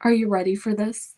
Are you ready for this?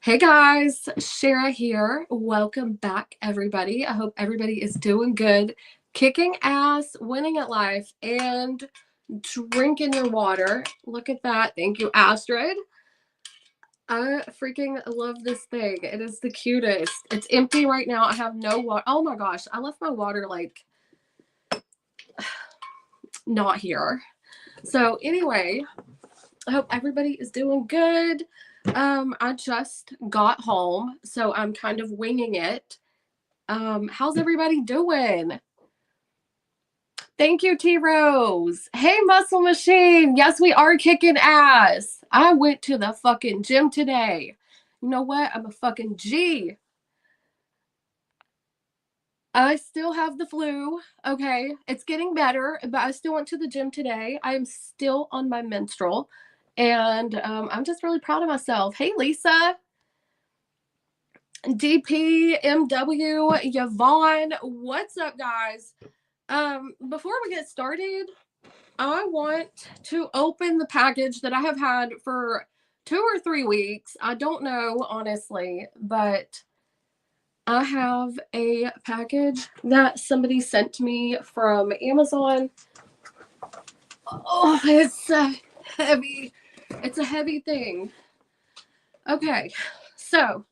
Hey guys, Shara here. Welcome back, everybody. I hope everybody is doing good, kicking ass, winning at life, and drinking your water. Look at that. Thank you, Astrid. I freaking love this thing. It is the cutest. It's empty right now. I have no water. Oh my gosh, I left my water like not here. So anyway, I hope everybody is doing good. I just got home, so I'm kind of winging it. How's everybody doing? Thank you, T-Rose. Hey, Muscle Machine. Yes, we are kicking ass. I went to the fucking gym today. You know what? I'm a fucking G. I still have the flu. Okay, it's getting better, but I still went to the gym today. I am still on my menstrual. And I'm just really proud of myself. Hey, Lisa. DP, MW, Yvonne. What's up, guys? Before we get started, I want to open the package that I have had for 2 or 3 weeks. I don't know, honestly, but I have a package that somebody sent to me from Amazon. Oh, it's heavy. It's a heavy thing. Okay, so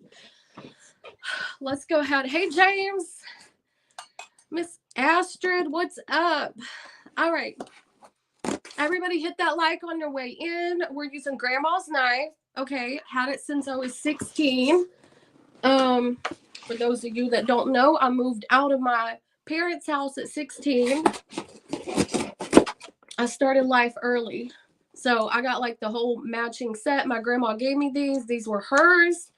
let's go ahead. Hey, James. Miss Astrid, what's up? All right. Everybody hit that like on your way in. We're using Grandma's knife. Okay, had it since I was 16. For those of you that don't know, I moved out of my parents' house at 16. I started life early. So I got like the whole matching set. My grandma gave me these. These were hers.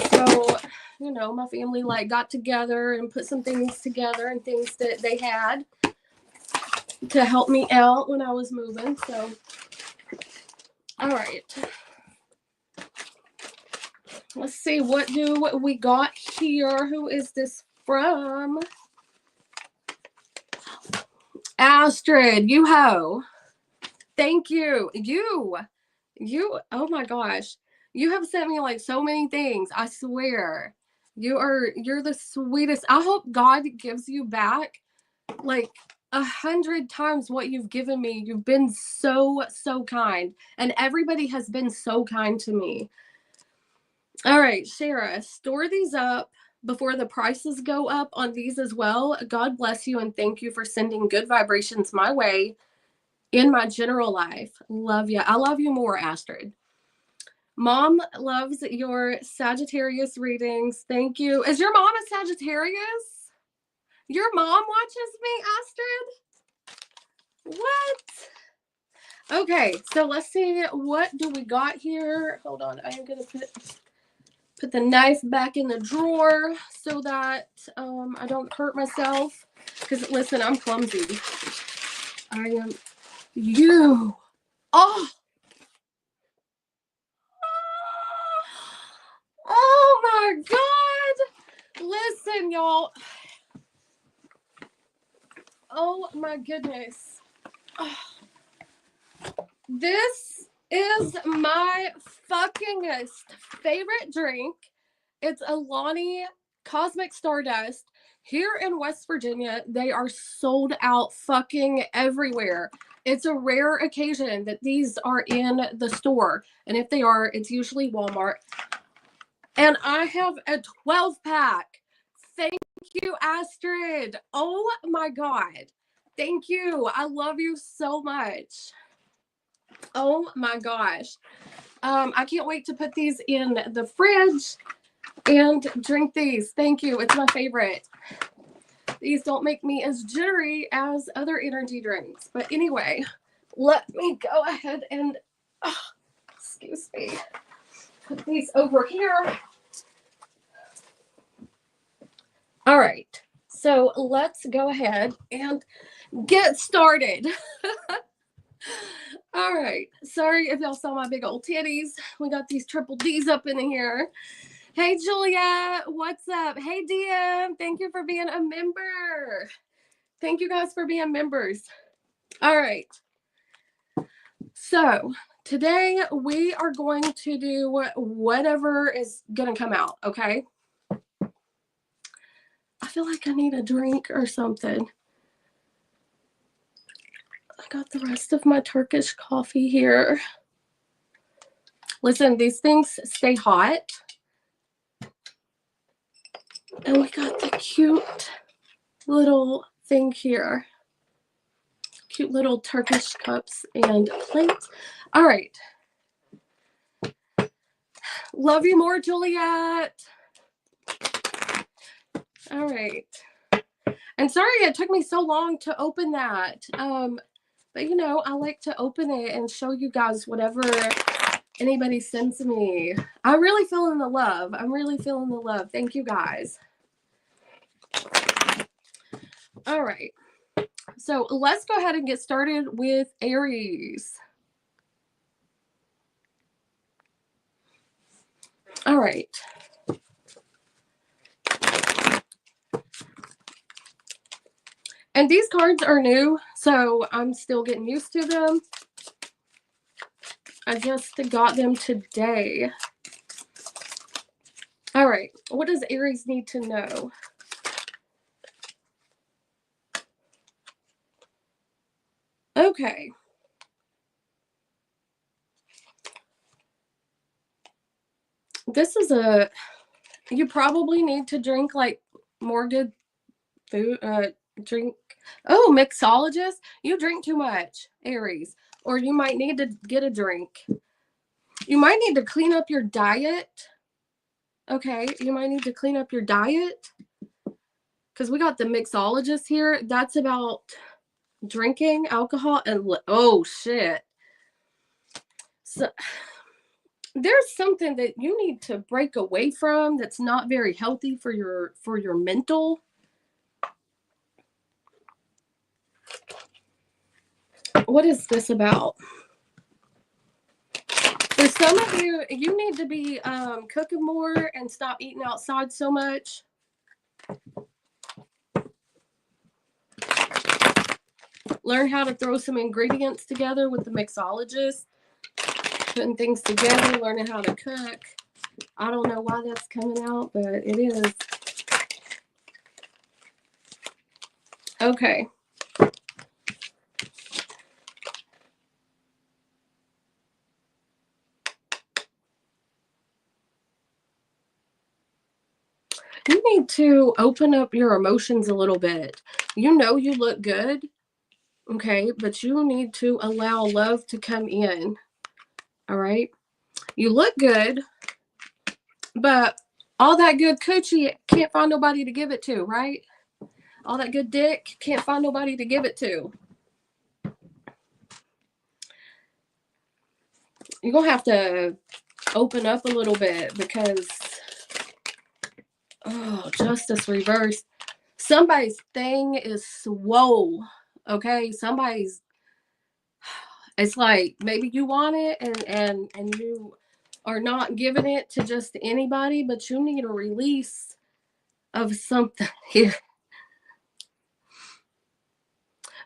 So, you know, my family like got together and put some things together and things that they had to help me out when I was moving. So, all right. Let's see, what do we got here? Who is this from? Astrid, you ho. Thank you. You, oh my gosh. You have sent me like so many things. I swear. You're the sweetest. I hope God gives you back like 100 times what you've given me. You've been so kind. And everybody has been so kind to me. All right, Shara, store these up before the prices go up on these as well. God bless you and thank you for sending good vibrations my way in my general life. Love you. I love you more, Astrid. Mom loves your Sagittarius readings. Thank you. Is your mom a Sagittarius? Your mom watches me, Astrid? What? Okay, so let's see. What do we got here? Hold on. I am going to put the knife back in the drawer so that I don't hurt myself. Because, listen, I'm clumsy. I am. You. Oh, oh my God. Listen, y'all. Oh my goodness. Oh, this is my fuckingest favorite drink. It's Alani Cosmic Stardust. Here in West Virginia, they are sold out fucking everywhere. It's a rare occasion that these are in the store. And if they are, it's usually Walmart. And I have a 12 pack. Thank you, Astrid. Oh my God. Thank you. I love you so much. Oh my gosh. I can't wait to put these in the fridge and drink these. Thank you. It's my favorite. These don't make me as jittery as other energy drinks. But anyway, let me go ahead and, excuse me, put these over here. All right. So let's go ahead and get started. All right. Sorry if y'all saw my big old titties. We got these triple D's up in here. Hey, Julia. What's up? Hey, DM. Thank you for being a member. Thank you guys for being members. All right. So today we are going to do whatever is going to come out. Okay. I feel like I need a drink or something. I got the rest of my Turkish coffee here. Listen, these things stay hot. And we got the cute little thing here. Cute little Turkish cups and plates. All right. Love you more, Juliet. All right. And sorry it took me so long to open that. But you know, I like to open it and show you guys whatever anybody sends me. I'm really feeling the love. I'm really feeling the love. Thank you guys. All right. So let's go ahead and get started with Aries. All right. And these cards are new, so I'm still getting used to them. I just got them today. All right. What does Aries need to know? Okay. This is you probably need to drink like more good food, drink. Oh, mixologist, you drink too much, Aries, or you might need to get a drink. You might need to clean up your diet. Okay, you might need to clean up your diet because we got the mixologist here. That's about drinking alcohol and oh shit. So there's something that you need to break away from that's not very healthy for your mental. What is this about? For some of you, you need to be cooking more and stop eating outside so much. Learn how to throw some ingredients together with the mixologist. Putting things together, learning how to cook. I don't know why that's coming out, but it is. Okay. You need to open up your emotions a little bit. You know you look good, okay, but you need to allow love to come in, all right? You look good, but all that good coochie can't find nobody to give it to, right? All that good dick can't find nobody to give it to. You're going to have to open up a little bit because, oh, justice reversed. Somebody's thing is swole, okay? Somebody's, It's like maybe you want it and you are not giving it to just anybody, but you need a release of something here.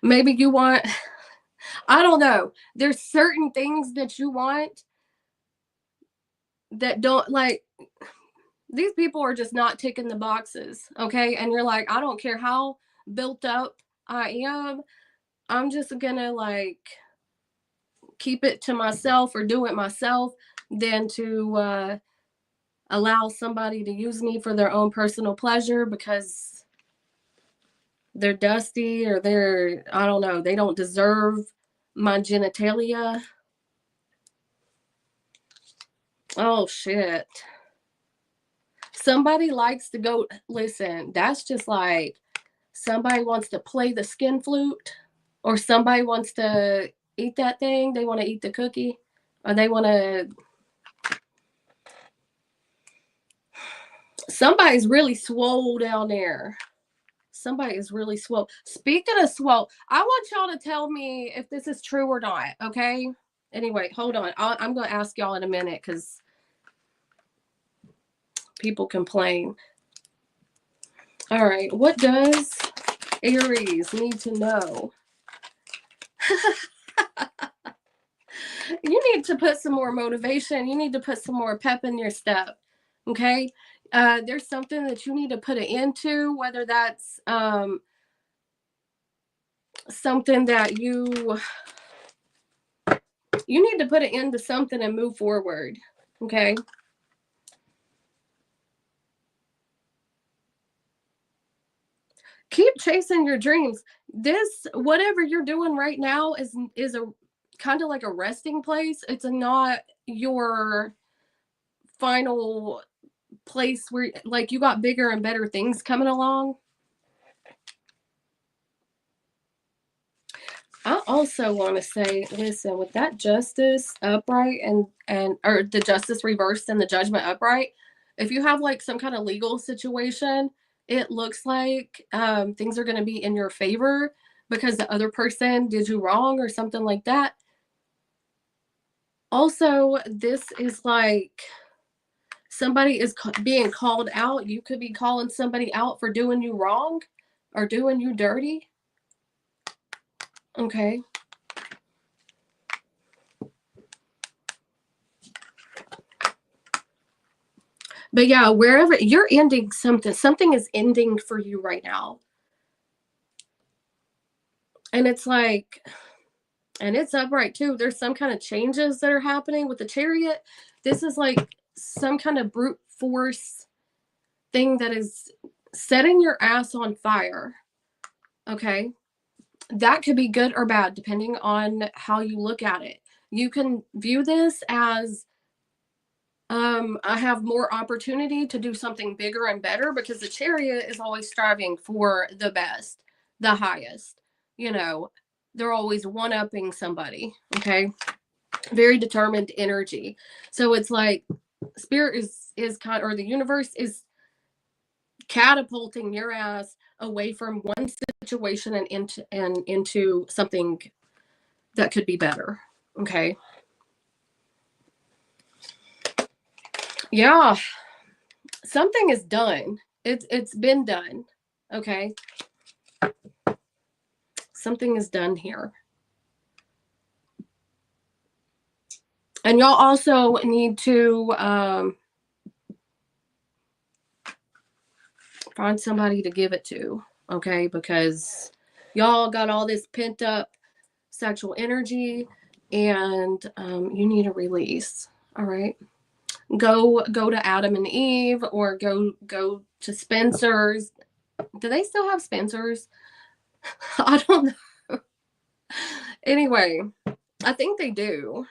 Maybe you want, I don't know. There's certain things that you want that don't, like, these people are just not ticking the boxes, okay? And you're like, I don't care how built up I am. I'm just gonna like keep it to myself or do it myself than to allow somebody to use me for their own personal pleasure because they're dusty or they're, I don't know, they don't deserve my genitalia. Oh, shit. Somebody likes to go, listen, that's just like somebody wants to play the skin flute, or somebody wants to eat that thing. They want to eat the cookie, or they want to. Somebody's really swole down there. Somebody is really swole. Speaking of swole, I want y'all to tell me if this is true or not, okay? Anyway, hold on. I'm going to ask y'all in a minute because people complain. All right. What does Aries need to know? You need to put some more motivation. You need to put some more pep in your step, okay? There's something that you need to put it into, whether that's something that you need to put it into something and move forward, okay? Keep chasing your dreams. This, whatever you're doing right now is a kind of like a resting place. It's not your final place where, like, you got bigger and better things coming along. I also want to say, listen, with that justice upright and or the justice reversed and the judgment upright, if you have like some kind of legal situation, it looks like things are going to be in your favor because the other person did you wrong or something like that. Also, this is like somebody is being called out. You could be calling somebody out for doing you wrong or doing you dirty. Okay. But yeah, wherever you're ending something is ending for you right now. And it's like, and it's upright too. There's some kind of changes that are happening with the Chariot. This is like some kind of brute force thing that is setting your ass on fire. Okay. That could be good or bad, depending on how you look at it. You can view this as, I have more opportunity to do something bigger and better because the Chariot is always striving for the best, the highest. You know, they're always one-upping somebody, okay? Very determined energy. So it's like spirit is kind, or the universe is catapulting your ass away from one situation and into something that could be better, okay? Yeah, something is done. It's been done, okay? Something is done here. And y'all also need to find somebody to give it to, okay? Because y'all got all this pent up sexual energy and you need a release, all right? Go to Adam and Eve, or go to Spencer's. Do they still have Spencer's? I don't know. Anyway, I think they do.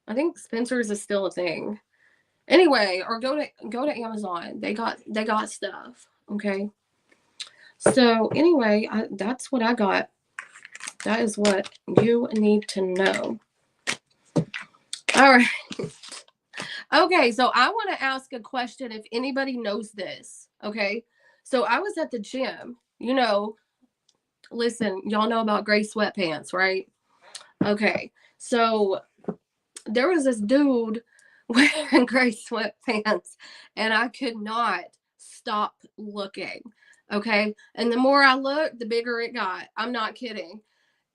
I think Spencer's is still a thing. Anyway, or go to Amazon. They got stuff. Okay. So anyway, that's what I got. That is what you need to know. All right. Okay, so I want to ask a question if anybody knows this. Okay. So I was at the gym, listen, y'all know about gray sweatpants, right? Okay, so there was this dude wearing gray sweatpants, and I could not stop looking. Okay, and the more I looked, the bigger it got. I'm not kidding.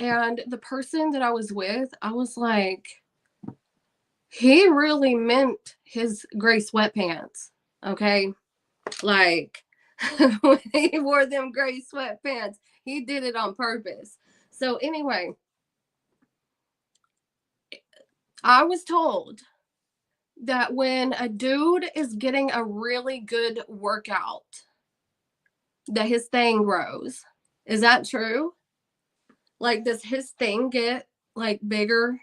And the person that I was with, I was like, he really meant his gray sweatpants. Okay, like when he wore them gray sweatpants, he did it on purpose. So anyway, I was told that when a dude is getting a really good workout, that his thing grows. Is that true? Like, does his thing get like bigger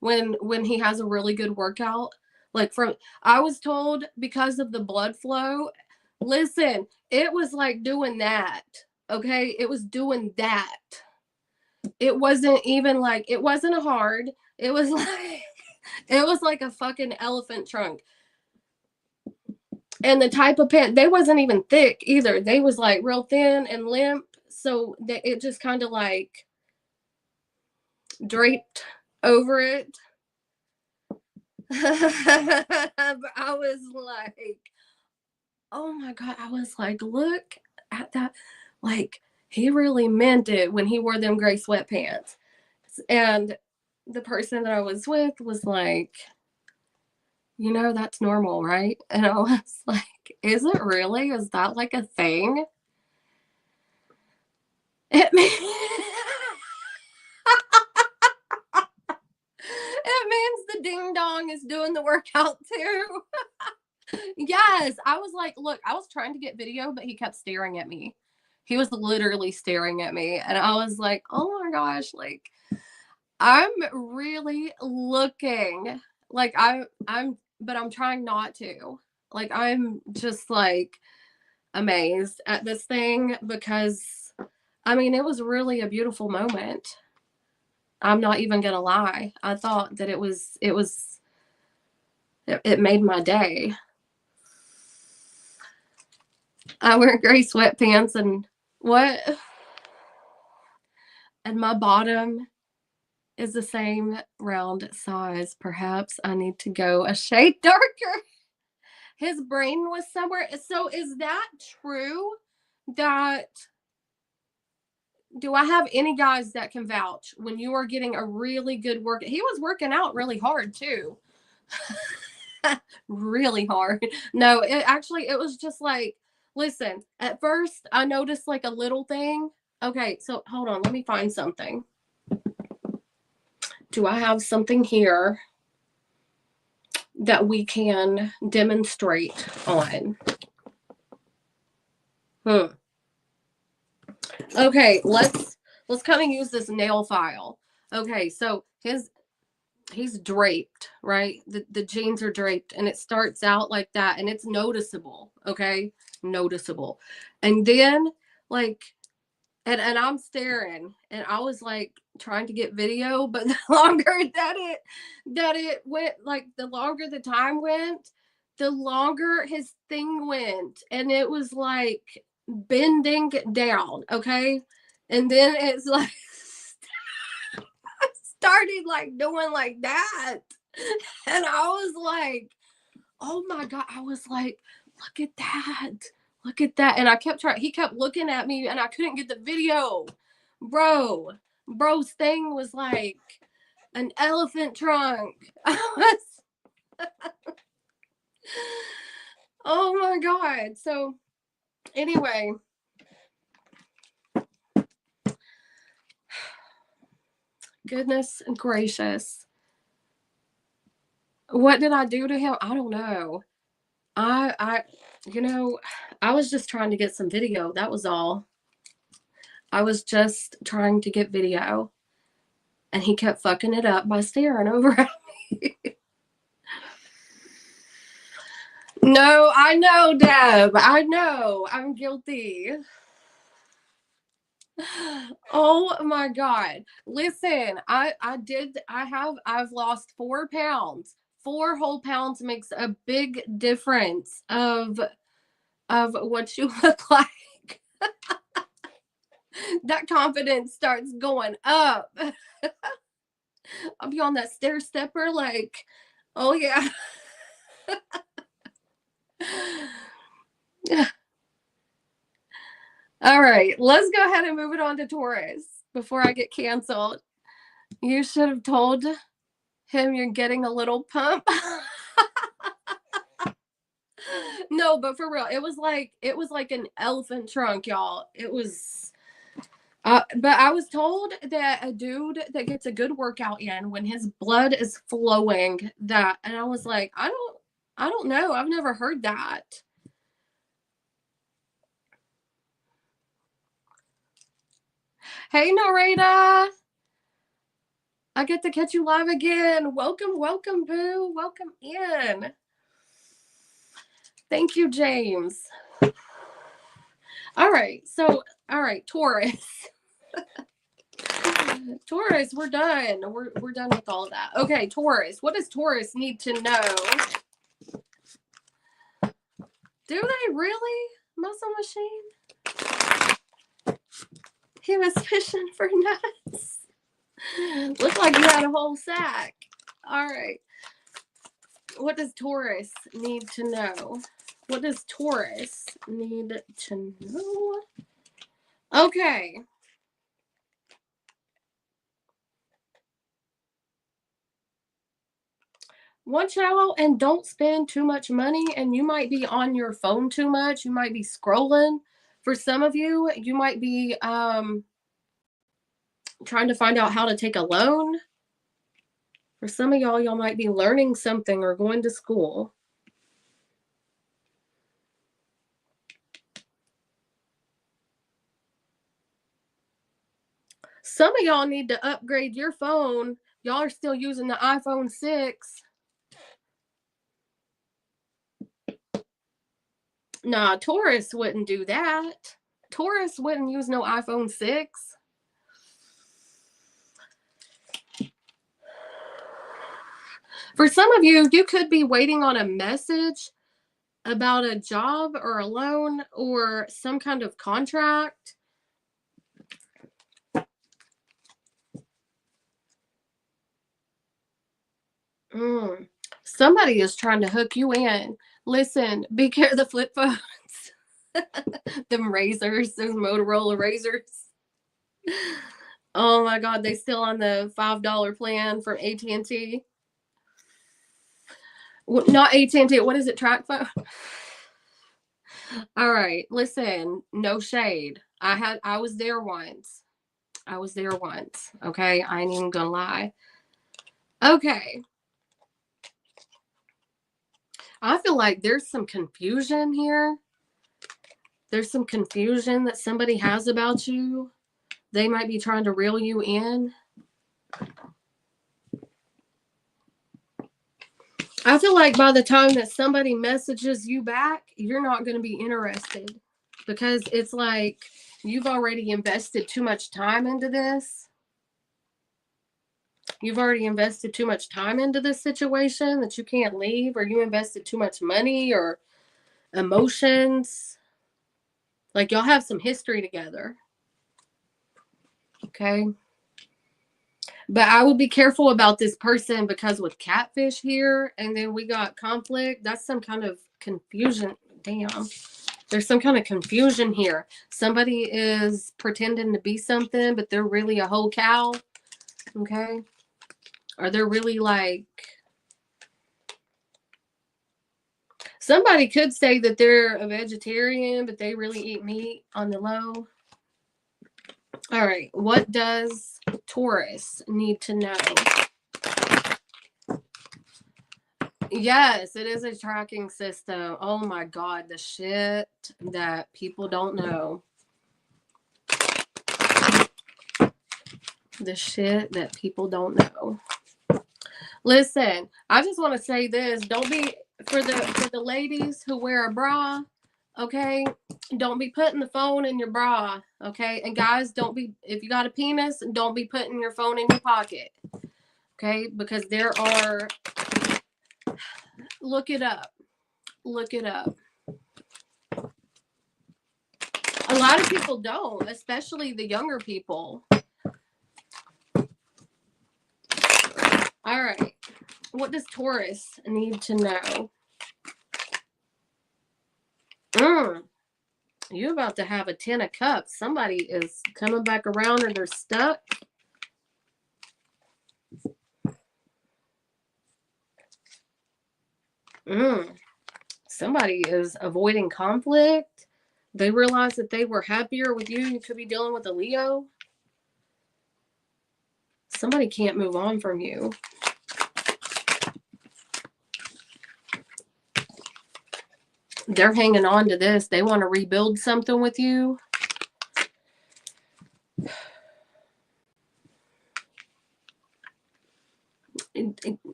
when he has a really good workout? Like, from, I was told, because of the blood flow. Listen, it was like doing that. Okay, it was doing that. It wasn't even like, it wasn't a hard. It was like it was like a fucking elephant trunk. And the type of pant, they wasn't even thick either. They was like real thin and limp. So it just kind of like draped over it. I was like, oh my God. I was like, look at that. Like, he really meant it when he wore them gray sweatpants. And the person that I was with was like, you know, that's normal, right? And I was like, is it really? Is that like a thing? It means, it means the ding dong is doing the workout too. Yes. I was like, look, I was trying to get video, but he kept staring at me. He was literally staring at me. And I was like, oh my gosh, like, I'm really looking. Like, but I'm trying not to. Like, I'm just like amazed at this thing because, I mean, it was really a beautiful moment. I'm not even gonna lie. I thought that it made my day. I wear gray sweatpants and what? And my bottom is the same round size. Perhaps I need to go a shade darker. His brain was somewhere. So is that true? That, do I have any guys that can vouch when you are getting a really good work? He was working out really hard too. Really hard. No, it was just like, listen, at first I noticed like a little thing. Okay, so hold on, let me find something. Do I have something here that we can demonstrate on? Okay, let's kind of use this nail file. Okay, so he's draped, right? The jeans are draped, and it starts out like that, and it's noticeable. Okay, noticeable. And then like, and I'm staring, and I was like trying to get video, but the longer that it went, like the longer the time went, the longer his thing went, and it was like bending down. Okay, and then it's like started like doing like that. And I was like, oh my God. I was like, look at that. Look at that. And I kept trying, he kept looking at me and I couldn't get the video. Bro's thing was like an elephant trunk. Oh my God. So anyway, goodness gracious. What did I do to him? I don't know. I you know, I was just trying to get some video. That was all. I was just trying to get video. And he kept fucking it up by staring over at me. No, I know, Deb. I know. I'm guilty. Oh my God. Listen, I've lost 4 pounds. 4 whole pounds makes a big difference of what you look like. That confidence starts going up. I'll be on that stair stepper like, oh yeah. All right, let's go ahead and move it on to Taurus before I get canceled. You should have told him you're getting a little pump. No, but for real, it was like an elephant trunk, y'all. It was but I was told that a dude that gets a good workout in, when his blood is flowing, that, and I was like, I don't know. I've never heard that. Hey, Narita. I get to catch you live again. Welcome, welcome, boo. Welcome in. Thank you, James. All right. So, all right, Taurus. Taurus, we're done. We're done with all of that. Okay, Taurus. What does Taurus need to know? Do they really? Muscle machine? He was fishing for nuts. Looked like you had a whole sack. All right. What does Taurus need to know? What does Taurus need to know? Okay. Watch out and don't spend too much money, and you might be on your phone too much. You might be scrolling. For some of you, you might be trying to find out how to take a loan. For some of y'all might be learning something or going to school. Some of y'all need to upgrade your phone. Y'all are still using the iPhone 6. Nah, Taurus wouldn't do that. Taurus wouldn't use no iPhone 6. For some of you, you could be waiting on a message about a job or a loan or some kind of contract. Somebody is trying to hook you in. Listen, be careful the flip phones. Them razors, those Motorola razors. Oh my God, they still on the $5 plan from AT&T. Not AT&T, what is it, track phone? All right, listen, no shade. I was there once. Okay, I ain't even gonna lie. Okay. I feel like there's some confusion here. There's some confusion that somebody has about you. They might be trying to reel you in. I feel like by the time that somebody messages you back, you're not going to be interested, because it's like you've already invested too much time into this. You've already invested too much time into this situation that you can't leave, or you invested too much money or emotions. Like, y'all have some history together. Okay. But I would be careful about this person, because with catfish here, and then we got conflict, that's some kind of confusion. Damn. There's some kind of confusion here. Somebody is pretending to be something, but they're really a whole cow. Okay. Or they're really like, somebody could say that they're a vegetarian, but they really eat meat on the low. All right. What does Taurus need to know? Yes, it is a tracking system. Oh my God, the shit that people don't know. The shit that people don't know. Listen, I just want to say this. Don't be, for the ladies who wear a bra, okay? Don't be putting the phone in your bra, okay? And guys, don't be, if you got a penis, don't be putting your phone in your pocket, okay? Because there are, look it up. Look it up. A lot of people don't, especially the younger people. What does Taurus need to know? You're about to have a 10 of cups. Somebody is coming back around or they're stuck. Somebody is avoiding conflict. They realize that they were happier with you. You could be dealing with a Leo. Somebody can't move on from you. They're hanging on to this. They want to rebuild something with you.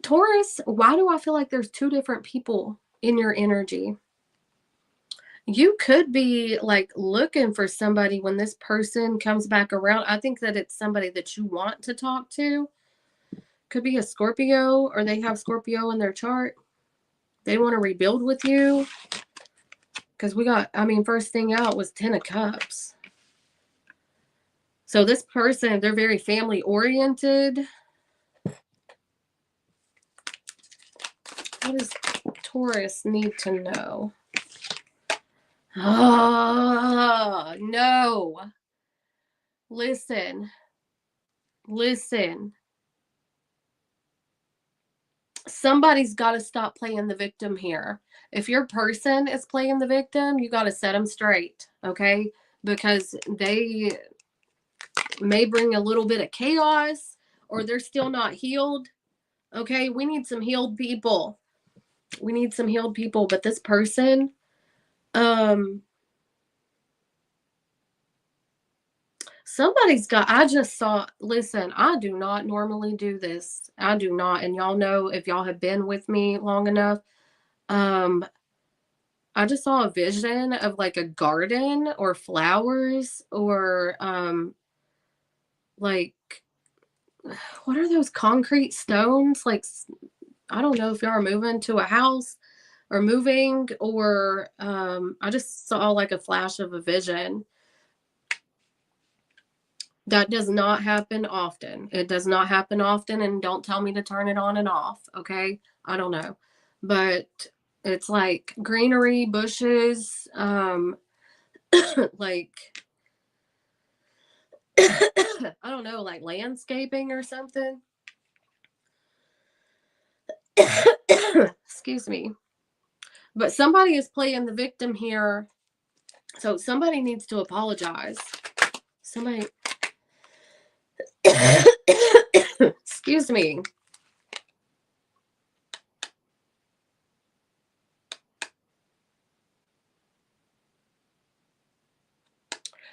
Taurus, why do I feel like there's two different people in your energy? You could be like looking for somebody when this person comes back around. I think that it's somebody that you want to talk to. Could be a Scorpio, or they have Scorpio in their chart. They want to rebuild with you. Because we got, I mean, first thing out was 10 of Cups. So this person, they're very family oriented. What does Taurus need to know? Oh, no. Listen. Somebody's got to stop playing the victim here. If your person is playing the victim, you got to set them straight, okay? Because they may bring a little bit of chaos, or they're still not healed, okay? We need some healed people. But this person, somebody's got, I just saw, listen, I do not normally do this. I do not. And y'all know, if y'all have been with me long enough, I just saw a vision of like a garden or flowers or like, what are those concrete stones? Like, I don't know if y'all are moving to a house or moving, or I just saw like a flash of a vision. That does not happen often. It does not happen often, and don't tell me to turn it on and off, okay? I don't know. But it's like greenery, bushes, like, I don't know, like landscaping or something. Excuse me. But somebody is playing the victim here. So somebody needs to apologize. Somebody. Excuse me.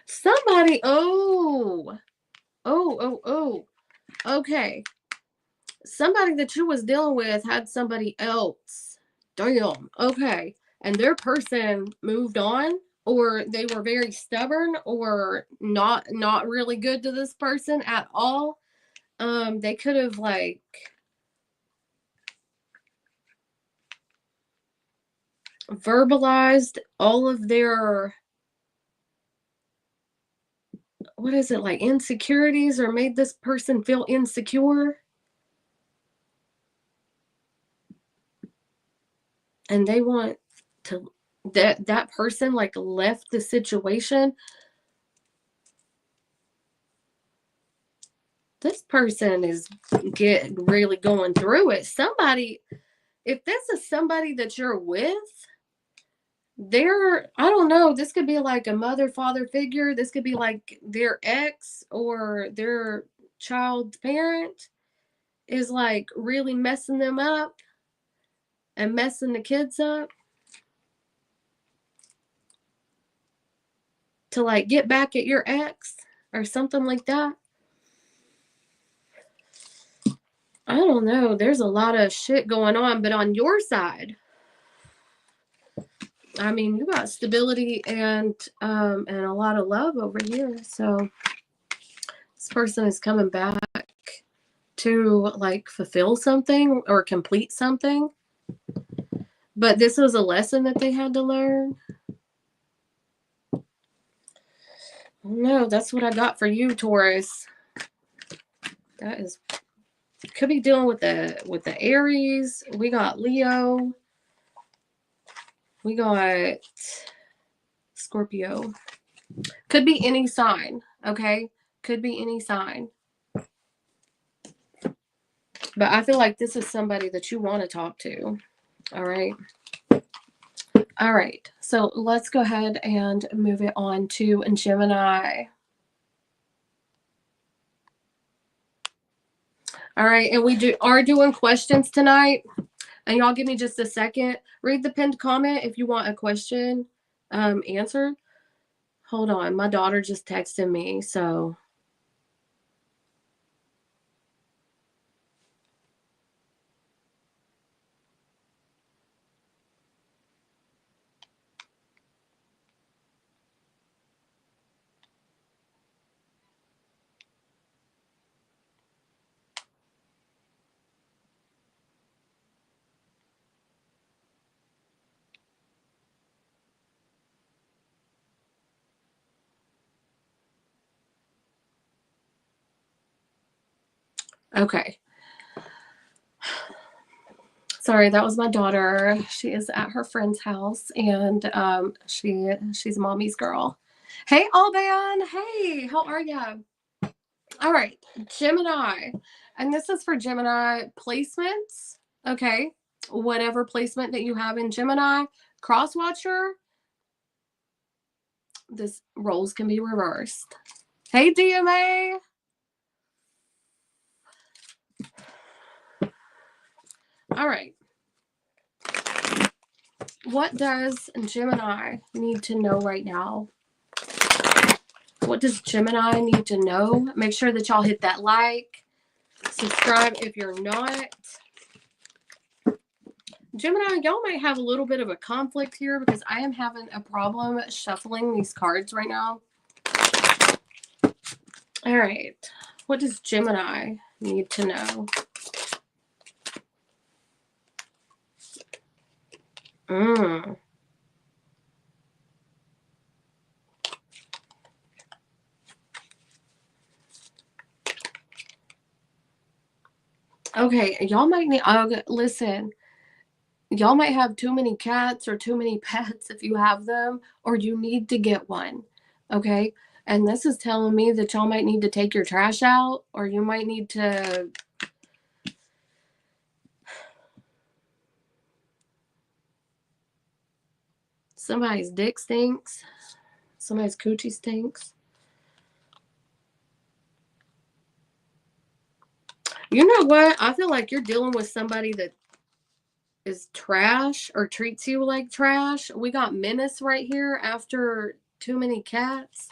Somebody. Oh. Okay. Somebody that you was dealing with had somebody else. Damn. Okay. And their person moved on, or they were very stubborn, or not really good to this person at all. They could have like verbalized all of their, what is it, like insecurities, or made this person feel insecure. And they want to, that person like left the situation. This person is really going through it. Somebody, if this is somebody that you're with, they're, I don't know, this could be like a mother, father figure. This could be like their ex or their child's parent is like really messing them up and messing the kids up to like get back at your ex or something like that. I don't know. There's a lot of shit going on, but on your side, I mean, you got stability and a lot of love over here. So this person is coming back to like fulfill something or complete something. But this was a lesson that they had to learn. No, that's what I got for you, Taurus. That is Could be dealing with the Aries. We got Leo. We got Scorpio. Could be any sign, okay? Could be any sign. But I feel like this is somebody that you want to talk to. All right. All right. So let's go ahead and move it on to Gemini. All right. And we are doing questions tonight. And y'all give me just a second. Read the pinned comment if you want a question answered. Hold on. My daughter just texted me. So. Okay. Sorry, that was my daughter. She is at her friend's house, and she's mommy's girl. Hey, Alban. Hey, how are you? All right, Gemini, and this is for Gemini placements. Okay, whatever placement that you have in Gemini, cross-watcher. This roles can be reversed. Hey, DMA. All right. What does Gemini need to know right now? What does Gemini need to know? Make sure that y'all hit that like, subscribe if you're not. Gemini, y'all might have a little bit of a conflict here because I am having a problem shuffling these cards right now. All right. What does Gemini need to know? Okay, y'all might need, listen, y'all might have too many cats or too many pets if you have them, or you need to get one, okay? And this is telling me that y'all might need to take your trash out, or you might need to somebody's dick stinks. Somebody's coochie stinks. You know what? I feel like you're dealing with somebody that is trash or treats you like trash. We got menace right here after too many cats.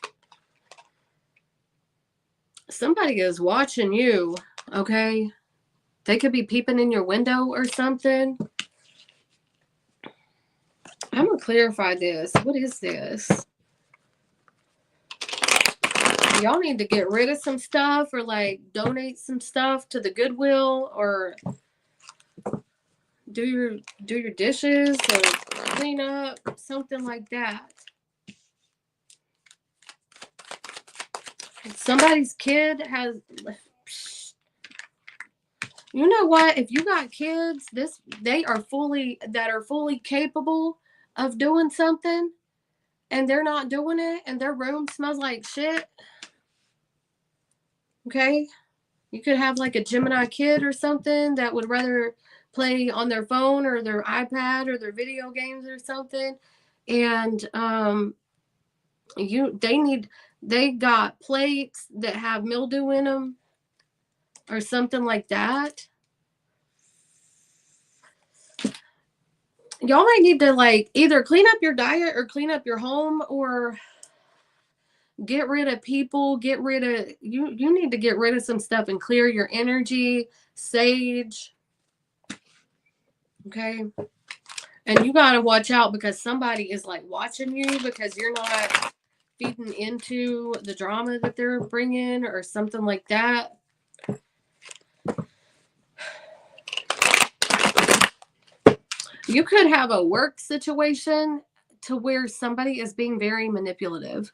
Somebody is watching you, okay? They could be peeping in your window or something. I'm going to clarify this. What is this? Y'all need to get rid of some stuff or like donate some stuff to the Goodwill or do your dishes or clean up, something like that. Somebody's kid has, you know what? If you got kids, they are fully capable of doing something, and they're not doing it, and their room smells like shit. Okay, you could have like a Gemini kid or something that would rather play on their phone or their iPad or their video games or something, and they got plates that have mildew in them or something like that. Y'all might need to like either clean up your diet or clean up your home or get rid of people, you need to get rid of some stuff and clear your energy, sage. Okay. And you got to watch out because somebody is like watching you because you're not feeding into the drama that they're bringing or something like that. You could have a work situation to where somebody is being very manipulative.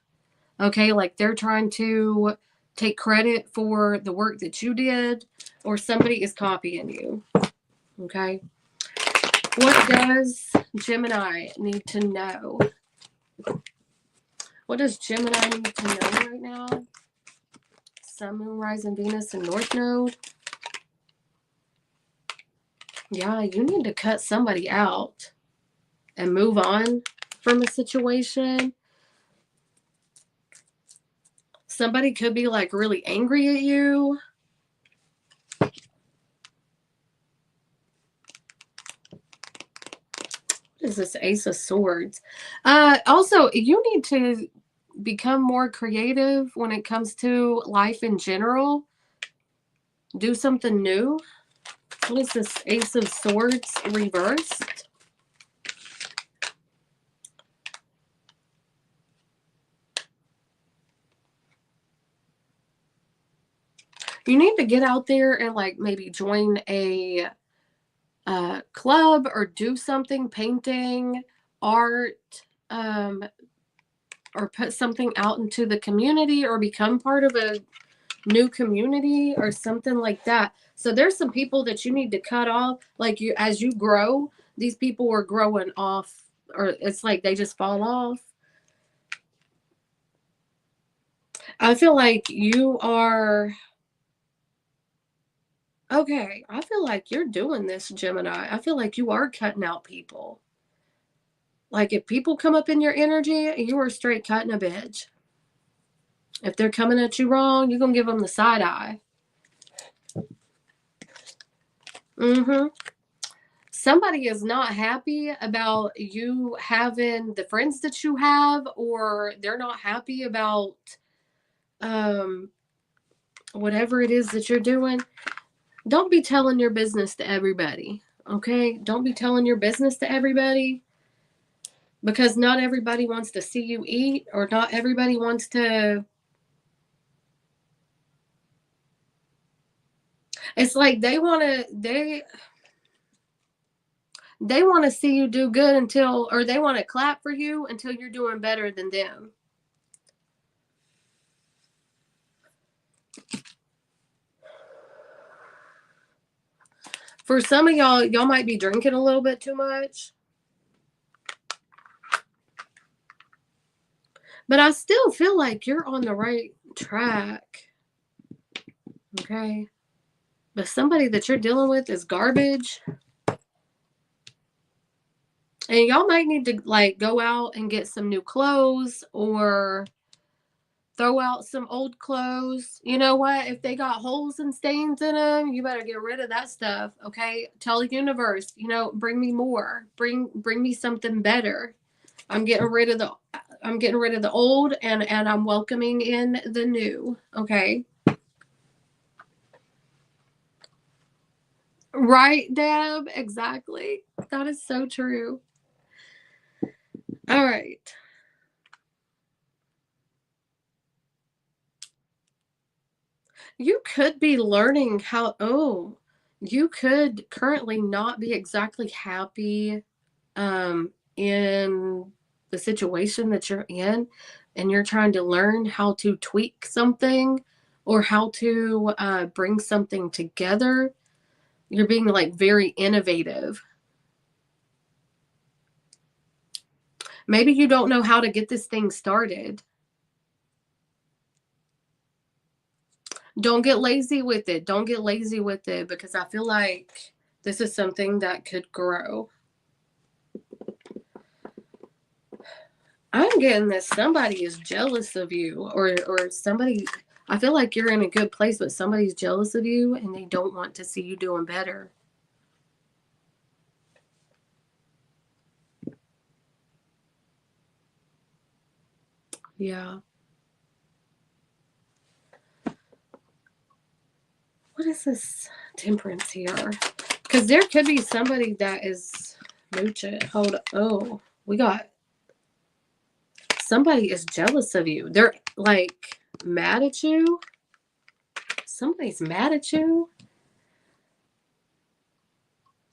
Okay, like they're trying to take credit for the work that you did, or somebody is copying you. Okay. What does Gemini need to know? What does Gemini need to know right now? Sun, Moon, Rising, Venus, and North Node. Yeah, you need to cut somebody out and move on from a situation. Somebody could be like really angry at you. What is this Ace of Swords? Also, you need to become more creative when it comes to life in general. Do something new. What is this Ace of Swords reversed? You need to get out there and like maybe join a club or do something, painting, art, or put something out into the community, or become part of a new community or something like that. So there's some people that you need to cut off. Like, you, as you grow, these people are growing off, or it's like they just fall off. I feel like you are, okay, I feel like you're doing this, Gemini. I feel like you are cutting out people. Like, if people come up in your energy, you are straight cutting a bitch. If they're coming at you wrong, you're going to give them the side eye. Somebody is not happy about you having the friends that you have, or they're not happy about whatever it is that you're doing. Don't be telling your business to everybody, okay? Don't be telling your business to everybody, because not everybody wants to see you eat, or not everybody wants to. It's like they want to see you do good until, or they want to clap for you until you're doing better than them. For some of y'all might be drinking a little bit too much. But I still feel like you're on the right track. Okay? But somebody that you're dealing with is garbage. And y'all might need to like go out and get some new clothes, or throw out some old clothes. You know what? If they got holes and stains in them, you better get rid of that stuff. Okay? Tell the universe, bring me more. Bring me something better. I'm getting rid of the old, and I'm welcoming in the new. Okay? Right, Deb? Exactly. That is so true. All right. You could be learning you could currently not be exactly happy in the situation that you're in, and you're trying to learn how to tweak something, or how to bring something together. You're being like very innovative. Maybe you don't know how to get this thing started. Don't get lazy with it. Don't get lazy with it, because I feel like this is something that could grow. I'm getting that somebody is jealous of you, or somebody, I feel like you're in a good place, but somebody's jealous of you and they don't want to see you doing better. Yeah. What is this Temperance here? Because there could be somebody that is mooching. Hold on. Oh, we got somebody is jealous of you. They're like mad at you. Somebody's mad at you.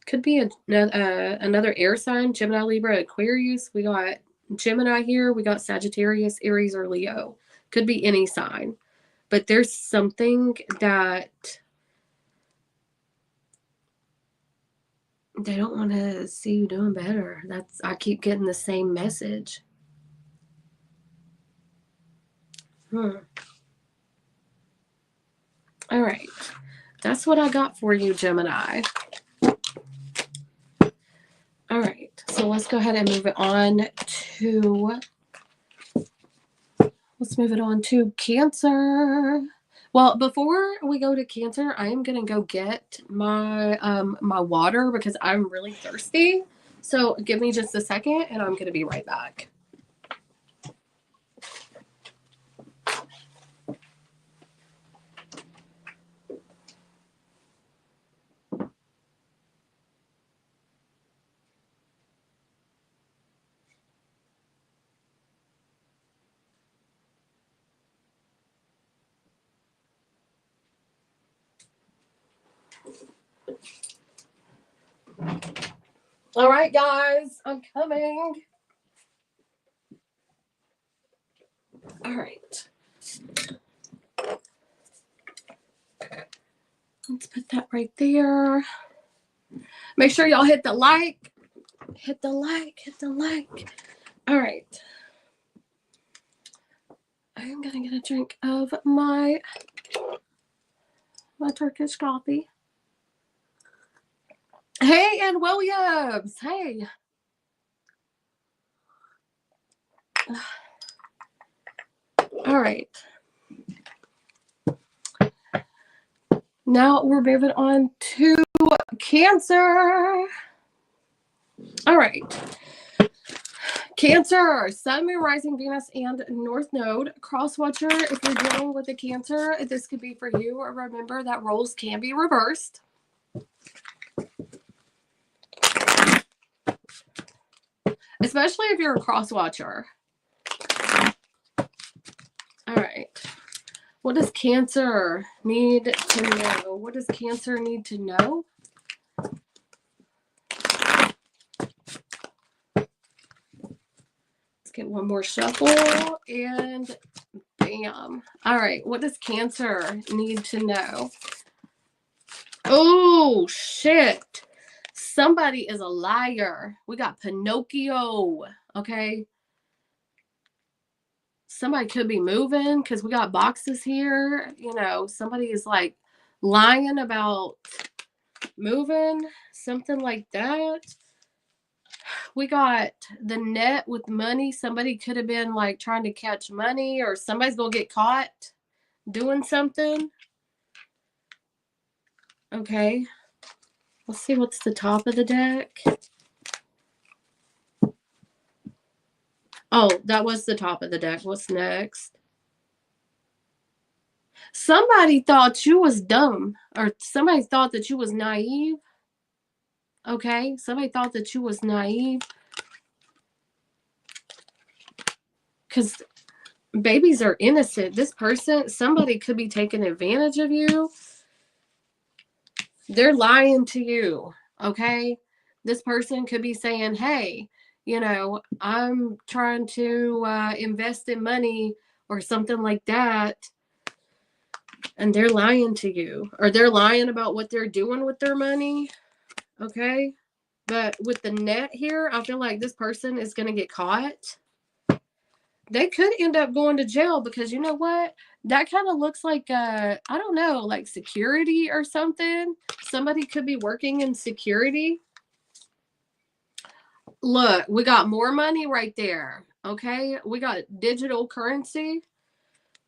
Could be another air sign. Gemini, Libra, Aquarius. We got Gemini here. We got Sagittarius, Aries, or Leo. Could be any sign. but there's something that they don't want to see you doing better. I keep getting the same message. All right. That's what I got for you, Gemini. All right. So let's go ahead and move it on to Cancer. Well, before we go to Cancer, I am going to go get my my water because I'm really thirsty. So give me just a second and I'm going to be right back. All right, guys, I'm coming. All right. Let's put that right there. Make sure y'all hit the like. Hit the like. Hit the like. All right. I'm going to get a drink of my Turkish coffee. Hey, Ann Williams. Hey. All right. Now we're moving on to Cancer. All right. Cancer, Sun, Moon, Rising, Venus, and North Node. Cross watcher, if you're dealing with a Cancer, this could be for you. Remember that roles can be reversed. Especially if you're a cross watcher. All right. What does Cancer need to know? What does Cancer need to know? Let's get one more shuffle and bam. All right. What does Cancer need to know? Oh, shit. Somebody is a liar. We got Pinocchio. Okay. Somebody could be moving because we got boxes here. You know, somebody is like lying about moving, something like that. We got the net with money. Somebody could have been like trying to catch money, or somebody's gonna get caught doing something. Okay. Let's see what's the top of the deck. Oh, that was the top of the deck. What's next? Somebody thought you was dumb, or somebody thought that you was naive. Okay, somebody thought that you was naive. Because babies are innocent. This person, somebody could be taking advantage of you. They're lying to you. Okay, this person could be saying, hey, you know, I'm trying to invest in money or something like that. And they're lying to you, or they're lying about what they're doing with their money. Okay. But with the net here, I feel like this person is going to get caught. They could end up going to jail because you know what? That kind of looks like, I don't know, like security or something. Somebody could be working in security. Look, we got more money right there. Okay. We got digital currency.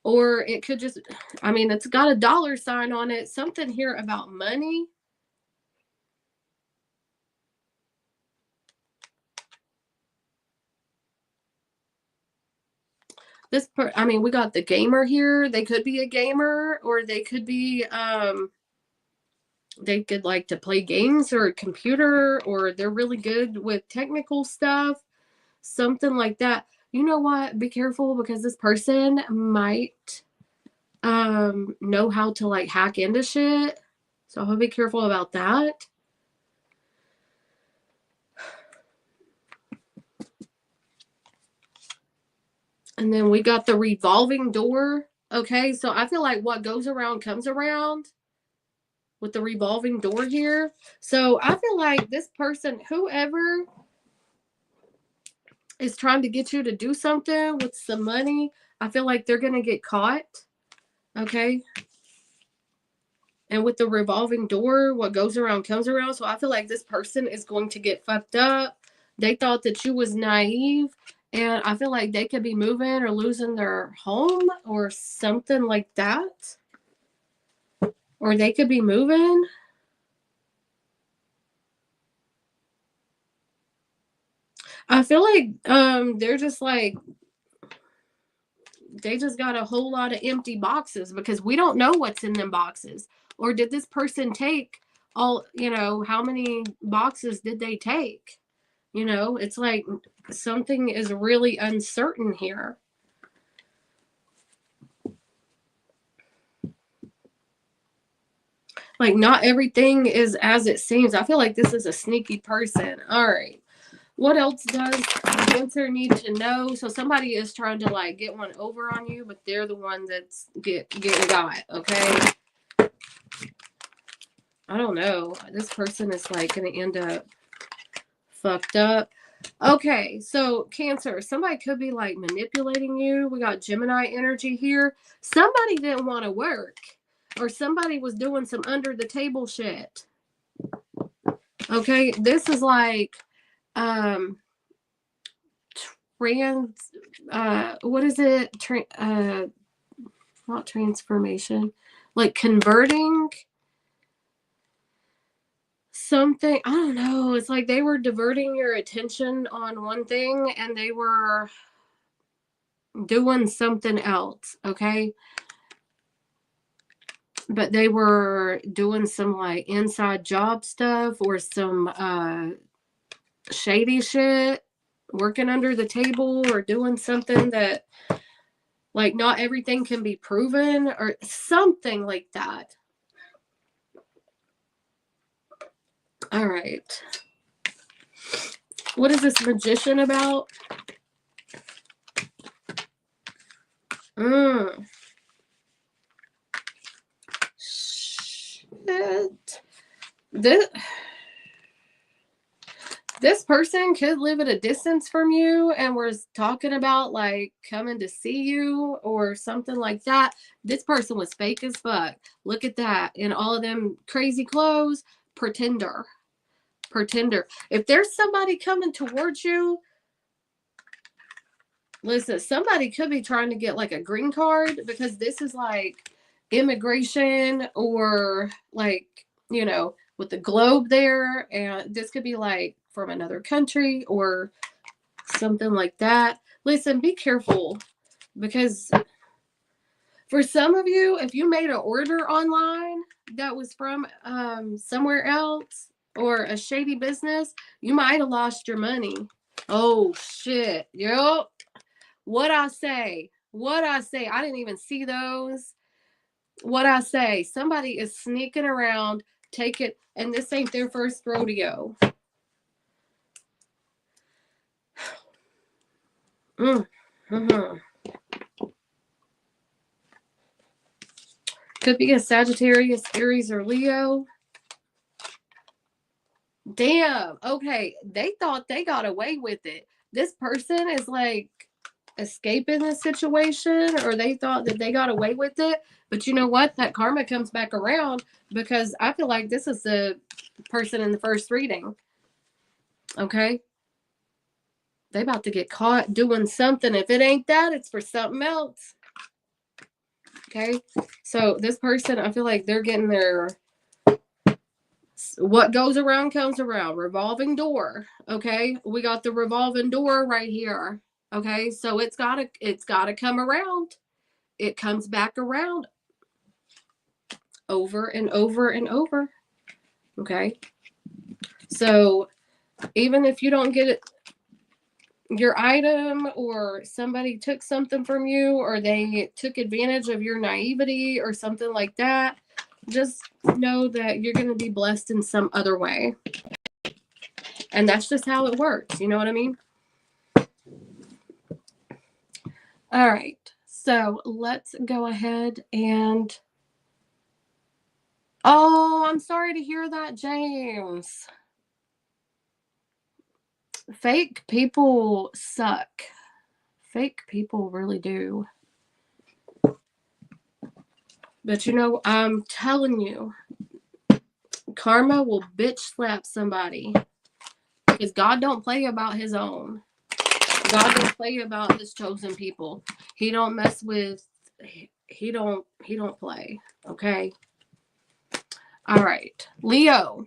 Or it could just, I mean, it's got a dollar sign on it. Something here about money. I mean, we got the gamer here. They could be a gamer, or they could be, they could like to play games or a computer, or they're really good with technical stuff. Something like that. You know what? Be careful because this person might know how to like hack into shit. So I'll be careful about that. And then we got the revolving door Okay, so I feel like what goes around comes around with the revolving door here. So I feel like this person, whoever is trying to get you to do something with some money, I feel like they're going to get caught. Okay. And with the revolving door, what goes around comes around. So I feel like this person is going to get fucked up. They thought that you was naive. And I feel like they could be moving or losing their home or something like that. Or they could be moving. I feel like they're just like, they just got a whole lot of empty boxes because we don't know what's in them boxes. Or did this person take all, you know, how many boxes did they take? You know, it's like something is really uncertain here. Like, not everything is as it seems. I feel like this is a sneaky person. All right. What else does Cancer need to know? So somebody is trying to like get one over on you, but they're the one that's getting got. Okay. I don't know. This person is like going to end up fucked up. Okay, so Cancer, somebody could be like manipulating you. We got Gemini energy here. Somebody didn't want to work, or somebody was doing some under the table shit. Okay, this is like what is it? Not transformation, like converting something. I don't know. It's like they were diverting your attention on one thing and they were doing something else. Okay. But they were doing some like inside job stuff or some shady shit, working under the table or doing something that like not everything can be proven or something like that. All right. What is this Magician about? Shit. This person could live at a distance from you and was talking about like coming to see you or something like that. This person was fake as fuck. Look at that. In all of them crazy clothes. Pretender. If there's somebody coming towards you, listen, somebody could be trying to get like a green card because this is like immigration or like, you know, with the globe there. And this could be like from another country or something like that. Listen, be careful because for some of you, if you made an order online that was from somewhere else or a shady business, you might have lost your money. Oh, shit. Yep. What I say. I didn't even see those. What I say. Somebody is sneaking around, take it, and this ain't their first rodeo. Could be a Sagittarius, Aries, or Leo. Damn. Okay. They thought they got away with it. This person is like escaping the situation, or they thought that they got away with it. But you know what? That karma comes back around because I feel like this is the person in the first reading. Okay. They about to get caught doing something. If it ain't that, it's for something else. Okay. So this person, I feel like they're getting their, what goes around comes around. Revolving door. Okay. We got the revolving door right here. Okay. So it's gotta come around. It comes back around over and over and over. Okay. So even if you don't get it, your item, or somebody took something from you, or they took advantage of your naivety or something like that, just know that you're going to be blessed in some other way. And that's just how it works. You know what I mean? All right. So let's go ahead and... Oh, I'm sorry to hear that, James. Fake people suck. Fake people really do. But you know, I'm telling you, karma will bitch slap somebody. Because God don't play about his own. God don't play about his chosen people. He don't mess with... He don't play. Okay? All right. Leo.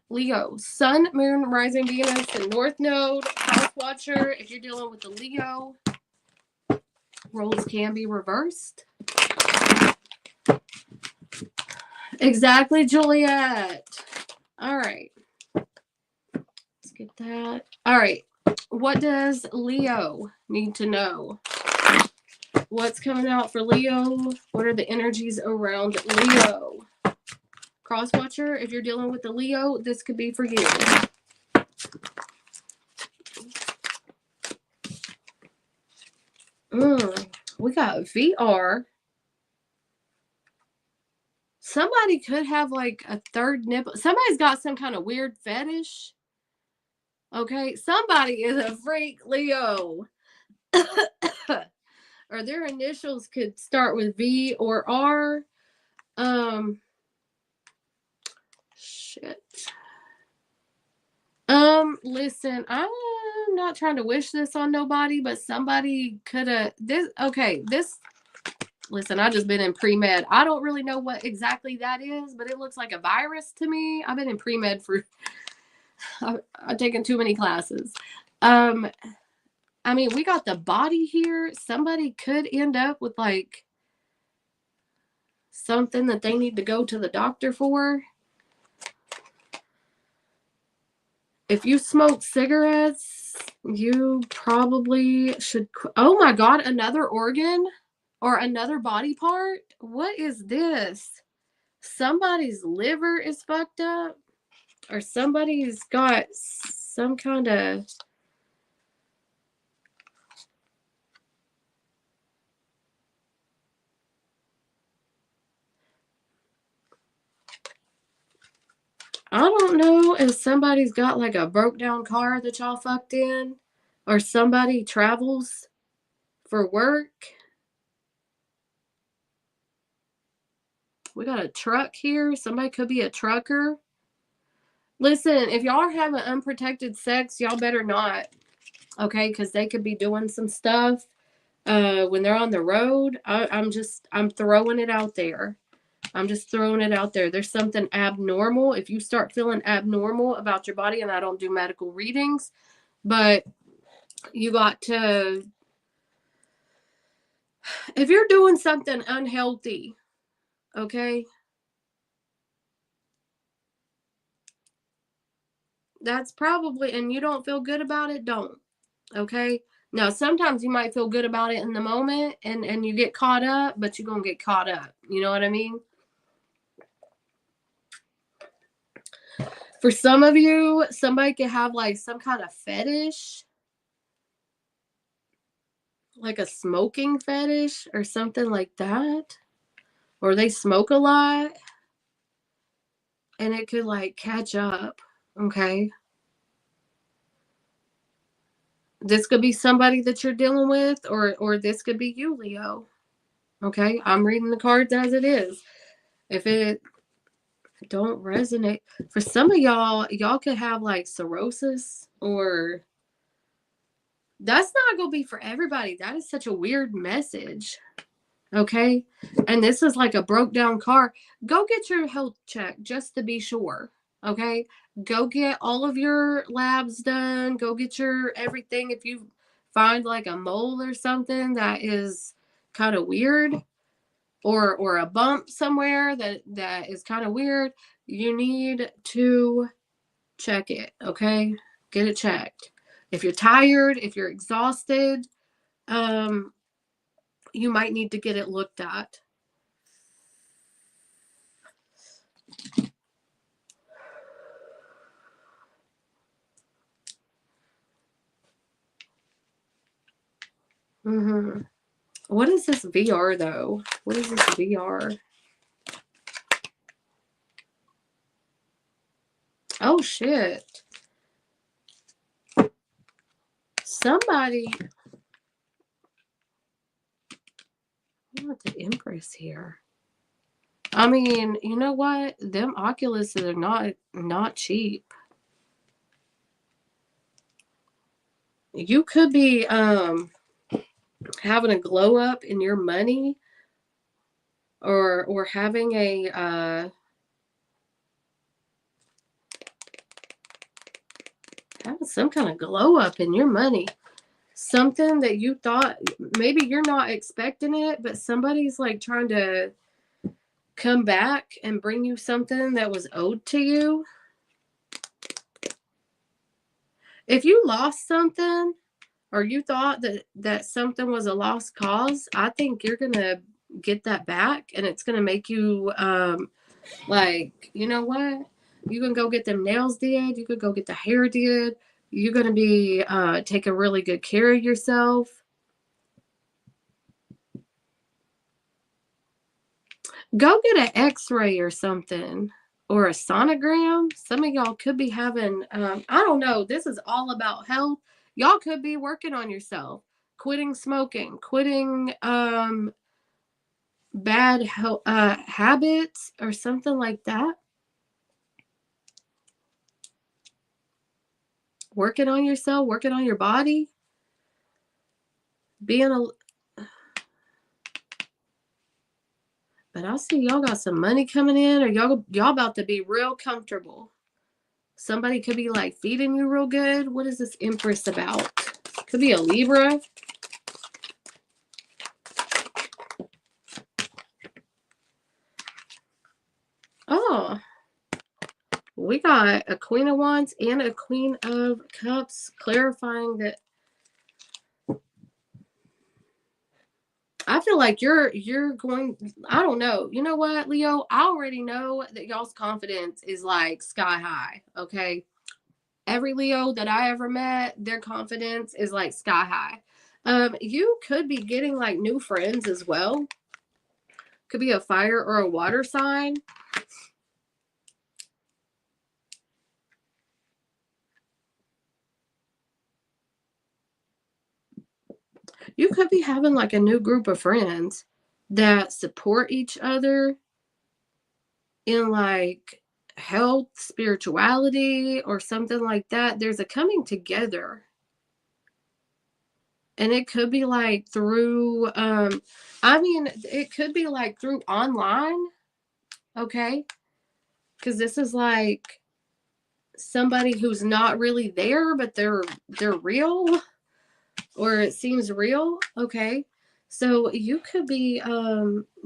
Leo. Sun, Moon, Rising, Venus, and North Node. House Watcher. If you're dealing with the Leo, roles can be reversed. Exactly, Juliet. All right. Let's get that. All right. What does Leo need to know? What's coming out for Leo? What are the energies around Leo? Cross Watcher, if you're dealing with the Leo, this could be for you. We got VR. Somebody could have like a third nipple. Somebody's got some kind of weird fetish. Okay, somebody is a freak, Leo. Or their initials could start with V or R. Shit. Listen, I'm not trying to wish this on nobody, but somebody could have listen, I just been in pre-med. I don't really know what exactly that is, but it looks like a virus to me. I've been in pre-med for I've taken too many classes. I mean, we got the body here. Somebody could end up with like something that they need to go to the doctor for. If you smoke cigarettes, you probably should... Oh my God, another organ or another body part? What is this? Somebody's liver is fucked up, or somebody's got some kind of... I don't know if somebody's got like a broke down car that y'all fucked in, or somebody travels for work. We got a truck here. Somebody could be a trucker. Listen, if y'all are having unprotected sex, y'all better not. Okay, because they could be doing some stuff when they're on the road. I'm throwing it out there. I'm just throwing it out there. There's something abnormal. If you start feeling abnormal about your body, and I don't do medical readings, but you got to... If you're doing something unhealthy, okay, that's probably... And you don't feel good about it, don't. Okay? Now, sometimes you might feel good about it in the moment and you get caught up, but you're going to get caught up. You know what I mean? For some of you, somebody could have like some kind of fetish, like a smoking fetish or something like that. Or they smoke a lot and it could like catch up. Okay? This could be somebody that you're dealing with, or this could be you, Leo. Okay? I'm reading the cards as it is. If it don't resonate for some of y'all could have like cirrhosis, or... That's not gonna be for everybody. That is such a weird message. Okay? And this is like a broke down car. Go get your health check just to be sure. Okay? Go get all of your labs done. Go get your everything. If you find like a mole or something that is kind of weird, or a bump somewhere that is kind of weird, you need to check it. Okay? Get it checked. If you're tired, if you're exhausted, you might need to get it looked at. Mm-hmm. What is this VR, though? What is this VR? Oh, shit. Somebody... I want the Empress here. I mean, you know what? Them Oculuses are not cheap. You could be having a glow up in your money, or having a having some kind of glow up in your money. Something that you thought maybe you're not expecting it, but somebody's like trying to come back and bring you something that was owed to you. If you lost something, or you thought that something was a lost cause, I think you're going to get that back, and it's going to make you like, you know what? You can go get them nails did. You could go get the hair did. You're going to be taking really good care of yourself. Go get an x-ray or something, or a sonogram. Some of y'all could be having, I don't know. This is all about health. Y'all could be working on yourself, quitting smoking, quitting bad habits or something like that. Working on yourself, working on your body, being a... But I see y'all got some money coming in, or y'all about to be real comfortable. Somebody could be like feeding you real good. What is this Empress about? Could be a Libra. Oh, we got a Queen of Wands and a Queen of Cups, clarifying that I feel like you're going, I don't know. You know what, Leo? I already know that y'all's confidence is like sky high, okay? Every Leo that I ever met, their confidence is like sky high. You could be getting like new friends as well. Could be a fire or a water sign. You could be having like a new group of friends that support each other in like health, spirituality, or something like that. There's a coming together. And it could be like through, I mean, it could be like through online, okay? Because this is like somebody who's not really there, but they're real, or it seems real, okay? So you could be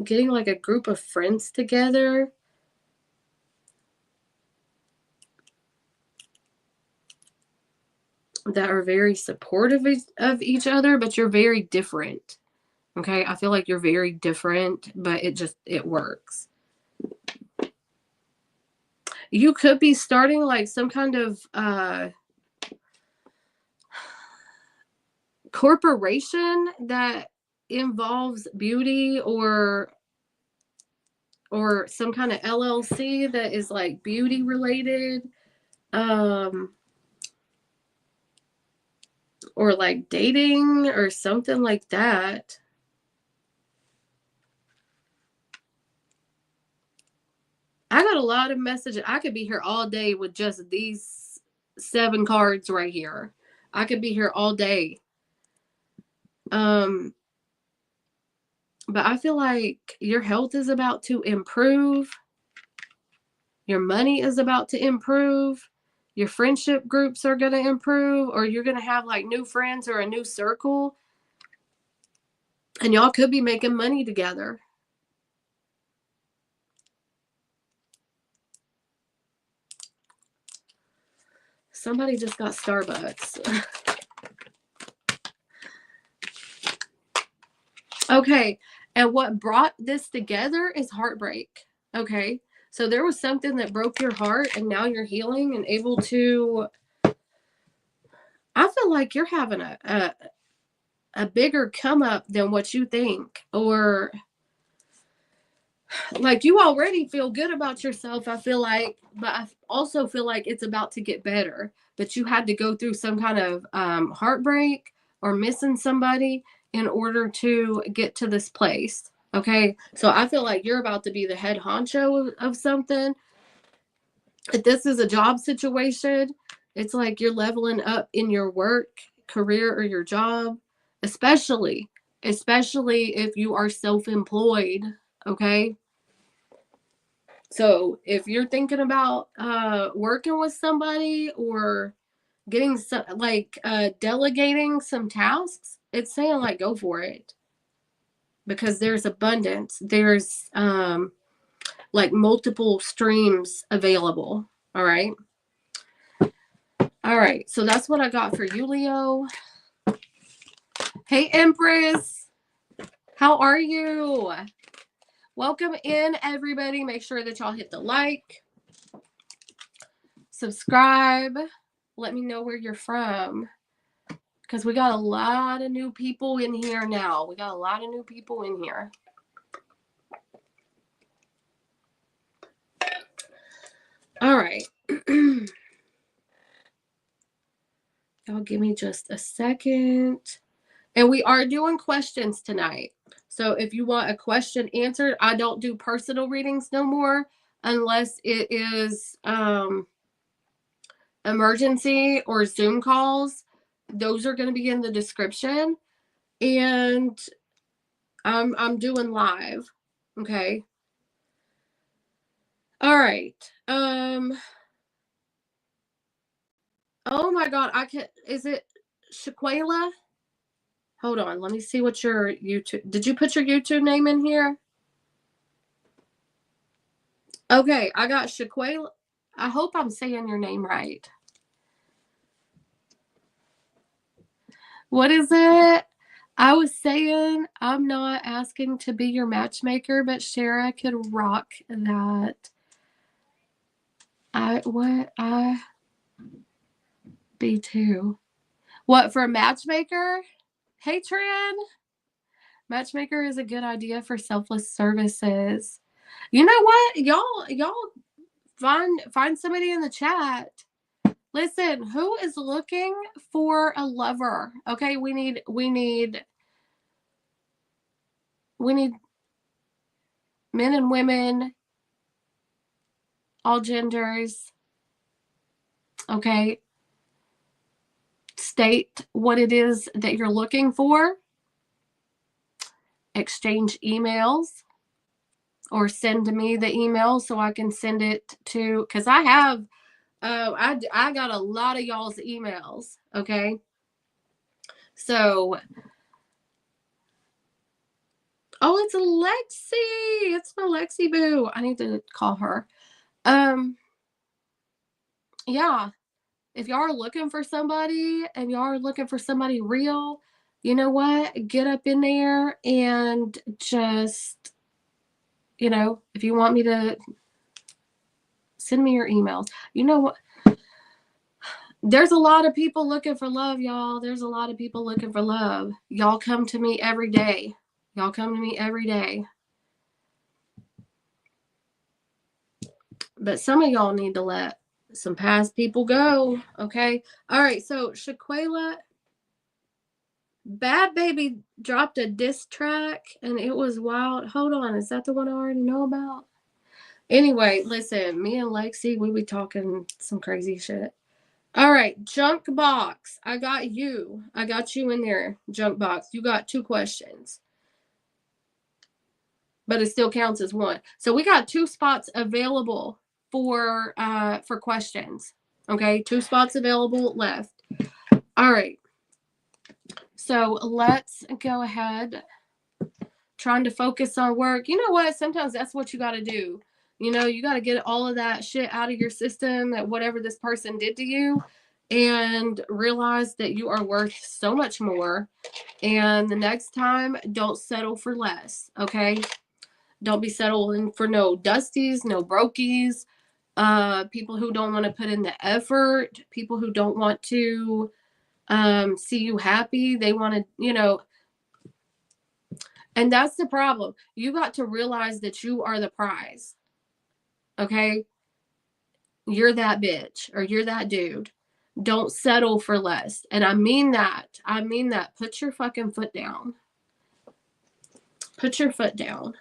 getting like a group of friends together that are very supportive of each other, but you're very different. Okay, I feel like you're very different, but it works. You could be starting like some kind of corporation that involves beauty, or some kind of LLC that is like beauty related, or like dating or something like that. I got a lot of messages. I could be here all day with just these 7 cards right here. I could be here all day. But I feel like your health is about to improve. Your money is about to improve. Your friendship groups are going to improve, or you're going to have like new friends or a new circle. And y'all could be making money together. Somebody just got Starbucks. Okay. And what brought this together is heartbreak. Okay. So there was something that broke your heart, and now you're healing and able to, I feel like you're having a bigger come up than what you think, or like you already feel good about yourself, I feel like, but I also feel like it's about to get better. But you had to go through some kind of heartbreak or missing somebody in order to get to this place. Okay. So I feel like you're about to be the head honcho of something. If this is a job situation, it's like you're leveling up in your work, career, or your job, especially if you are self-employed. Okay. So if you're thinking about working with somebody or getting some, like delegating some tasks, it's saying like go for it, because there's abundance. There's like multiple streams available. All right. All right. So that's what I got for you, Leo. Hey, Empress. How are you? Welcome in, everybody. Make sure that y'all hit the like, subscribe. Let me know where you're from, because we got a lot of new people in here now. We got a lot of new people in here. All right. Y'all give me just a second. And we are doing questions tonight. So if you want a question answered, I don't do personal readings no more unless it is emergency or Zoom calls. Those are going to be in the description. And I'm doing live. Okay. All right. Oh my God. Is it Shaquela? Hold on. Let me see what your YouTube, did you put your YouTube name in here? Okay. I got Shaquela. I hope I'm saying your name right. What is it? I was saying I'm not asking to be your matchmaker, but Shara could rock that. I be too. What, for a matchmaker? Hey, Trin. Matchmaker is a good idea for selfless services. You know what? Y'all find somebody in the chat. Listen, who is looking for a lover? Okay, we need men and women, all genders. Okay. State what it is that you're looking for. Exchange emails, or send to me the email so I can send it to, because I have I got a lot of y'all's emails. Okay. So, oh, it's Lexi. It's my Lexi boo. I need to call her. Yeah. If y'all are looking for somebody and y'all are looking for somebody real, you know what? Get up in there and just, if you want me to, send me your emails. You know what? There's a lot of people looking for love, y'all. There's a lot of people looking for love. Y'all come to me every day. Y'all come to me every day. But some of y'all need to let some past people go. Okay. All right. So Shaquela, Bad Baby dropped a diss track and it was wild. Hold on. Is that the one I already know about? Anyway, listen, me and Lexi, we be talking some crazy shit. All right. Junk box. I got you in there. Junk box. You got 2 questions, but it still counts as one. So we got 2 spots available for questions. Okay. 2 spots available left. All right. So let's go ahead. Trying to focus on work. You know what? Sometimes that's what you got to do. You got to get all of that shit out of your system, that whatever this person did to you, and realize that you are worth so much more. And the next time, don't settle for less. Okay. Don't be settling for no dusties, no brokies, people who don't want to put in the effort, people who don't want to see you happy. They want to, you know, and that's the problem. You got to realize that you are the prize. Okay? You're that bitch or you're that dude. Don't settle for less. And I mean that. I mean that. Put your fucking foot down. Put your foot down.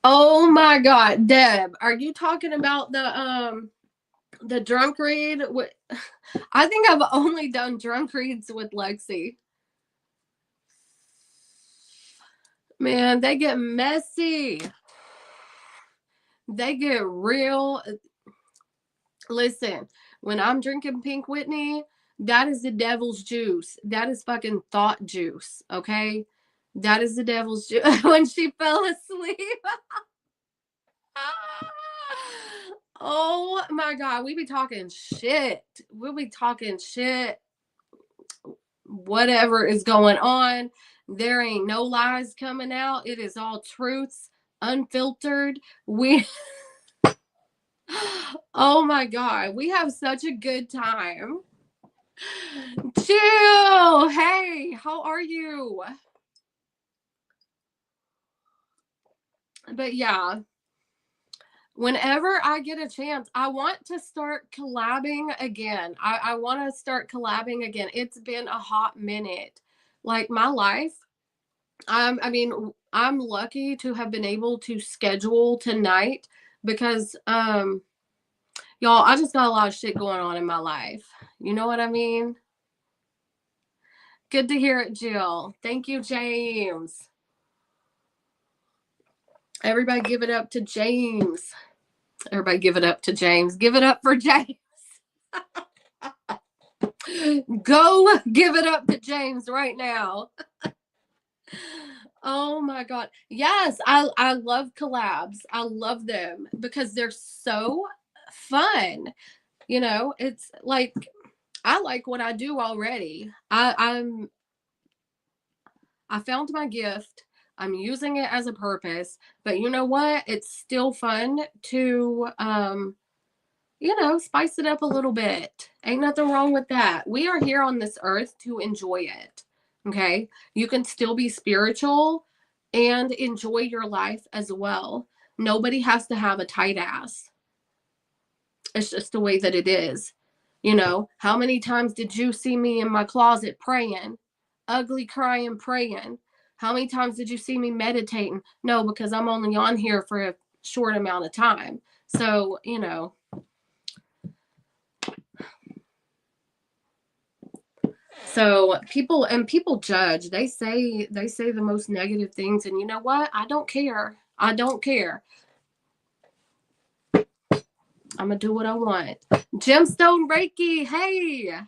Oh my God, Deb, are you talking about the drunk read? I think I've only done drunk reads with Lexi. Man, they get messy. They get real. Listen, when I'm drinking Pink Whitney, that is the devil's juice. That is fucking thought juice, okay? That is the devil's juice. When she fell asleep. Oh my God, we be talking shit. We'll be talking shit. Whatever is going on, there ain't no lies coming out. It is all truths, unfiltered. Oh my God, we have such a good time. Chill. Hey, how are you? But yeah, whenever I get a chance, I want to start collabing again. I want to start collabing again. It's been a hot minute. Like my life, I mean, I'm lucky to have been able to schedule tonight because, y'all, I just got a lot of shit going on in my life. You know what I mean? Good to hear it, Jill. Thank you, James. Everybody give it up to James. Everybody give it up to James. Give it up for James. Go give it up to James right now. Oh my God. Yes, I love collabs. I love them because they're so fun. You know, it's like I like what I do already. I found my gift. I'm using it as a purpose, but you know what? It's still fun to you know, spice it up a little bit. Ain't nothing wrong with that. We are here on this earth to enjoy it. Okay? You can still be spiritual and enjoy your life as well. Nobody has to have a tight ass. It's just the way that it is. You know, how many times did you see me in my closet praying? Ugly crying, praying. How many times did you see me meditating? No, because I'm only on here for a short amount of time. So, you know. So people judge. They say the most negative things, and you know what? I don't care. I don't care. I'm gonna do what I want. Gemstone Reiki, hey.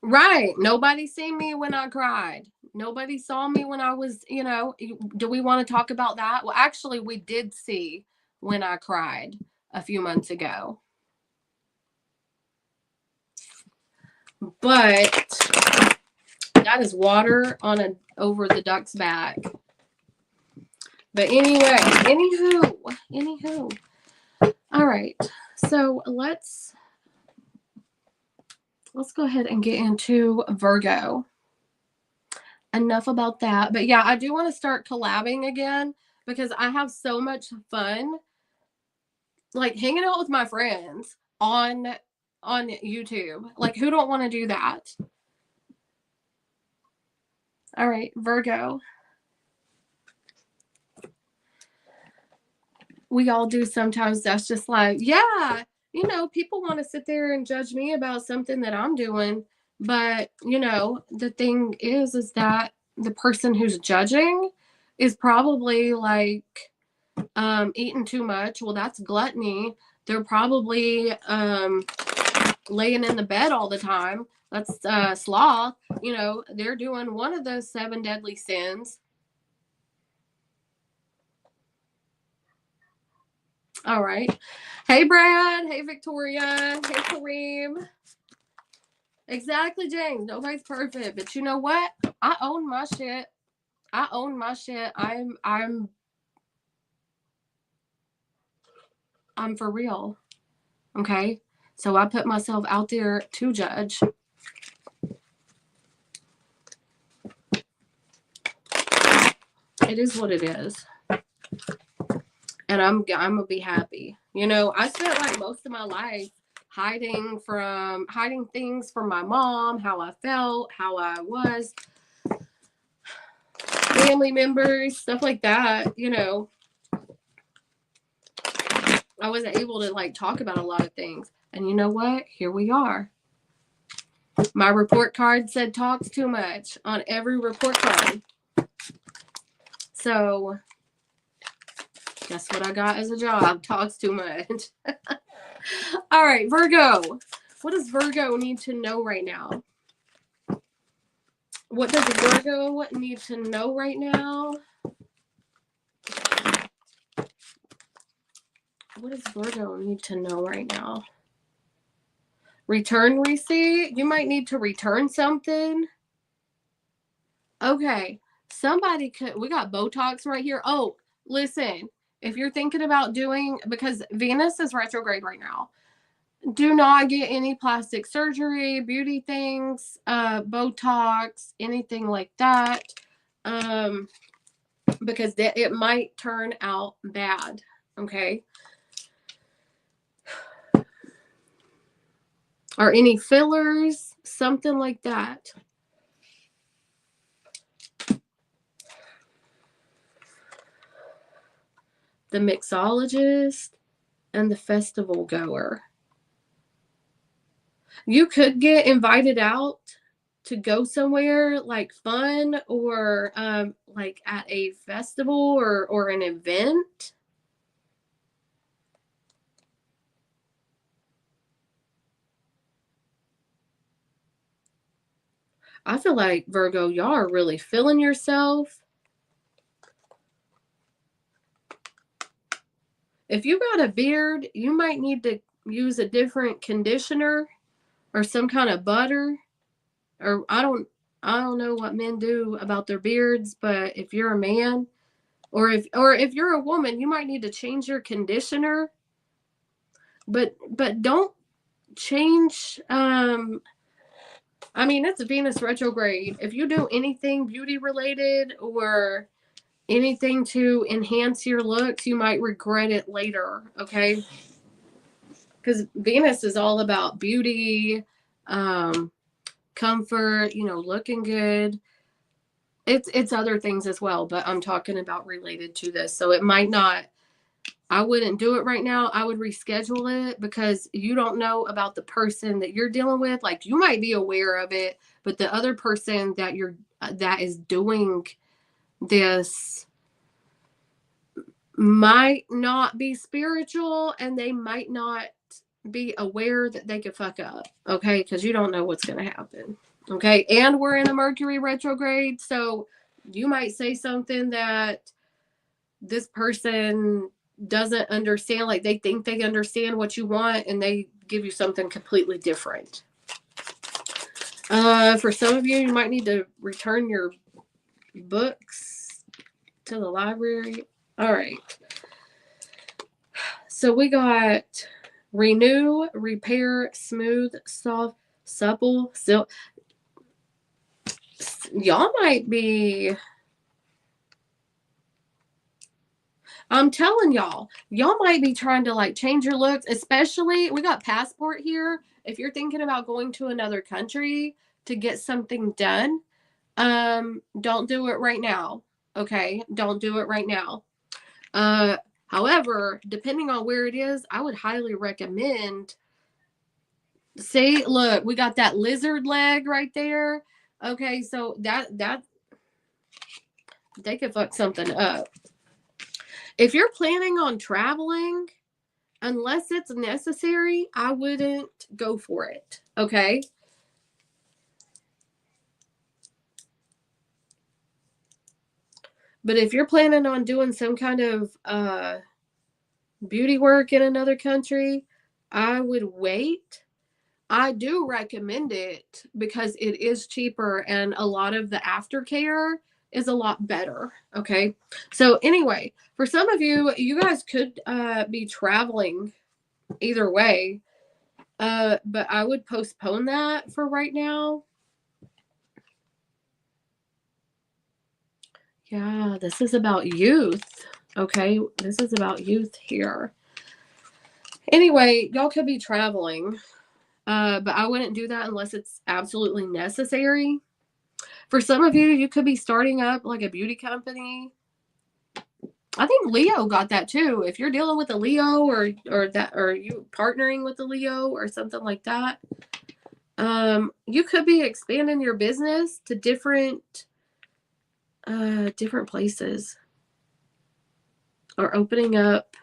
Right. Nobody seen me when I cried. Nobody saw me when I was, you know, do we want to talk about that? Well, actually, we did see when I cried a few months ago. But that is water on over the duck's back. But anyway, anywho. All right. So let's go ahead and get into Virgo. Enough about that. But yeah, I do want to start collabing again because I have so much fun like hanging out with my friends on YouTube. Like who don't want to do that? All right, Virgo. We all do sometimes. That's just like, yeah, you know, people want to sit there and judge me about something that I'm doing. But, you know, the thing is that the person who's judging is probably like eating too much. Well, that's gluttony. They're probably laying in the bed all the time. That's sloth. You know, they're doing one of those 7 deadly sins. All right. Hey, Brad. Hey, Victoria. Hey, Kareem. Exactly, James. Nobody's perfect. But you know what? I own my shit. I own my shit. I'm I'm for real. Okay? So I put myself out there to judge. It is what it is. And I'm gonna be happy. You know, I spent like most of my life hiding things from my mom, how I felt, how I was, family members, stuff like that. You know, I wasn't able to like talk about a lot of things. And you know what? Here we are. My report card said talks too much on every report card. So guess what I got as a job? Talks too much. All right, Virgo. What does Virgo need to know right now? What does Virgo need to know right now? What does Virgo need to know right now? Return receipt? You might need to return something. Okay. Somebody could, we got Botox right here. Oh, listen, if you're thinking about doing, because Venus is retrograde right now, do not get any plastic surgery, beauty things, Botox, anything like that, because it might turn out bad. Okay. Or any fillers, something like that. The mixologist and the festival goer. You could get invited out to go somewhere like fun or like at a festival or an event. I feel like, Virgo, y'all are really feeling yourself. If you got a beard, you might need to use a different conditioner or some kind of butter. Or I don't know what men do about their beards, but if you're a man or if you're a woman, you might need to change your conditioner. But don't change I mean, it's a Venus retrograde. If you do anything beauty related or anything to enhance your looks, you might regret it later, okay? Because Venus is all about beauty, comfort, you know, looking good. It's other things as well, but I'm talking about related to this. So it might not, I wouldn't do it right now. I would reschedule it because you don't know about the person that you're dealing with. Like, you might be aware of it, but the other person that is doing this might not be spiritual, and they might not be aware that they could fuck up. Okay. Because you don't know what's going to happen. Okay. And we're in a Mercury retrograde. So you might say something that this person doesn't understand. Like, they think they understand what you want and they give you something completely different. For some of you, you might need to return your books to the library. All right. So we got renew, repair, smooth, soft, supple, silk. Y'all might be, I'm telling y'all might be trying to like change your looks, especially we got passport here. If you're thinking about going to another country to get something done, don't do it right now. Okay. Don't do it right now. However, depending on where it is, I would highly recommend, see, look, we got that lizard leg right there. Okay. So that they could fuck something up. If you're planning on traveling, unless it's necessary, I wouldn't go for it. Okay. But if you're planning on doing some kind of beauty work in another country, I would wait. I do recommend it because it is cheaper, and a lot of the aftercare is a lot better. Okay. So anyway, for some of you, you guys could be traveling either way. But I would postpone that for right now. Yeah, this is about youth. Okay, this is about youth here. Anyway, y'all could be traveling, but I wouldn't do that unless it's absolutely necessary. For some of you, you could be starting up like a beauty company. I think Leo got that too. If you're dealing with a Leo or you partnering with a Leo or something like that, you could be expanding your business to different places, or opening up.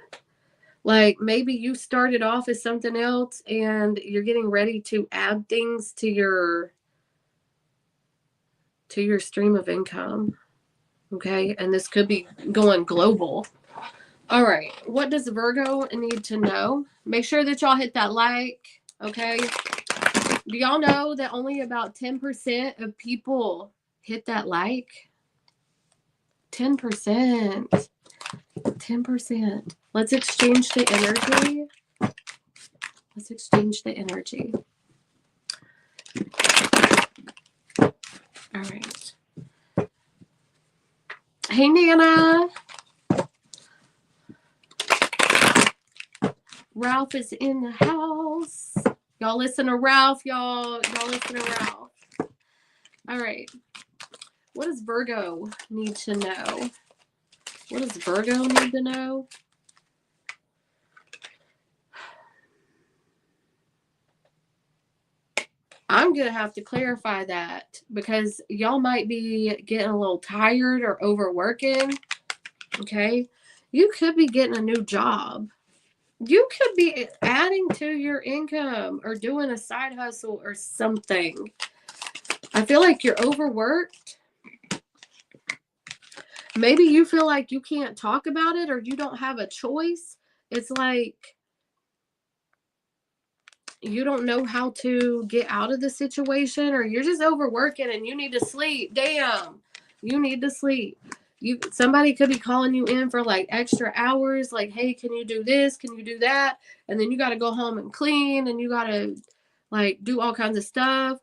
Like maybe you started off as something else and you're getting ready to add things to your stream of income. Okay, and this could be going global. All right, what does Virgo need to know? Make sure that y'all hit that like. Okay, do y'all know that only about 10% of people hit that like? 10%. 10%. Let's exchange the energy. Let's exchange the energy. All right. Hey, Nana. Ralph is in the house. Y'all listen to Ralph, y'all. Y'all listen to Ralph. All right. What does Virgo need to know? What does Virgo need to know? I'm going to have to clarify that because y'all might be getting a little tired or overworking. Okay. You could be getting a new job. You could be adding to your income or doing a side hustle or something. I feel like you're overworked. Maybe you feel like you can't talk about it or you don't have a choice. It's like you don't know how to get out of the situation, or you're just overworking and you need to sleep. Damn, you need to sleep. Somebody could be calling you in for like extra hours, like, hey, can you do this? Can you do that? And then you got to go home and clean, and you got to like do all kinds of stuff.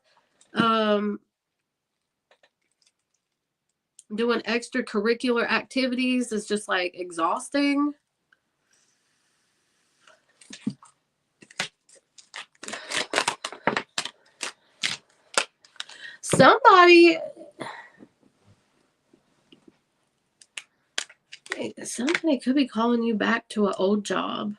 Doing extracurricular activities is just like exhausting. Somebody could be calling you back to an old job.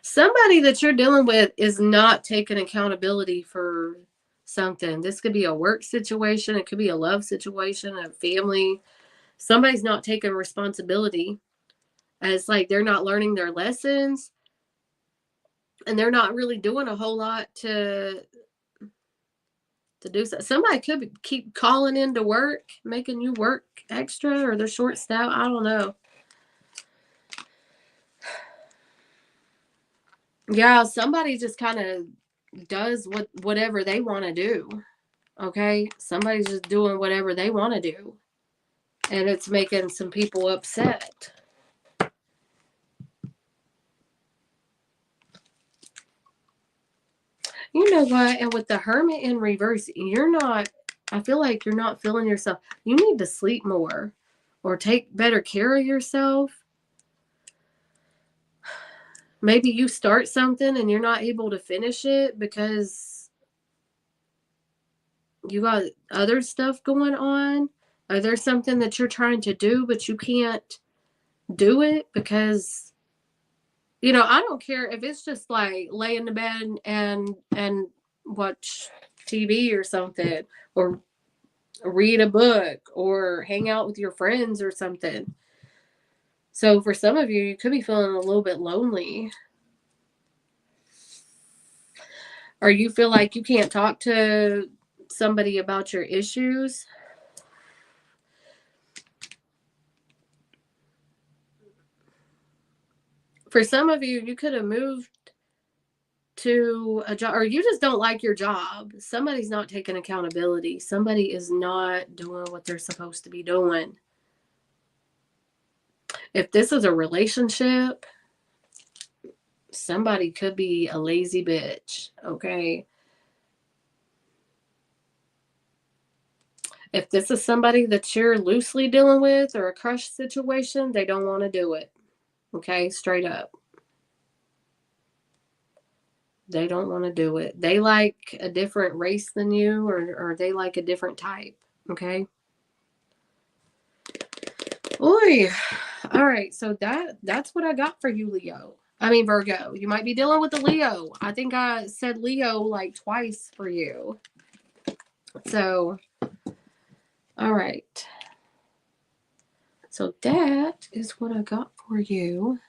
Somebody that you're dealing with is not taking accountability for something. This could be a work situation. It could be a love situation, a family. Somebody's not taking responsibility. As like they're not learning their lessons, and they're not really doing a whole lot to do so. Somebody could keep calling in to work, making you work extra, or they're short staffed. I don't know. Yeah, somebody just kind of does whatever they want to do. Okay, somebody's just doing whatever they want to do, and it's making some people upset. You know what? And with the Hermit in reverse, I feel like you're not feeling yourself. You need to sleep more or take better care of yourself. Maybe you start something and you're not able to finish it because you got other stuff going on. Or there's something that you're trying to do, but you can't do it because, I don't care if it's just like lay in the bed and watch TV or something, or read a book, or hang out with your friends or something. So for some of you, you could be feeling a little bit lonely. Or you feel like you can't talk to somebody about your issues. For some of you, you could have moved to a job, or you just don't like your job. Somebody's not taking accountability. Somebody is not doing what they're supposed to be doing. If this is a relationship, somebody could be a lazy bitch, okay? If this is somebody that you're loosely dealing with or a crush situation, they don't want to do it, okay? Straight up. They don't want to do it. They like a different race than you, or they like a different type, okay? Oy. All right, so that's what I got for you, Leo. I mean, Virgo. You might be dealing with a Leo. I think I said Leo like twice for you. So, all right. So that is what I got for you.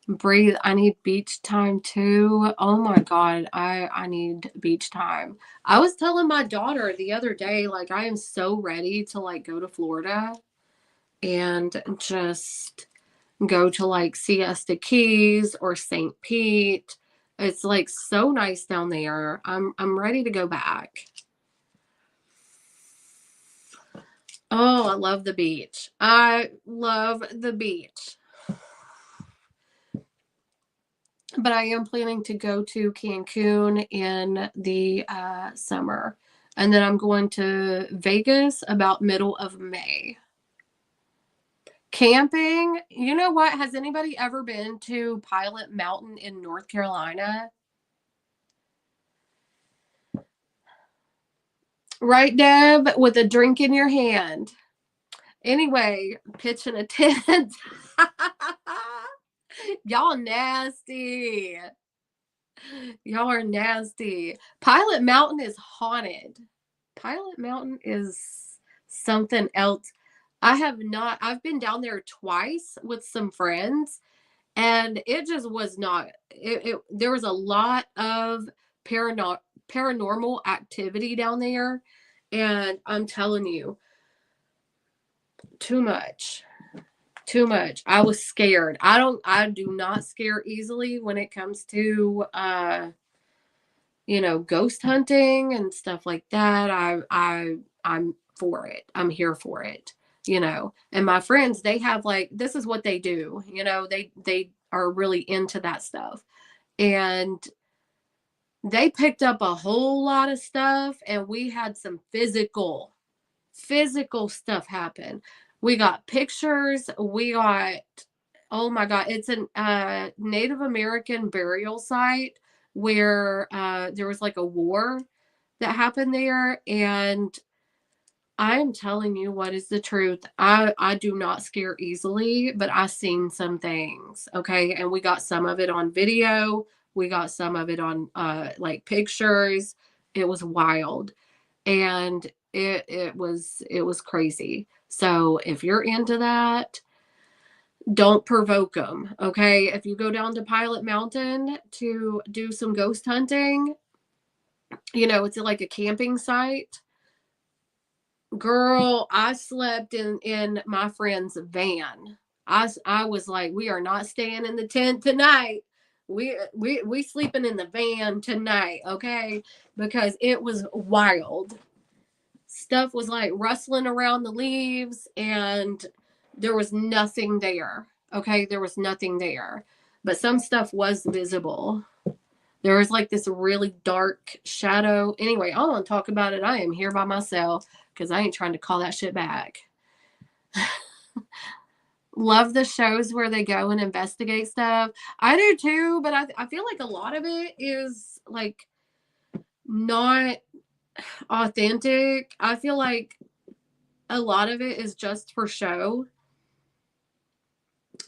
Breathe. I need beach time too. Oh my God. I need beach time. I was telling my daughter the other day, like, I am so ready to like go to Florida and just go to like Siesta Keys or St. Pete. It's like so nice down there. I'm ready to go back. Oh, I love the beach. I love the beach. But I am planning to go to Cancun in the summer. And then I'm going to Vegas about middle of May. Camping, you know what? Has anybody ever been to Pilot Mountain in North Carolina? Right, Deb? With a drink in your hand. Anyway, pitching a tent. Y'all nasty. Y'all are nasty. Pilot Mountain is haunted. Pilot Mountain is something else. I've been down there twice with some friends, and it just was not, there was a lot of paranormal activity down there. And I'm telling you, too much. Too much. I was scared. I do not scare easily when it comes to ghost hunting and stuff like that. I'm for it. I'm here for it. And my friends, they have like, this is what they do. They are really into that stuff. And they picked up a whole lot of stuff, and we had some physical stuff happen. We got pictures. Oh my God, it's a Native American burial site where there was like a war that happened there. And I'm telling you what is the truth. I do not scare easily, but I seen some things. Okay. And we got some of it on video. We got some of it on like pictures. It was wild. And it was crazy. So if you're into that, don't provoke them. Okay. If you go down to Pilot Mountain to do some ghost hunting, it's like a camping site. Girl, I slept in my friend's van. I was like, we are not staying in the tent tonight. We sleeping in the van tonight, okay? Because it was wild. Stuff was like rustling around the leaves, and there was nothing there. Okay, there was nothing there. But some stuff was visible. There was like this really dark shadow. Anyway, I don't want to talk about it. I am here by myself because I ain't trying to call that shit back. Love the shows where they go and investigate stuff. I do too, but I feel like a lot of it is like not authentic. I feel like a lot of it is just for show.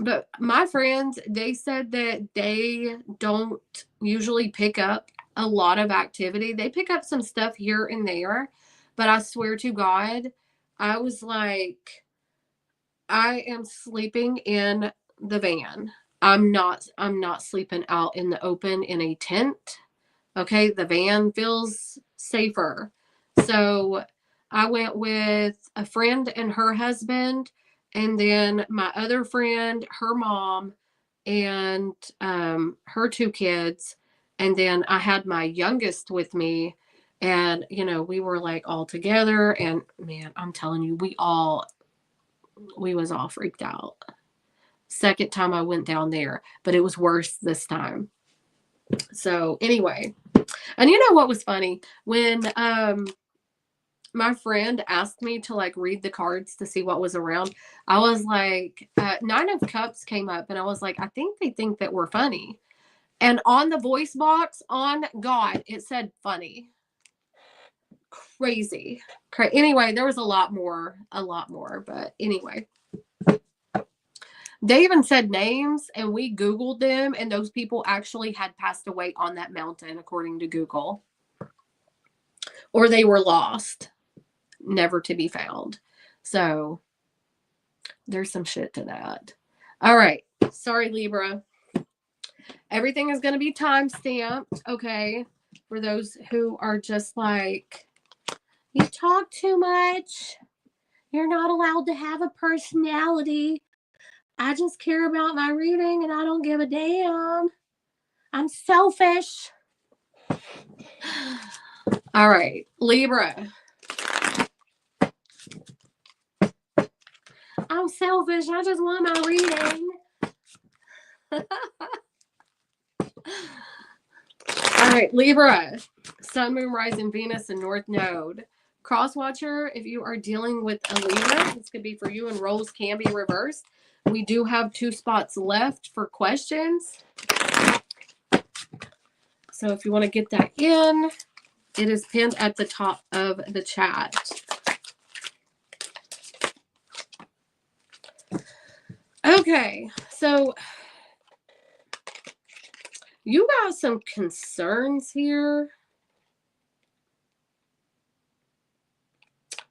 But my friends, they said that they don't usually pick up a lot of activity. They pick up some stuff here and there, but I swear to God, I was like, I am sleeping in the van. I'm not sleeping out in the open in a tent. Okay, the van feels safer. So I went with a friend and her husband, and then my other friend, her mom, and her two kids. And then I had my youngest with me, and, you know, we were like all together, and man, I'm telling you, we was all freaked out. Second time I went down there, but it was worse this time. So anyway, and you know what was funny? When my friend asked me to like read the cards to see what was around, I was like, Nine of Cups came up, and I was like, I think they think that we're funny. And on the voice box, on God, it said funny. Crazy. Anyway, there was a lot more, but anyway. They even said names, and we Googled them, and those people actually had passed away on that mountain, according to Google. Or they were lost, never to be found. So there's some shit to that. All right. Sorry, Libra. Everything is going to be time stamped, okay? For those who are just like, you talk too much. You're not allowed to have a personality. I just care about my reading and I don't give a damn. I'm selfish. All right, Libra. I'm selfish. I just want my reading. All right, Libra. Sun, Moon, Rising, Venus, and North Node. Crosswatcher, if you are dealing with a Libra, this could be for you, and roles can be reversed. We do have 2 spots left for questions. So if you want to get that in, it is pinned at the top of the chat. Okay, so you got some concerns here.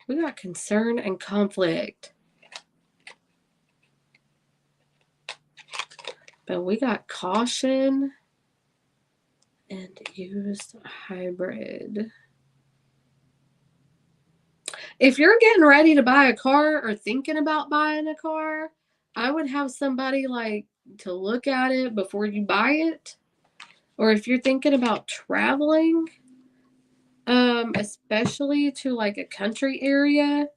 We got concern and conflict. But we got caution and used hybrid. If you're getting ready to buy a car or thinking about buying a car, I would have somebody like to look at it before you buy it. Or if you're thinking about traveling, especially to like a country area,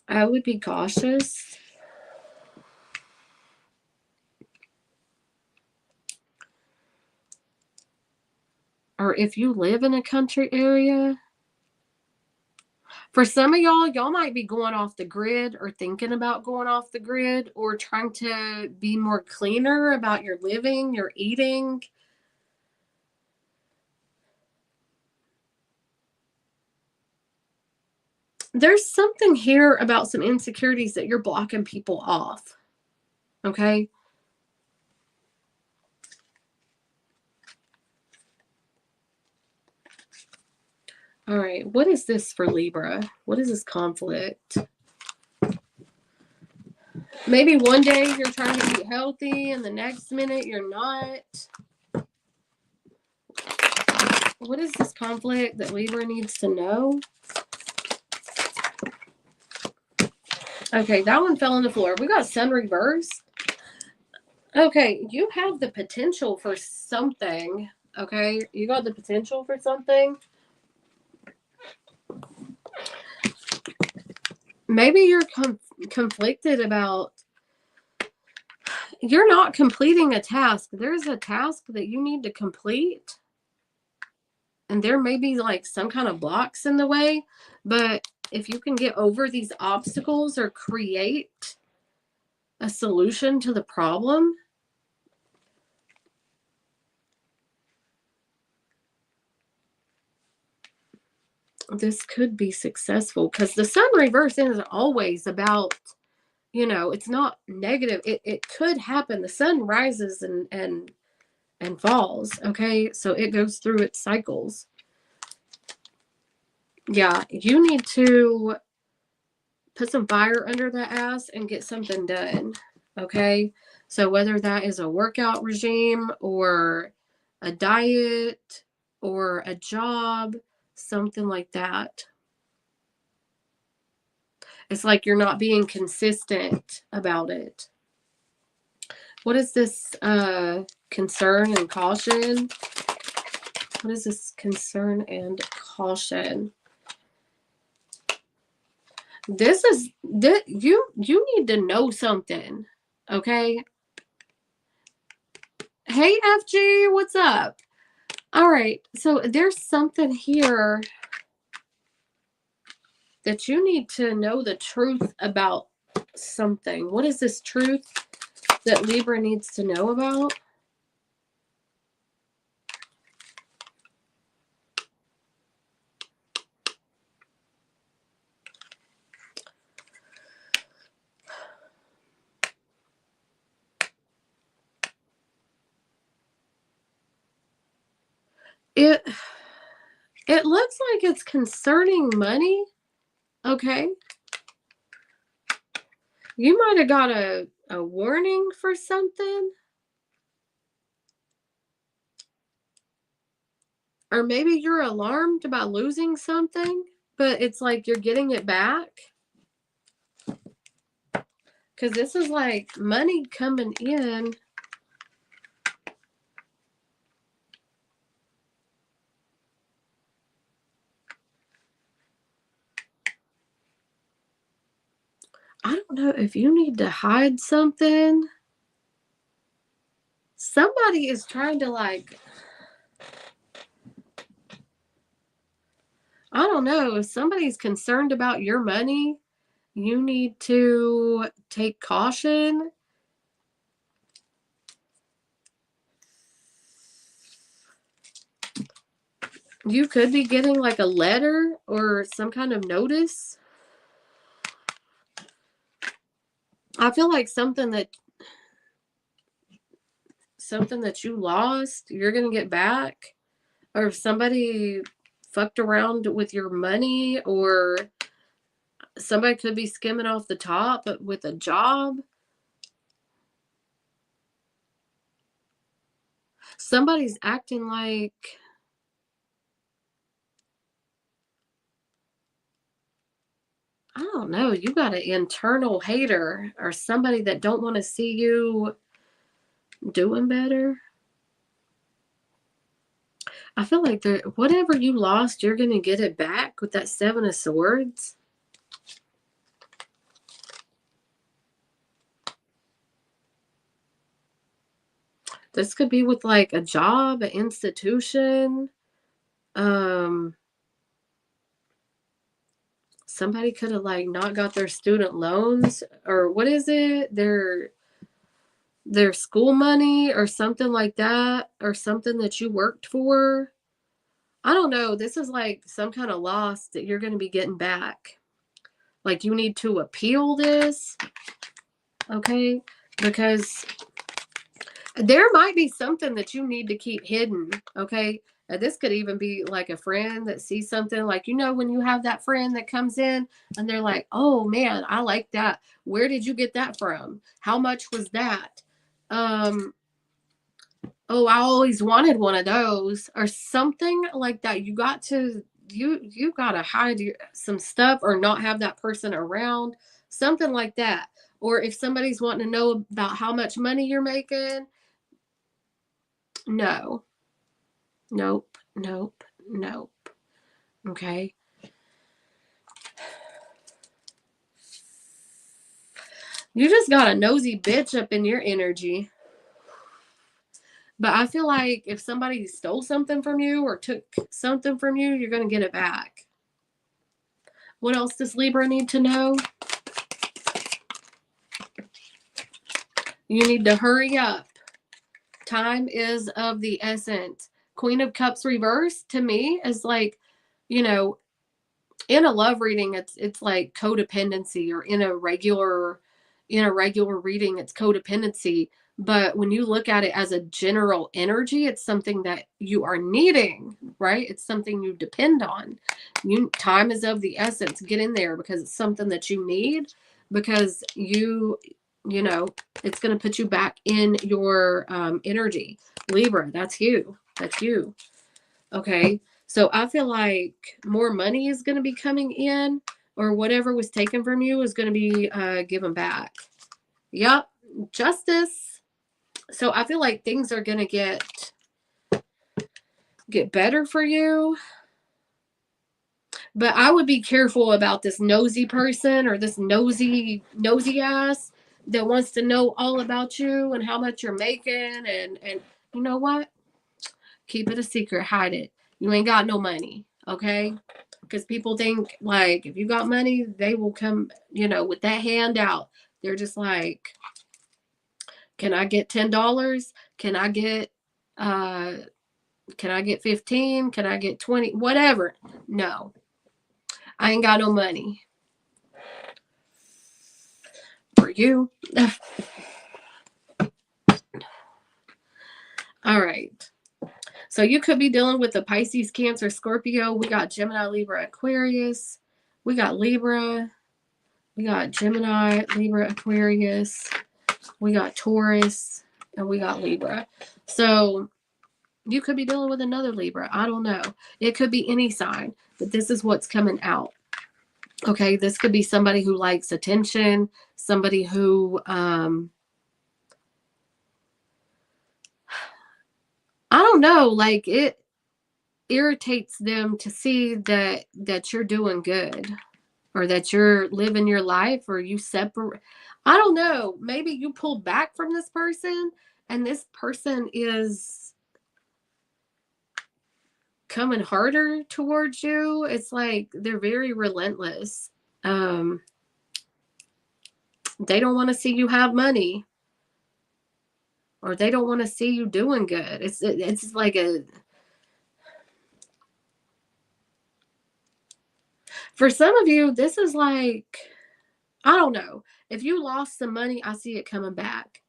I would be cautious. Or if you live in a country area, for some of y'all might be going off the grid or thinking about going off the grid or trying to be more cleaner about your living, your eating. There's something here about some insecurities that you're blocking people off. Okay? All right. What is this for Libra? What is this conflict? Maybe one day you're trying to eat healthy and the next minute you're not. What is this conflict that Libra needs to know? Okay, that one fell on the floor. We got Sun reverse. Okay, you have the potential for something. Okay, you got the potential for something. Maybe you're conflicted about, you're not completing a task. There's a task that you need to complete. And there may be like some kind of blocks in the way. But if you can get over these obstacles or create a solution to the problem, this could be successful, because the Sun reverse isn't always about, you know, it's not negative. It could happen. The sun rises and falls. Okay, so it goes through its cycles. Yeah, you need to put some fire under that ass and get something done. Okay, so whether that is a workout regime or a diet or a job, something like that. It's like you're not being consistent about it. What is this concern and caution? What is this concern and caution? This is you need to know something, okay? Hey FG, what's up? All right, so there's something here that you need to know the truth about something. What is this truth that Libra needs to know about? It looks like it's concerning money, okay? You might have got a warning for something. Or maybe you're alarmed about losing something, but it's like you're getting it back. Because this is like money coming in. I don't know if you need to hide something. Somebody is trying to like, I don't know, if somebody's concerned about your money, you need to take caution. You could be getting like a letter or some kind of notice. I feel like something that you lost, you're going to get back. Or if somebody fucked around with your money, or somebody could be skimming off the top with a job. Somebody's acting like, I don't know, you got an internal hater or somebody that don't want to see you doing better. I feel like whatever you lost, you're going to get it back with that Seven of Swords. This could be with like a job, an institution. Somebody could have like not got their student loans, or what is it? Their school money or something like that, or something that you worked for. I don't know. This is like some kind of loss that you're going to be getting back. Like you need to appeal this, okay? Because there might be something that you need to keep hidden, okay? This could even be like a friend that sees something, like, you know, when you have that friend that comes in and they're like, oh man, I like that. Where did you get that from? How much was that? Oh, I always wanted one of those, or something like that. You got to, you got to hide some stuff or not have that person around, something like that. Or if somebody's wanting to know about how much money you're making, no. Nope. Nope. Nope. Okay. You just got a nosy bitch up in your energy. But I feel like if somebody stole something from you or took something from you, you're going to get it back. What else does Libra need to know? You need to hurry up. Time is of the essence. Queen of Cups reversed to me is like, you know, in a love reading, it's like codependency, or in a regular reading, it's codependency. But when you look at it as a general energy, it's something that you are needing, right? It's something you depend on. Time is of the essence. Get in there because it's something that you need, because you know, it's going to put you back in your energy. Libra, that's you. That's you. Okay. So I feel like more money is going to be coming in, or whatever was taken from you is going to be given back. Yep. Justice. So I feel like things are going to get better for you. But I would be careful about this nosy person or this nosy ass that wants to know all about you and how much you're making. And you know what? Keep it a secret. Hide it. You ain't got no money. Okay? Because people think, like, if you got money, they will come, with that hand out. They're just like, can I get $10? Can I get 15? Can I get 20? Whatever. No. I ain't got no money for you. All right. So you could be dealing with the Pisces, Cancer, Scorpio. We got Gemini, Libra, Aquarius. We got Libra. We got Gemini, Libra, Aquarius. We got Taurus. And we got Libra. So you could be dealing with another Libra. I don't know. It could be any sign. But this is what's coming out. Okay, this could be somebody who likes attention. Somebody who... I don't know, like it irritates them to see that you're doing good or that you're living your life or you separate. I don't know. Maybe you pulled back from this person and this person is coming harder towards you. It's like they're very relentless. They don't want to see you have money. Or they don't want to see you doing good. It's like for some of you, this is like, I don't know. If you lost some money, I see it coming back.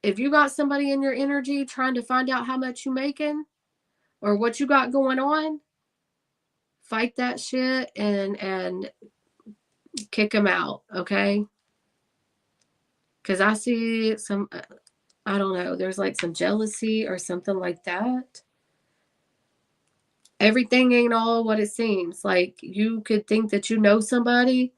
If you got somebody in your energy trying to find out how much you're making or what you got going on, fight that shit and kick them out, okay? Because I see some, I don't know, there's like some jealousy or something like that. Everything ain't all what it seems. Like you could think that you know somebody.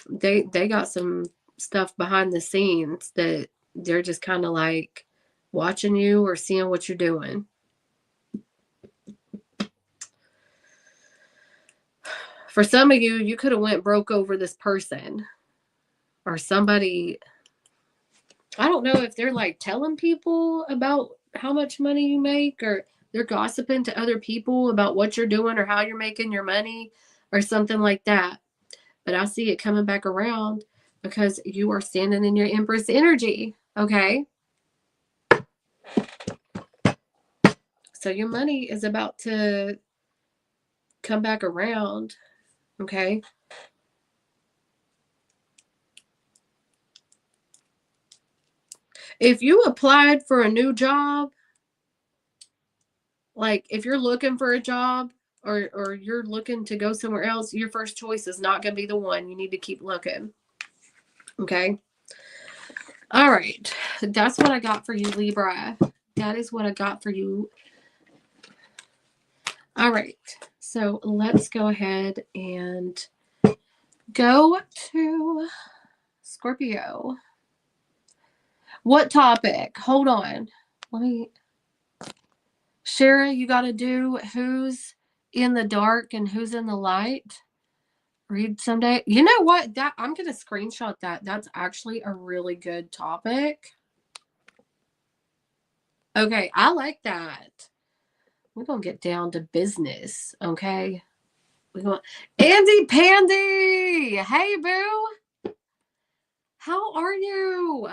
They got some stuff behind the scenes that they're just kind of like watching you or seeing what you're doing. For some of you, you could have went broke over this person or somebody. I don't know if they're like telling people about how much money you make or they're gossiping to other people about what you're doing or how you're making your money or something like that. But I see it coming back around because you are standing in your Empress energy, okay? So your money is about to come back around, okay? If you applied for a new job, like if you're looking for a job or you're looking to go somewhere else, your first choice is not going to be the one. You need to keep looking, okay? All right. That's what I got for you, Libra. That is what I got for you. All right. So let's go ahead and go to Scorpio. What topic? Hold on. Let me... Shara, you got to do who's in the dark and who's in the light. Read someday. You know what? That I'm going to screenshot that. That's actually a really good topic. Okay, I like that. We're going to get down to business, okay? We're going... Andy Pandy! Hey, boo! How are you?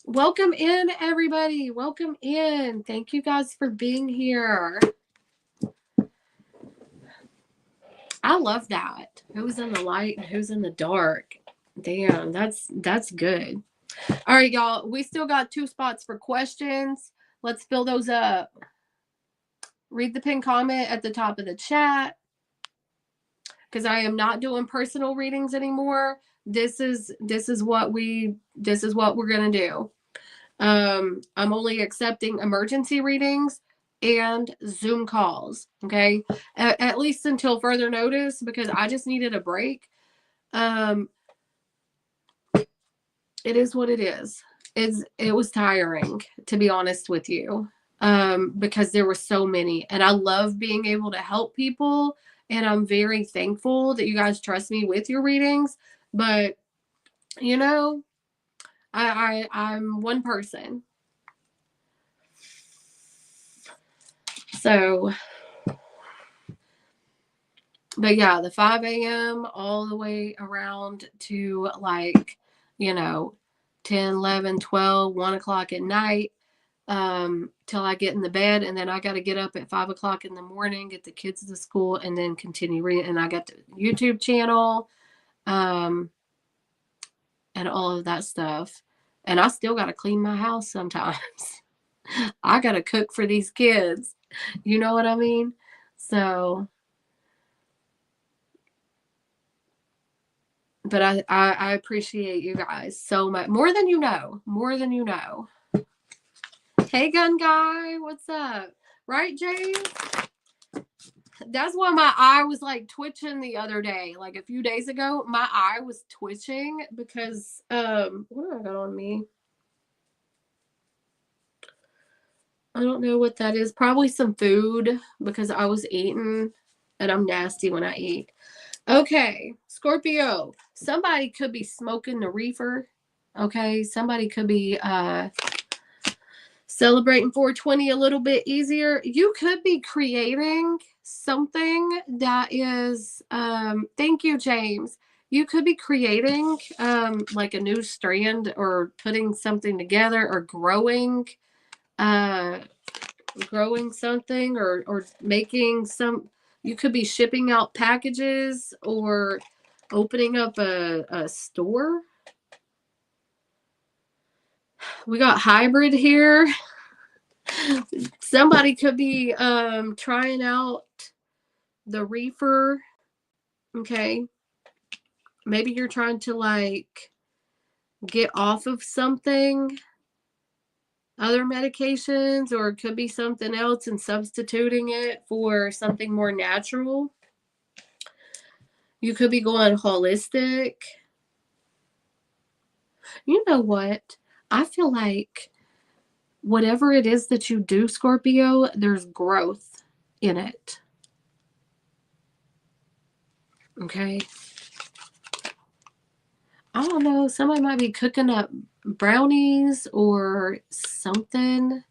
Welcome in, everybody. Welcome in. Thank you guys for being here. I love that. Who's in the light and who's in the dark? Damn, that's good. All right, y'all. We still got 2 spots for questions. Let's fill those up. Read the pinned comment at the top of the chat. Because I am not doing personal readings anymore. This is what we're gonna do. I'm only accepting emergency readings and Zoom calls, okay? At least until further notice, because I just needed a break. It is what it is. It was tiring, to be honest with you, because there were so many, and I love being able to help people, and I'm very thankful that you guys trust me with your readings. But you know, I'm one person, so. But yeah, the 5 a.m. all the way around to like, you know, 10, 11, 12, 1 o'clock at night, till I get in the bed. And then I got to get up at 5 o'clock in the morning, get the kids to school, and then continue reading. And I got the YouTube channel, um, and all of that stuff. And I still got to clean my house sometimes. I got to cook for these kids. You know what I mean? So, but I appreciate you guys so much. More than you know. More than you know. Hey, gun guy. What's up? Right, James? That's why my eye was like twitching the other day. Like a few days ago, my eye was twitching because, what do I got on me? I don't know what that is. Probably some food because I was eating, and I'm nasty when I eat. Okay, Scorpio. Somebody could be smoking the reefer. Okay, somebody could be celebrating 420 a little bit easier. You could be creating something that is, thank you, James. You could be creating like a new strand, or putting something together, or growing something, or making some. You could be shipping out packages, or opening up a store. We got hybrid here. Somebody could be trying out the reefer. Okay. Maybe you're trying to like get off of something, other medications, or it could be something else, and substituting it for something more natural. You could be going holistic. You know what? I feel like whatever it is that you do, Scorpio, there's growth in it. Okay. I don't know. Somebody might be cooking up brownies or something.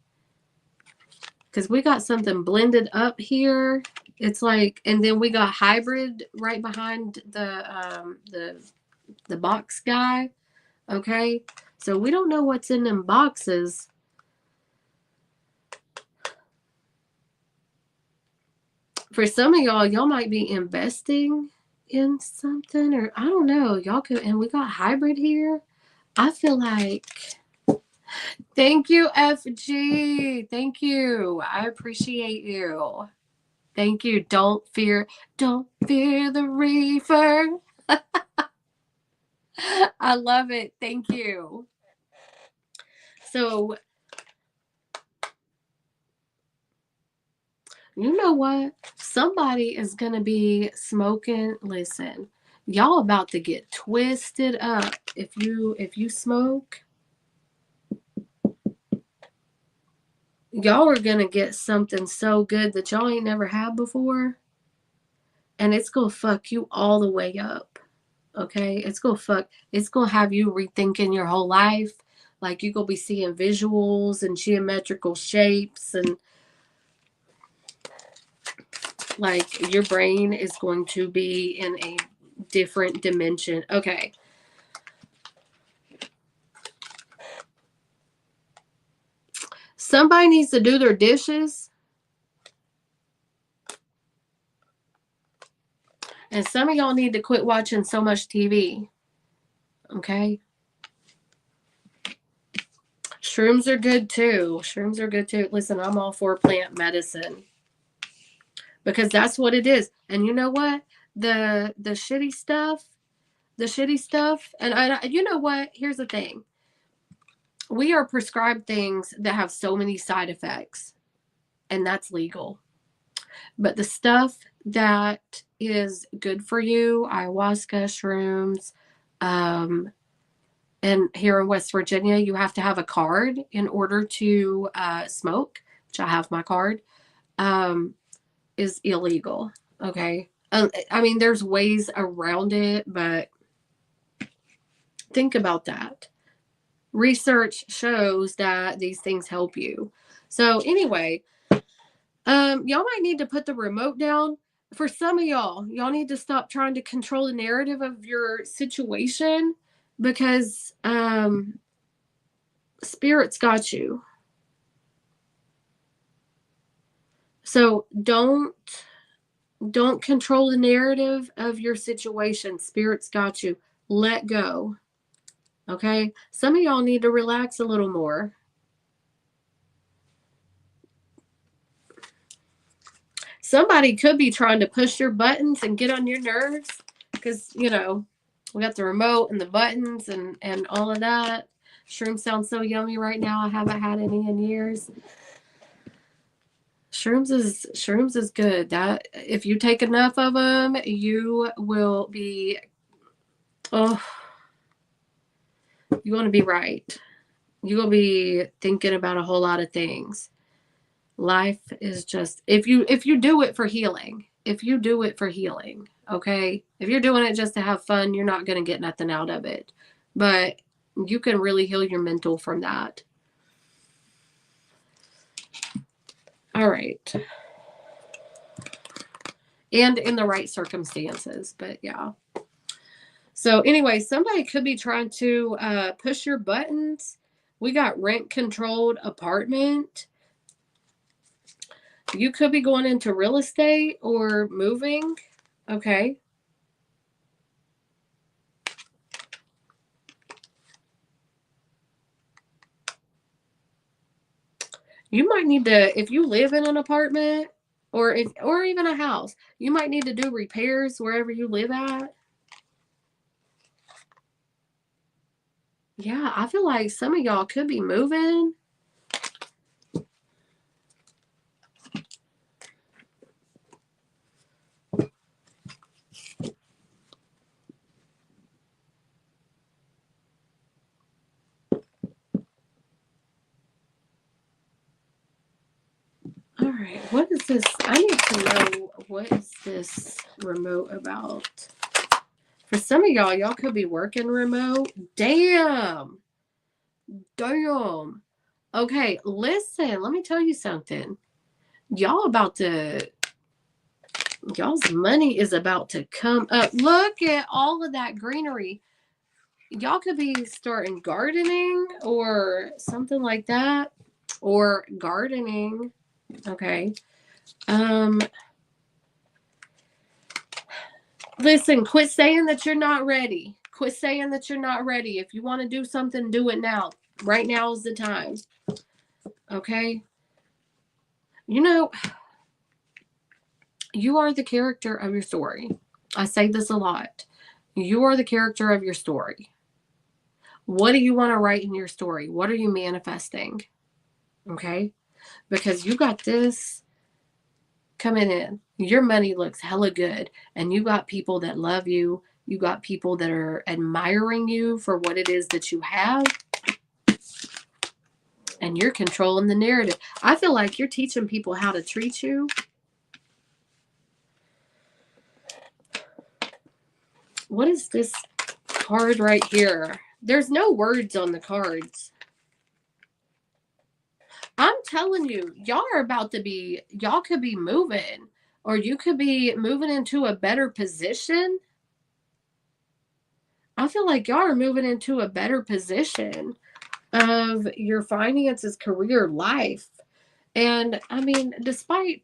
Because we got something blended up here. It's like, and then we got hybrid right behind the box guy. Okay. So we don't know what's in them boxes. For some of y'all might be investing in something, or I don't know. Y'all could, and we got hybrid here. I feel like, thank you, FG. Thank you. I appreciate you. Thank you. Don't fear the reefer. I love it. Thank you. So, you know what? Somebody is going to be smoking. Listen, y'all about to get twisted up if you smoke. Y'all are going to get something so good that y'all ain't never had before. And it's going to fuck you all the way up. Okay? It's going to have you rethinking your whole life. Like, you're going to be seeing visuals and geometrical shapes, and like your brain is going to be in a different dimension. Okay. Somebody needs to do their dishes. And some of y'all need to quit watching so much TV. Okay? Shrooms are good too. Shrooms are good too. Listen, I'm all for plant medicine. Because that's what it is. And you know what? The shitty stuff, and you know what? Here's the thing. We are prescribed things that have so many side effects, and that's legal. But the stuff that is good for you, ayahuasca, shrooms, And here in West Virginia, you have to have a card in order to smoke, which I have my card, is illegal. Okay. I mean, there's ways around it, but think about that. Research shows that these things help you. So anyway, y'all might need to put the remote down. For some of y'all need to stop trying to control the narrative of your situation, because Spirit's got you. So don't control the narrative of your situation. Spirit's got you. Let go. Okay? Some of y'all need to relax a little more. Somebody could be trying to push your buttons and get on your nerves, because, you know, we got the remote and the buttons and all of that. Shrooms sound so yummy right now. I haven't had any in years. Shrooms is good. That if you take enough of them, you will be, oh, you want to be right. You will be thinking about a whole lot of things. Life is just, if you do it for healing, okay? If you're doing it just to have fun, you're not going to get nothing out of it. But you can really heal your mental from that. All right. And in the right circumstances, but yeah. So anyway, somebody could be trying to push your buttons. We got rent-controlled apartment. You could be going into real estate or moving. Okay. You might need to, if you live in an apartment or even a house, you might need to do repairs wherever you live at. Yeah, I feel like some of y'all could be moving. All right, what is this? I need to know, what is this remote about? For some of y'all could be working remote. Damn. Okay, listen, let me tell you something. Y'all's money is about to come up. Look at all of that greenery. Y'all could be starting gardening or something like that. Or gardening. Okay. Listen, quit saying that you're not ready. Quit saying that you're not ready. If you want to do something, do it now. Right now is the time. Okay? You know, you are the character of your story. I say this a lot. You are the character of your story. What do you want to write in your story? What are you manifesting? Okay? Because you got this coming in. Your money looks hella good. And you got people that love you. You got people that are admiring you for what it is that you have. And you're controlling the narrative. I feel like you're teaching people how to treat you. What is this card right here? There's no words on the cards. I'm telling you, y'all could be moving, or you could be moving into a better position. I feel like y'all are moving into a better position of your finances, career, life. And I mean, despite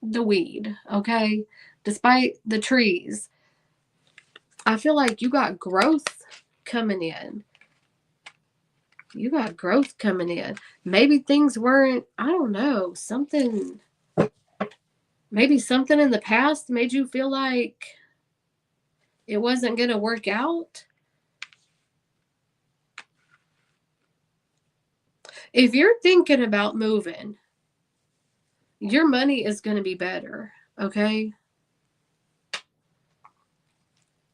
the weed, okay, despite the trees, I feel like you got growth coming in. You got growth coming in. Maybe things weren't, I don't know, maybe something in the past made you feel like it wasn't going to work out. If you're thinking about moving, your money is going to be better, okay?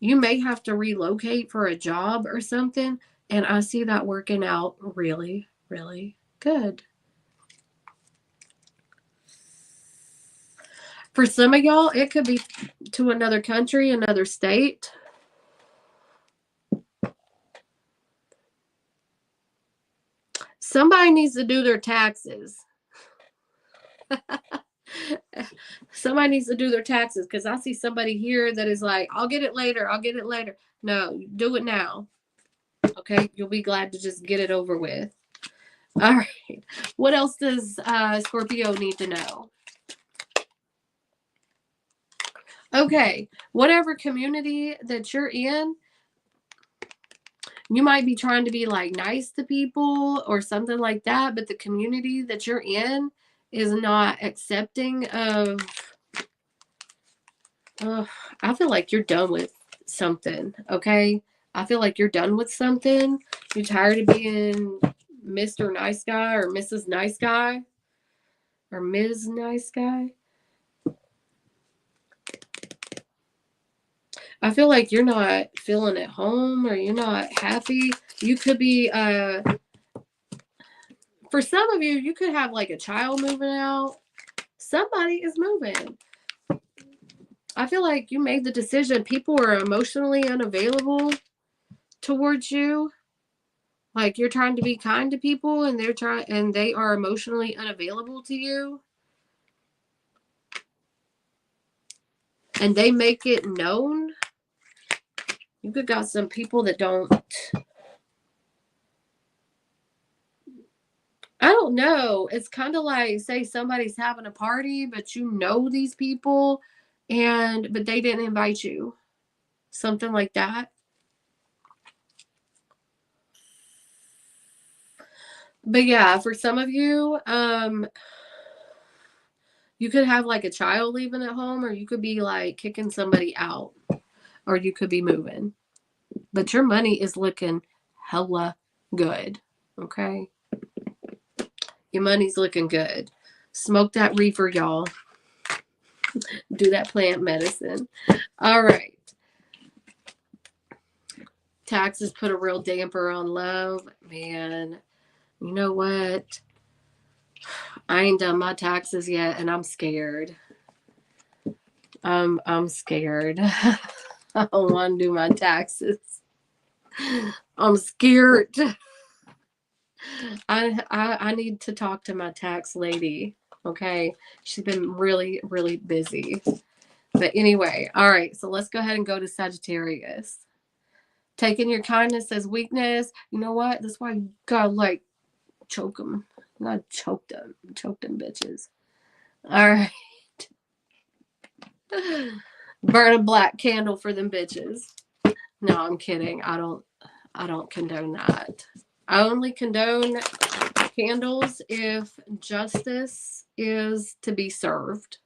You may have to relocate for a job or something. And I see that working out really, really good. For some of y'all, it could be to another country, another state. Somebody needs to do their taxes. Somebody needs to do their taxes, because I see somebody here that is like, I'll get it later. I'll get it later. No, do it now. Okay, you'll be glad to just get it over with. All right. What else does Scorpio need to know? Okay, whatever community that you're in, you might be trying to be like nice to people or something like that, but the community that you're in is not accepting of. I feel like you're done with something, okay? I feel like you're done with something. You're tired of being Mr. Nice Guy or Mrs. Nice Guy or Ms. Nice Guy. I feel like you're not feeling at home or you're not happy. You could be, for some of you, you could have like a child moving out. Somebody is moving. I feel like you made the decision. People are emotionally unavailable towards you. Like you're trying to be kind to people and they are emotionally unavailable to you. And they make it known. You could got some people that don't. I don't know. It's kind of like, say somebody's having a party, but you know these people, but they didn't invite you. Something like that. But yeah, for some of you, you could have like a child leaving at home, or you could be like kicking somebody out, or you could be moving. But your money is looking hella good. Okay? Your money's looking good. Smoke that reefer, y'all. Do that plant medicine. All right. Taxes put a real damper on love. Man, you know what? I ain't done my taxes yet, and I'm scared. I'm scared. I don't want to do my taxes. I'm scared. I need to talk to my tax lady. Okay, she's been really, really busy. But anyway, all right. So let's go ahead and go to Sagittarius. Taking your kindness as weakness. You know what? That's why you gotta like choke them. Not choke them. Choke them bitches. All right. Burn a black candle for them bitches. No, I'm kidding. I don't condone that. I only condone candles if justice is to be served.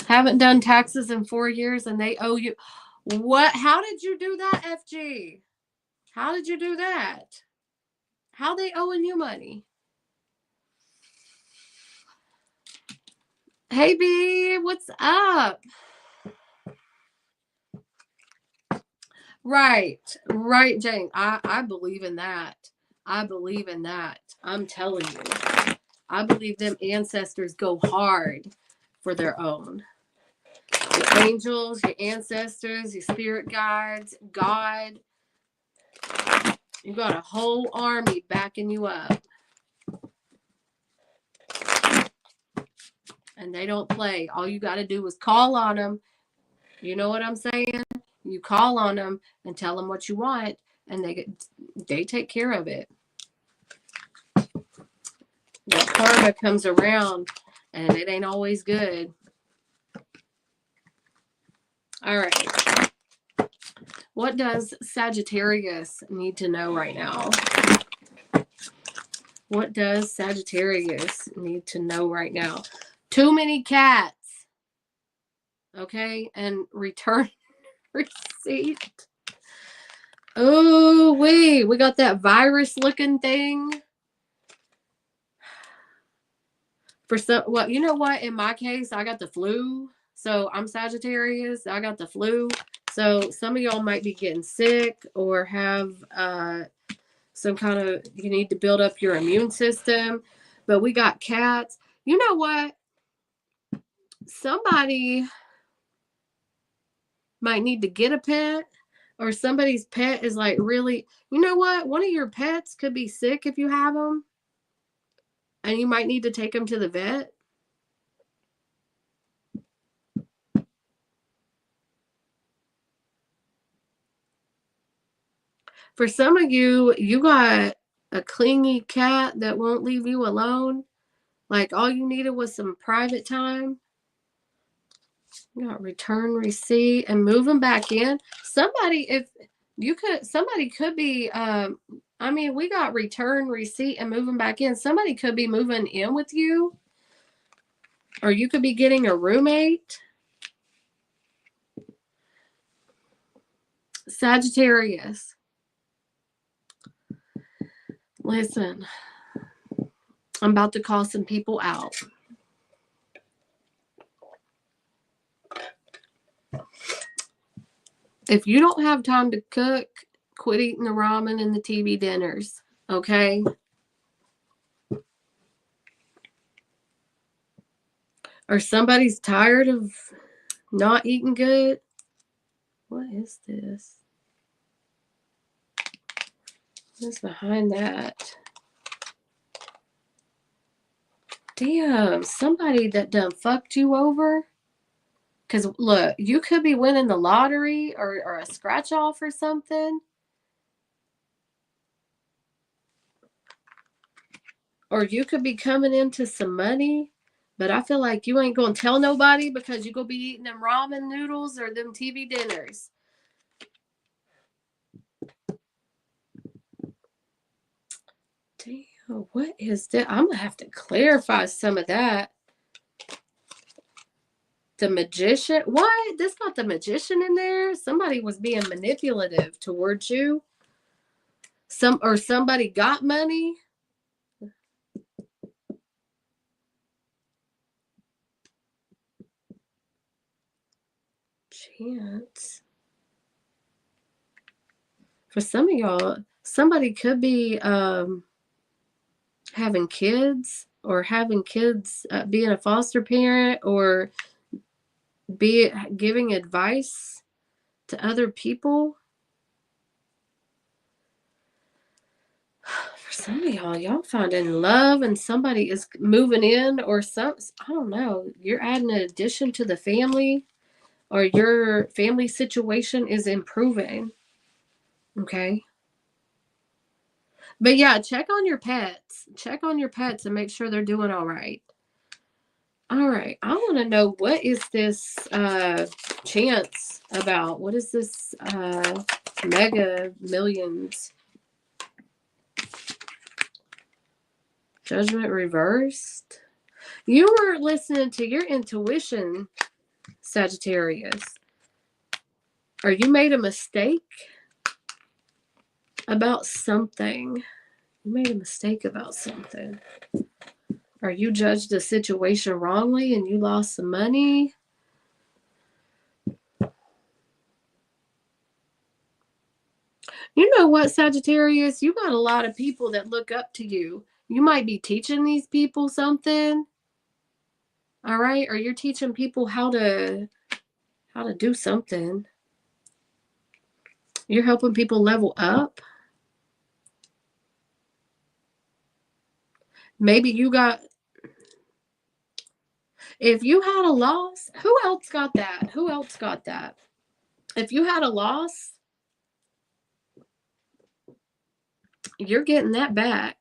Haven't done taxes in 4 years and they owe you. What? How did you do that, FG? How did you do that? How they owing you money? Hey, B, what's up? Right, Jane. I believe in that. I believe in that. I'm telling you. I believe them ancestors go hard for their own. Your angels, your ancestors, your spirit guides, God. You got a whole army backing you up. And they don't play. All you got to do is call on them. You know what I'm saying? You call on them and tell them what you want, and they take care of it. That karma comes around, and it ain't always good. All right. What does Sagittarius need to know right now? What does Sagittarius need to know right now? Too many cats. Okay, and return receipt. Oh, wait, we got that virus looking thing. For some, well, you know what? In my case, I got the flu. So I'm Sagittarius. I got the flu. So some of y'all might be getting sick or have some kind of, you need to build up your immune system. But we got cats. You know what? Somebody might need to get a pet, or somebody's pet is like really, you know what? One of your pets could be sick if you have them, and you might need to take them to the vet. For some of you, you got a clingy cat that won't leave you alone. Like all you needed was some private time. You got return receipt and move them back in. Somebody, if you could, somebody could be, I mean, we got return receipt and move them back in. Somebody could be moving in with you, or you could be getting a roommate. Sagittarius. Listen, I'm about to call some people out. If you don't have time to cook, quit eating the ramen and the TV dinners, okay? Or somebody's tired of not eating good. What is this? What's behind that? Damn, somebody that done fucked you over. Because, look, you could be winning the lottery or a scratch off or something. Or you could be coming into some money. But I feel like you ain't going to tell nobody because you're going to be eating them ramen noodles or them TV dinners. Damn, what is that? I'm going to have to clarify some of that. The magician? What? That's not the magician in there. Somebody was being manipulative towards you. Somebody got money. Chance. For some of y'all, somebody could be having kids, or having kids, being a foster parent, or be giving advice to other people. For some of y'all finding love and somebody is moving in, or I don't know, you're adding an addition to the family, or your family situation is improving. Okay. But yeah, check on your pets. Check on your pets and make sure they're doing all right. All right. I want to know, what is this chance about? What is this mega millions? Judgment reversed. You were listening to your intuition, Sagittarius. Or you made a mistake about something. You made a mistake about something. Or you judged a situation wrongly and you lost some money. You know what, Sagittarius? You got a lot of people that look up to you. You might be teaching these people something. All right? Or you're teaching people how to do something. You're helping people level up. Maybe you got, if you had a loss, who else got that? Who else got that? If you had a loss, you're getting that back.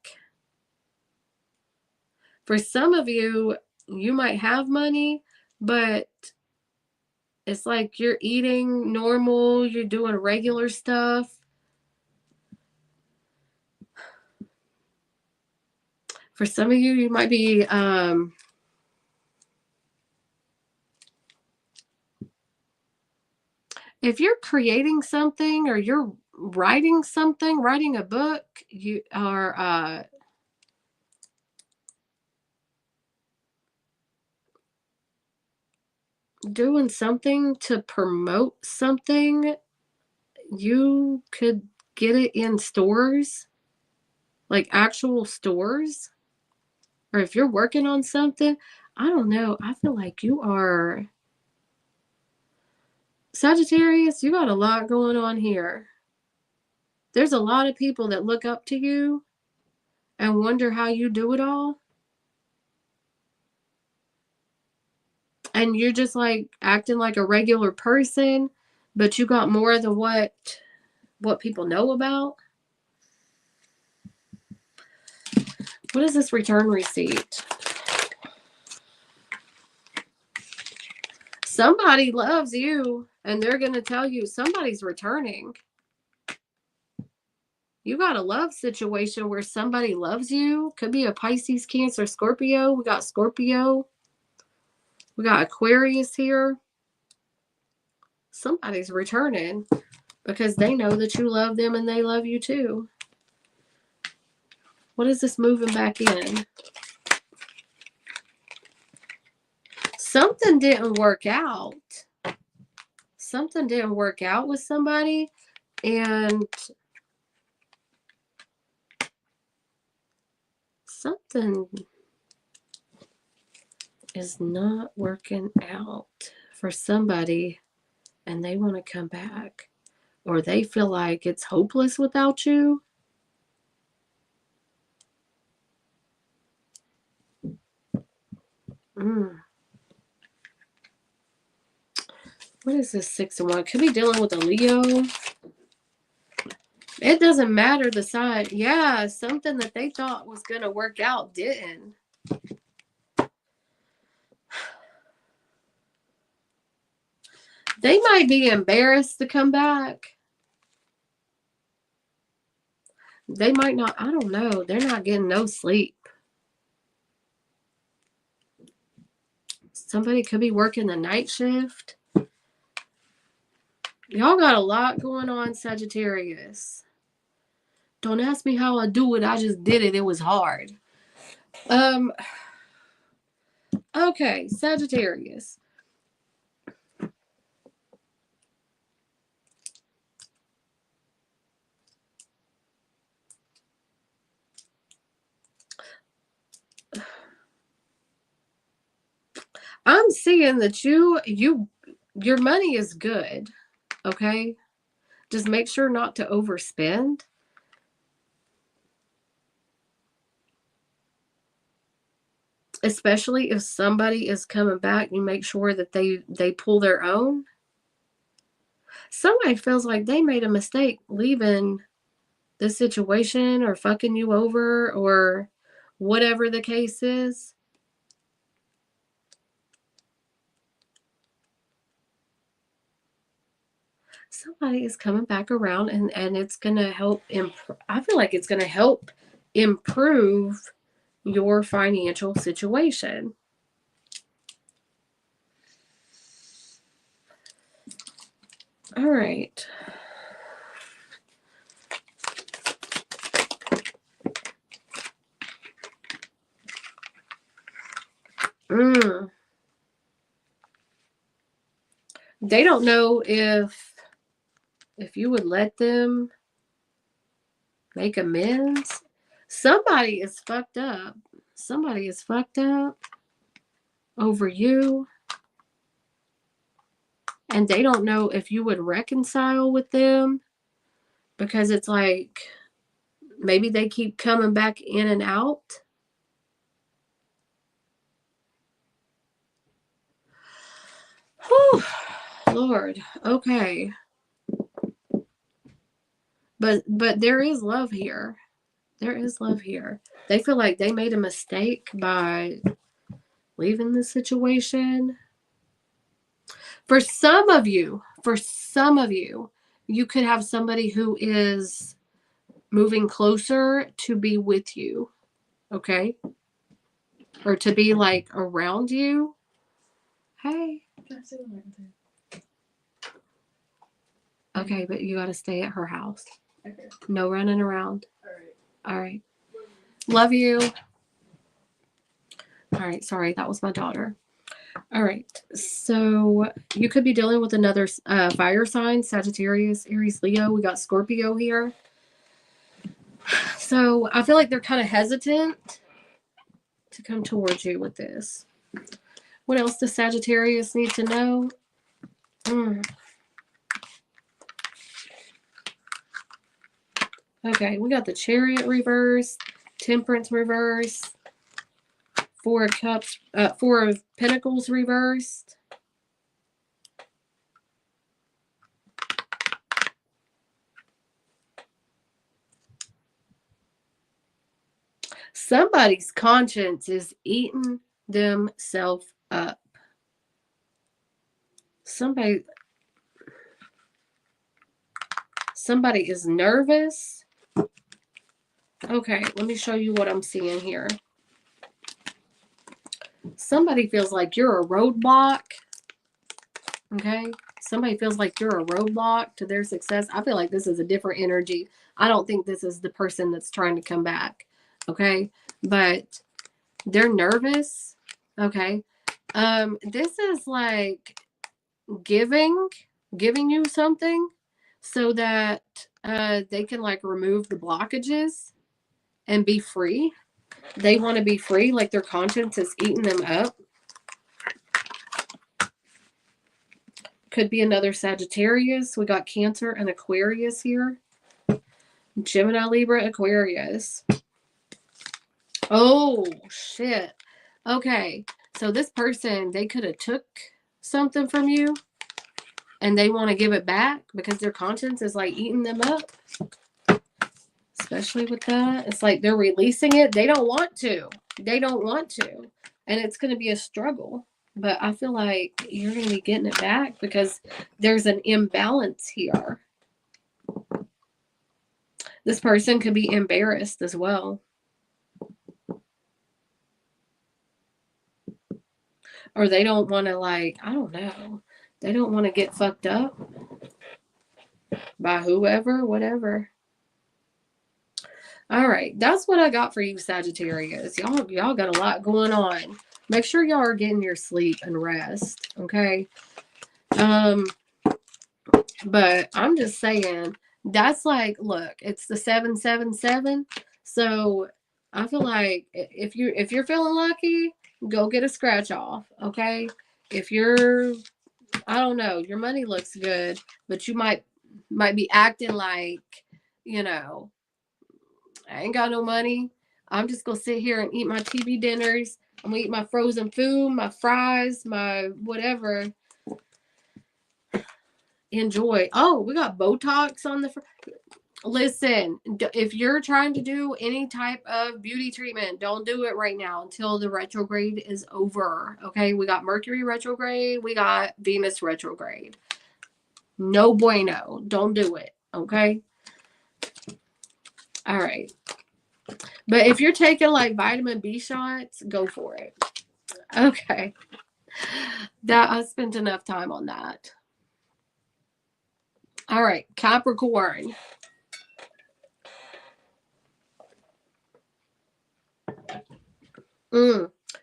For some of you, you might have money, but it's like you're eating normal, you're doing regular stuff. For some of you, you might be if you're creating something, or you're writing something, writing a book, you are doing something to promote something. You could get it in stores, like actual stores. Or if you're working on something, I don't know. I feel like you are Sagittarius. You got a lot going on here. There's a lot of people that look up to you and wonder how you do it all. And you're just like acting like a regular person, but you got more than what people know about. What is this return receipt? Somebody loves you, and they're going to tell you somebody's returning. You got a love situation where somebody loves you. Could be a Pisces, Cancer, Scorpio. We got Scorpio. We got Aquarius here. Somebody's returning because they know that you love them and they love you too. What is this moving back in? Something didn't work out. Something didn't work out with somebody, and something is not working out for somebody, and they want to come back, or they feel like it's hopeless without you. What is this 6 and 1? Could be dealing with a Leo. It doesn't matter the sign. Yeah, something that they thought was going to work out didn't. They might be embarrassed to come back. They might not. I don't know. They're not getting no sleep. Somebody could be working the night shift. Y'all got a lot going on, Sagittarius. Don't ask me how I do it. I just did it. It was hard. Okay, Sagittarius. I'm seeing that your money is good, okay? Just make sure not to overspend. Especially if somebody is coming back, you make sure that they pull their own. Somebody feels like they made a mistake leaving this situation or fucking you over or whatever the case is. Somebody is coming back around and it's going to help. I feel like it's going to help improve your financial situation. All right. They don't know if you would let them make amends. Somebody is fucked up. Somebody is fucked up over you. And they don't know if you would reconcile with them because it's like maybe they keep coming back in and out. Whew, Lord. Okay. But there is love here. There is love here. They feel like they made a mistake by leaving the situation. For some of you, you could have somebody who is moving closer to be with you, okay? Or to be like around you. Hey. Okay, but you got to stay at her house. Okay. No running around. All right. Love you. All right, sorry, that was my daughter. All right. So you could be dealing with another fire sign, Sagittarius, Aries, Leo. We got Scorpio here. So I feel like they're kind of hesitant to come towards you with this. What else does Sagittarius need to know? Okay, we got the Chariot reverse, Temperance reverse, Four of Cups, Four of Pentacles reversed. Somebody's conscience is eating themselves up. Somebody is nervous. Okay, let me show you what I'm seeing here. Somebody feels like you're a roadblock. Okay, somebody feels like you're a roadblock to their success. I feel like this is a different energy. I don't think this is the person that's trying to come back. Okay, but they're nervous. Okay, this is like giving you something so that they can like remove the blockages and be free. They want to be free, like their conscience is eating them up. Could be another Sagittarius. We got Cancer and Aquarius here. Gemini, Libra, Aquarius. Oh, shit. Okay. So this person, they could have took something from you and they want to give it back because their conscience is like eating them up. Especially with that. It's like they're releasing it. They don't want to. They don't want to. And it's going to be a struggle. But I feel like you're going to be getting it back because there's an imbalance here. This person could be embarrassed as well. Or they don't want to, like, I don't know. They don't want to get fucked up by whoever, whatever. All right. That's what I got for you, Sagittarius. Y'all got a lot going on. Make sure y'all are getting your sleep and rest. Okay. But I'm just saying, that's like, look, it's the 777. So I feel like if you're feeling lucky, go get a scratch off. Okay. If you're, I don't know, your money looks good, but you might be acting like, you know, I ain't got no money. I'm just gonna sit here and eat my TV dinners. I'm gonna eat my frozen food, my fries, my whatever. Enjoy. Oh, we got Botox on the listen, if you're trying to do any type of beauty treatment, don't do it right now until the retrograde is over. Okay, we got Mercury retrograde, we got Venus retrograde. No bueno. Don't do it. Okay. All right. But if you're taking like vitamin B shots, go for it. Okay. That I spent enough time on that. All right, Capricorn.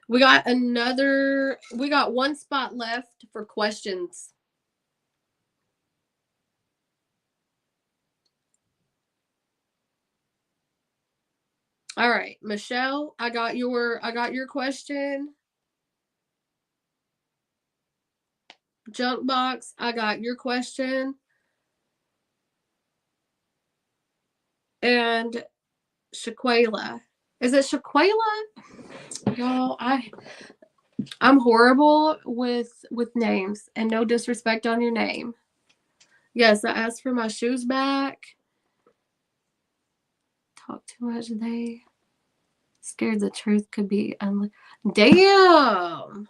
We got one spot left for questions. All right, Michelle, I got your question. Junk box, I got your question. And Shaquela. Is it Shaquela? Y'all, I'm horrible with names, and no disrespect on your name. Yes, I asked for my shoes back. Talk too much. They scared the truth could be Damn.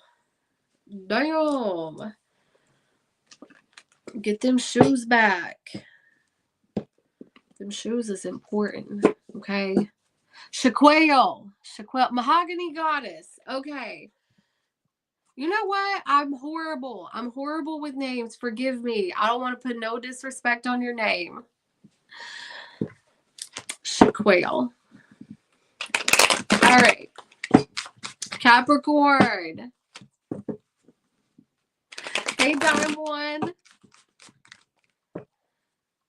Get them shoes back. Them shoes is important. Okay. Shaquelle, Mahogany Goddess. Okay. You know what? I'm horrible. I'm horrible with names. Forgive me. I don't want to put no disrespect on your name. Shaquelle. All right. Capricorn. dime one.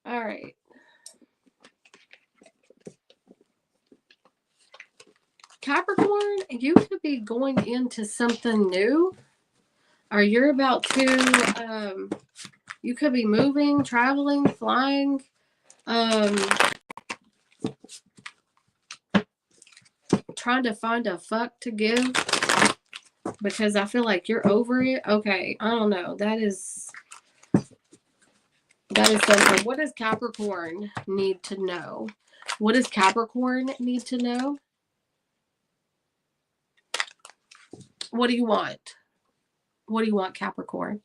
All right. Capricorn, you could be going into something new, or you're about to, you could be moving, traveling, flying, trying to find a fuck to give, because I feel like you're over it. Okay, I don't know. That is something. What does Capricorn need to know? What does Capricorn need to know? What do you want? What do you want, Capricorn?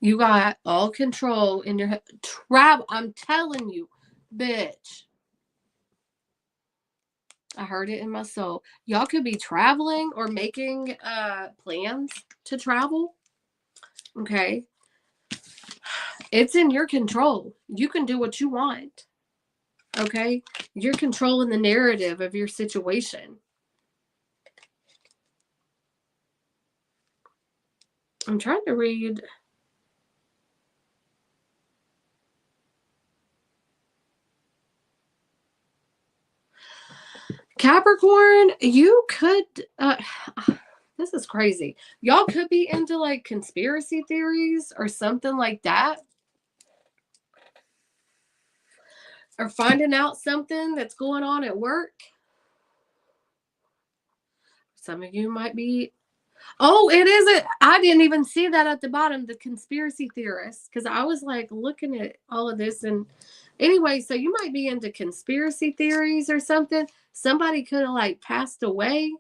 You got all control in your head. Travel. I'm telling you, bitch. I heard it in my soul. Y'all could be traveling or making plans to travel. Okay. It's in your control. You can do what you want. Okay. You're controlling the narrative of your situation. I'm trying to read. Capricorn, you could, this is crazy. Y'all could be into like conspiracy theories or something like that. Or finding out something that's going on at work. Some of you might be. Oh, it isn't. I didn't even see that at the bottom, the conspiracy theorists, because I was like looking at all of this. And anyway, so you might be into conspiracy theories or something. Somebody could have like passed away.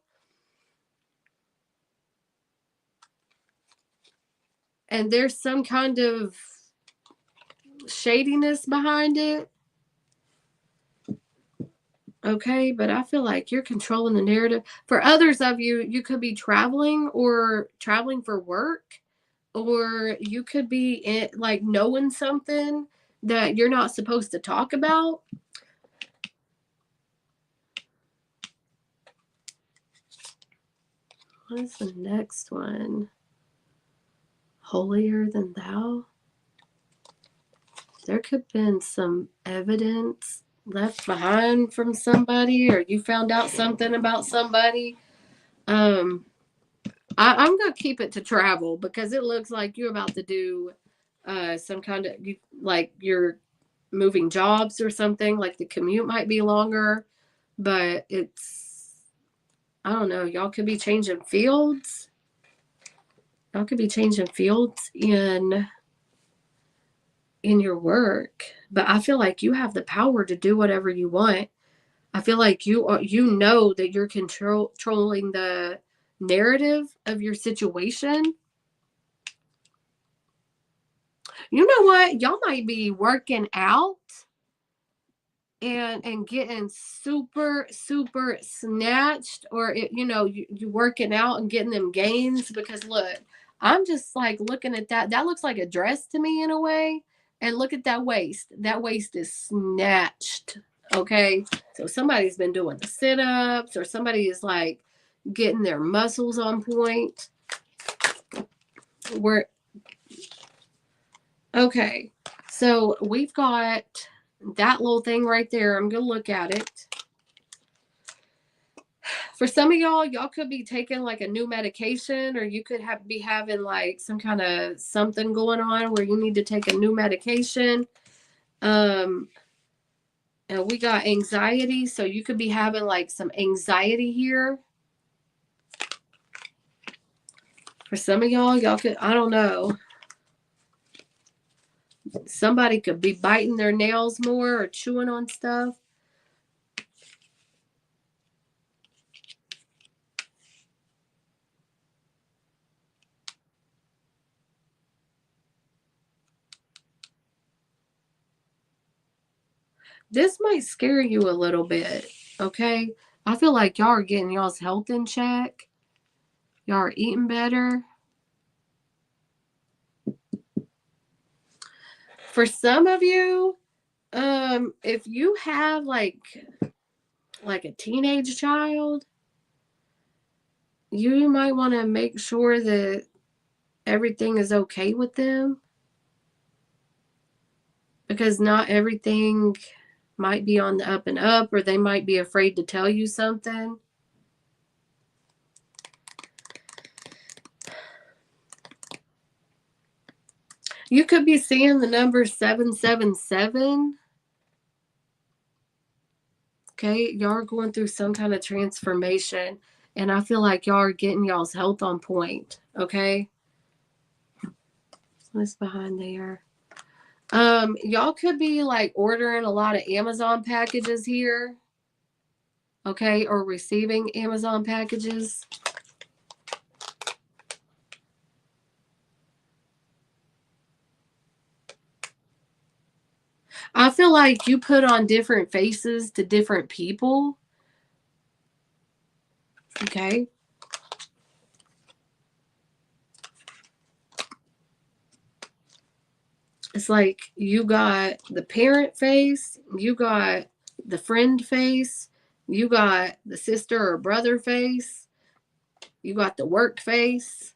And there's some kind of shadiness behind it. Okay, but I feel like you're controlling the narrative. For others of you, you could be traveling for work, or you could be like knowing something that you're not supposed to talk about. What is the next one? Holier than thou. There could have been some evidence left behind from somebody, or you found out something about somebody. I'm going to keep it to travel, because it looks like you're about to do some kind of, like you're moving jobs or something. Like the commute might be longer, but I don't know. Y'all could be changing fields. Y'all could be changing fields in your work, but I feel like you have the power to do whatever you want. I feel like you know that you're controlling the narrative of your situation. You know what? Y'all might be working out and getting super snatched, or you working out and getting them gains, because look, I'm just like looking at that looks like a dress to me in a way. And look at that waist is snatched. Okay, so somebody's been doing the sit-ups, or somebody is like getting their muscles on point. Okay, so we've got that little thing right there. I'm going to look at it. For some of y'all could be taking like a new medication, or you could be having like some kind of something going on where you need to take a new medication. And we got anxiety, so you could be having like some anxiety here. For some of y'all could, I don't know. Somebody could be biting their nails more or chewing on stuff. This might scare you a little bit, okay? I feel like y'all are getting y'all's health in check. Y'all are eating better. For some of you, if you have like a teenage child, you might want to make sure that everything is okay with them, because not everything might be on the up and up, or they might be afraid to tell you something. You could be seeing the number 777. Okay, y'all are going through some kind of transformation, and I feel like y'all are getting y'all's health on point. Okay, what's behind there? Y'all could be like ordering a lot of Amazon packages here. Okay, or receiving Amazon packages. I feel like you put on different faces to different people. Okay. It's like you got the parent face, you got the friend face, you got the sister or brother face, you got the work face.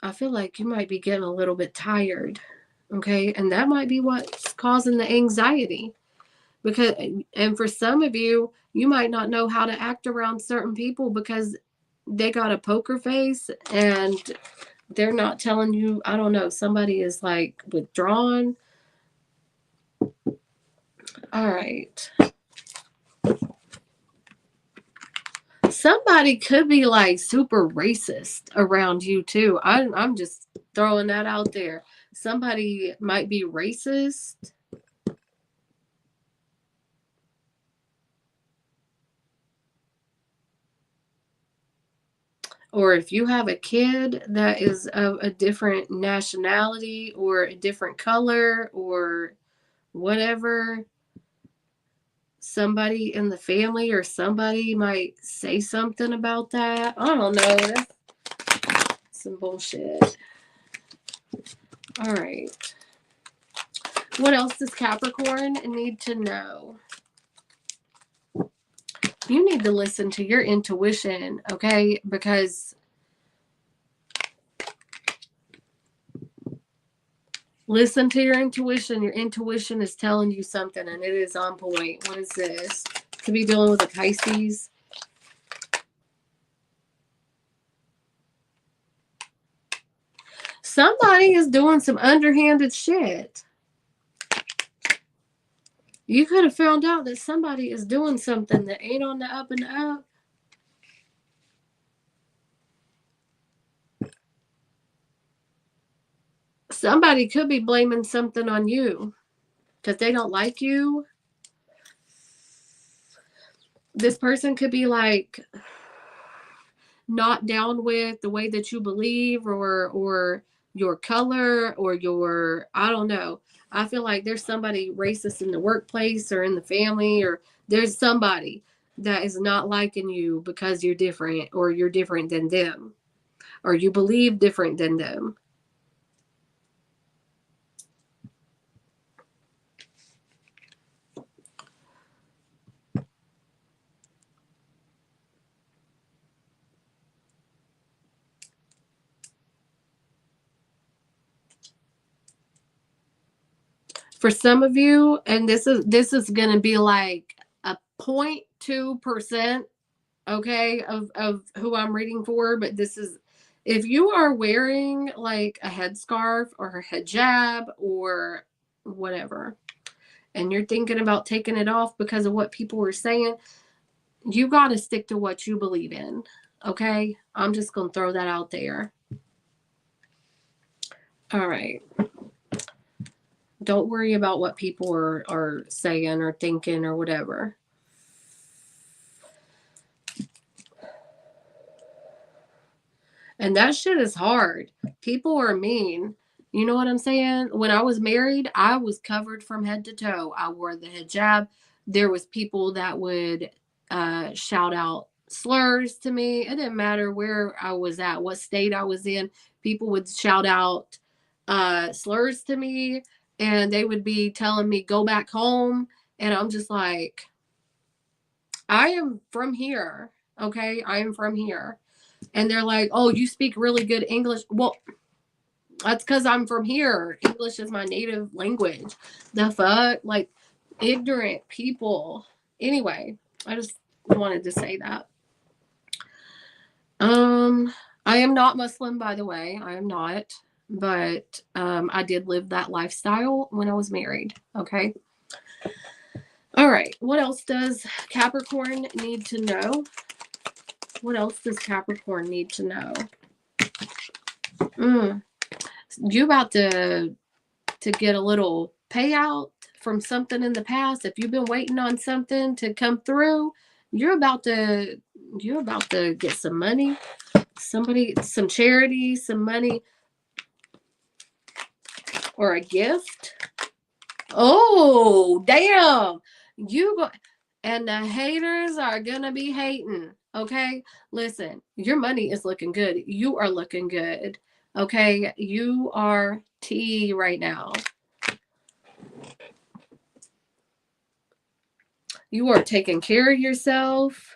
I feel like you might be getting a little bit tired. Okay. And that might be what's causing the anxiety. Because, and for some of you, you might not know how to act around certain people because they got a poker face and they're not telling you. I don't know, somebody is like withdrawn. All right. Somebody could be like super racist around you too. I'm just throwing that out there. Somebody might be racist. Or if you have a kid that is of a different nationality or a different color or whatever, somebody in the family or somebody might say something about that. I don't know. That's some bullshit. All right. What else does Capricorn need to know? You need to listen to your intuition, okay? Because listen to your intuition. Your intuition is telling you something, and it is on point. What is this? Could be dealing with a Pisces. Somebody is doing some underhanded shit. You could have found out that somebody is doing something that ain't on the up and up. Somebody could be blaming something on you because they don't like you. This person could be like not down with the way that you believe or your color or your, I don't know. I feel like there's somebody racist in the workplace or in the family, or there's somebody that is not liking you because you're different, or you're different than them, or you believe different than them. For some of you, and this is going to be like a 0.2%, okay, of who I'm reading for, but this is, if you are wearing like a headscarf or a hijab or whatever, and you're thinking about taking it off because of what people were saying, you got to stick to what you believe in, okay? I'm just going to throw that out there. All right. Don't worry about what people are saying or thinking or whatever. And that shit is hard. People are mean. You know what I'm saying? When I was married, I was covered from head to toe. I wore the hijab. There was people that would shout out slurs to me. It didn't matter where I was at, what state I was in. People would shout out slurs to me, and they would be telling me, go back home. And I'm just like, I am from here. Okay. I am from here. And they're like, oh, you speak really good English. Well, that's because I'm from here. English is my native language. The fuck? Like, ignorant people. Anyway, I just wanted to say that. I am not Muslim, by the way. I am not. But I did live that lifestyle when I was married. Okay. All right. What else does Capricorn need to know? What else does Capricorn need to know? You about to get a little payout from something in the past. If you've been waiting on something to come through, you're about to get some money. Somebody, some charity, some money, or a gift. Oh, damn. And the haters are gonna be hating. Okay, listen, your money is looking good. You are looking good. Okay, you are T right now. You are taking care of yourself.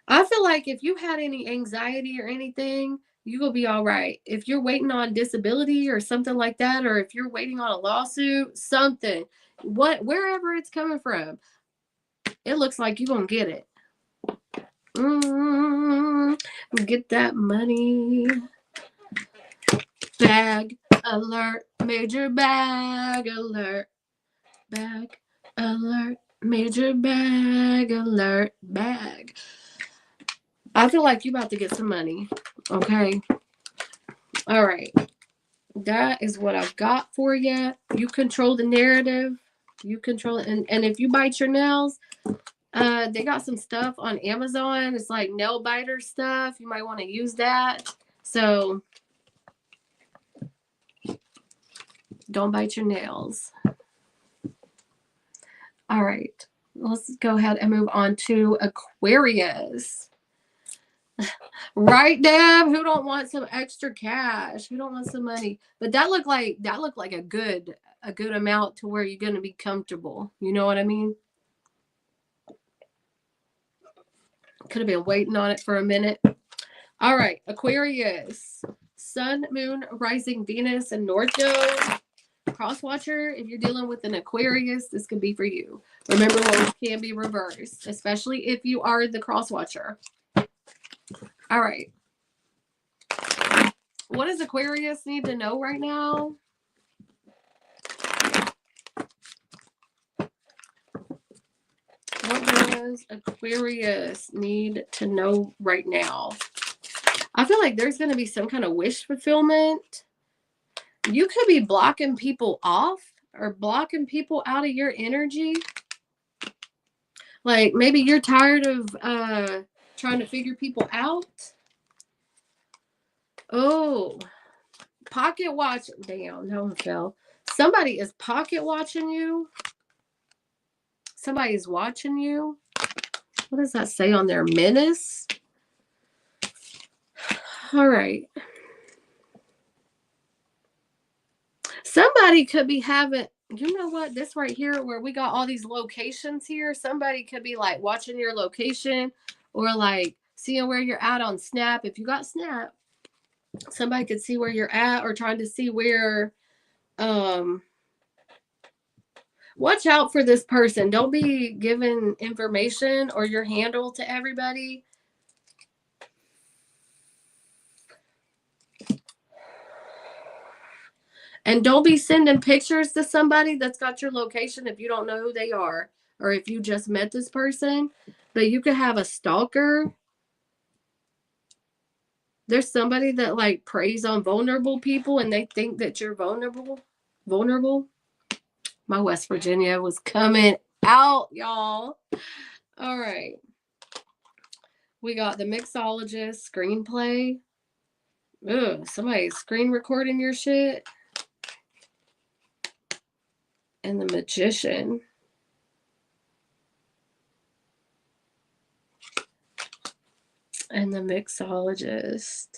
I feel like if you had any anxiety or anything, you will be all right. If you're waiting on disability or something like that, or if you're waiting on a lawsuit, something, wherever it's coming from, it looks like you're going to get it. Get that money. Bag alert, major bag alert. Bag alert, major bag alert, bag. I feel like you're about to get some money. Okay. All right. That is what I've got for you. You control the narrative. You control it. And if you bite your nails, they got some stuff on Amazon. It's like nail biter stuff. You might want to use that. So don't bite your nails. All right. Let's go ahead and move on to Aquarius. Right, Deb? Who don't want some extra cash? Who don't want some money? But that looked like a good amount to where you're going to be comfortable. You know what I mean? Could have been waiting on it for a minute. All right, Aquarius. Sun, Moon, Rising, Venus, and North Node. Cross watcher, if you're dealing with an Aquarius, this could be for you. Remember, roles can be reversed, especially if you are the cross watcher. All right. What does Aquarius need to know right now? What does Aquarius need to know right now? I feel like there's going to be some kind of wish fulfillment. You could be blocking people off or blocking people out of your energy. Like maybe you're tired of trying to figure people out. Oh, pocket watch. Damn, no one fell. Somebody is pocket watching you. Somebody's watching you. What does that say on there? Menace. All right. Somebody could be having, you know what, this right here where we got all these locations here, somebody could be like watching your location or like seeing where you're at on Snap. If you got Snap, somebody could see where you're at or trying to see where, watch out for this person. Don't be giving information or your handle to everybody. And don't be sending pictures to somebody that's got your location if you don't know who they are or if you just met this person. But you could have a stalker. There's somebody that like preys on vulnerable people and they think that you're vulnerable. My West Virginia was coming out, y'all. All right. We got the mixologist, screenplay. Ugh, somebody's screen recording your shit. And the magician. And the mixologist.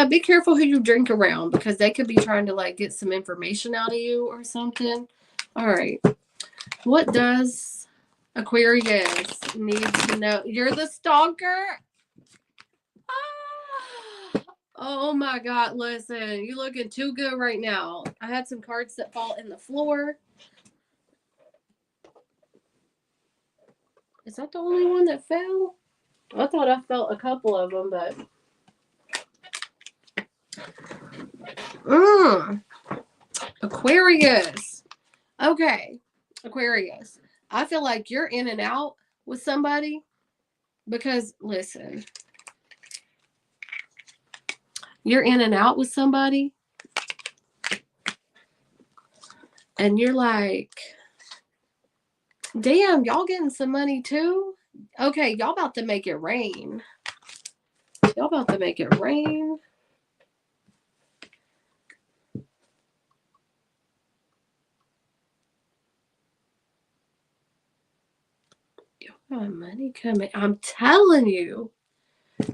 Be careful who you drink around because they could be trying to like get some information out of you or something. All right. What does Aquarius needs to know. You're the stalker? Ah. Oh my God, listen, you're looking too good right now. I had some cards that fall in the floor. Is that the only one that fell? I thought I felt a couple of them, but... Aquarius. Okay, Aquarius. I feel like you're in and out with somebody because, listen, you're in and out with somebody and you're like, damn, y'all getting some money too? Okay, y'all about to make it rain. Y'all about to make it rain. Y'all got money coming. I'm telling you.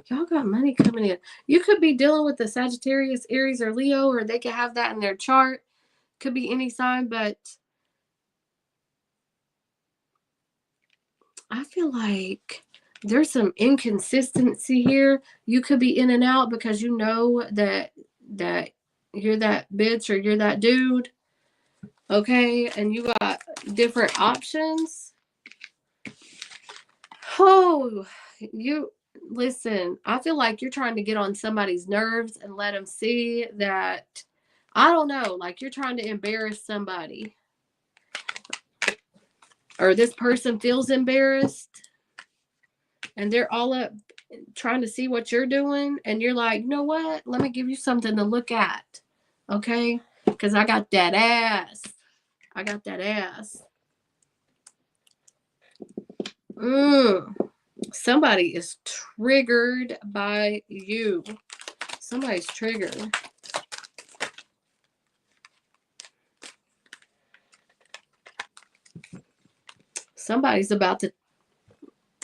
Y'all got money coming in. You could be dealing with the Sagittarius, Aries, or Leo, or they could have that in their chart. Could be any sign, but I feel like there's some inconsistency here. You could be in and out because you know that you're that bitch or you're that dude. Okay, and you got different options. Oh, you listen, I feel like you're trying to get on somebody's nerves and let them see that, I don't know, like you're trying to embarrass somebody. Or this person feels embarrassed and they're all up trying to see what you're doing. And you're like, you know what? Let me give you something to look at. Okay? Because I got that ass. I got that ass. Somebody is triggered by you. Somebody's triggered. Somebody's about to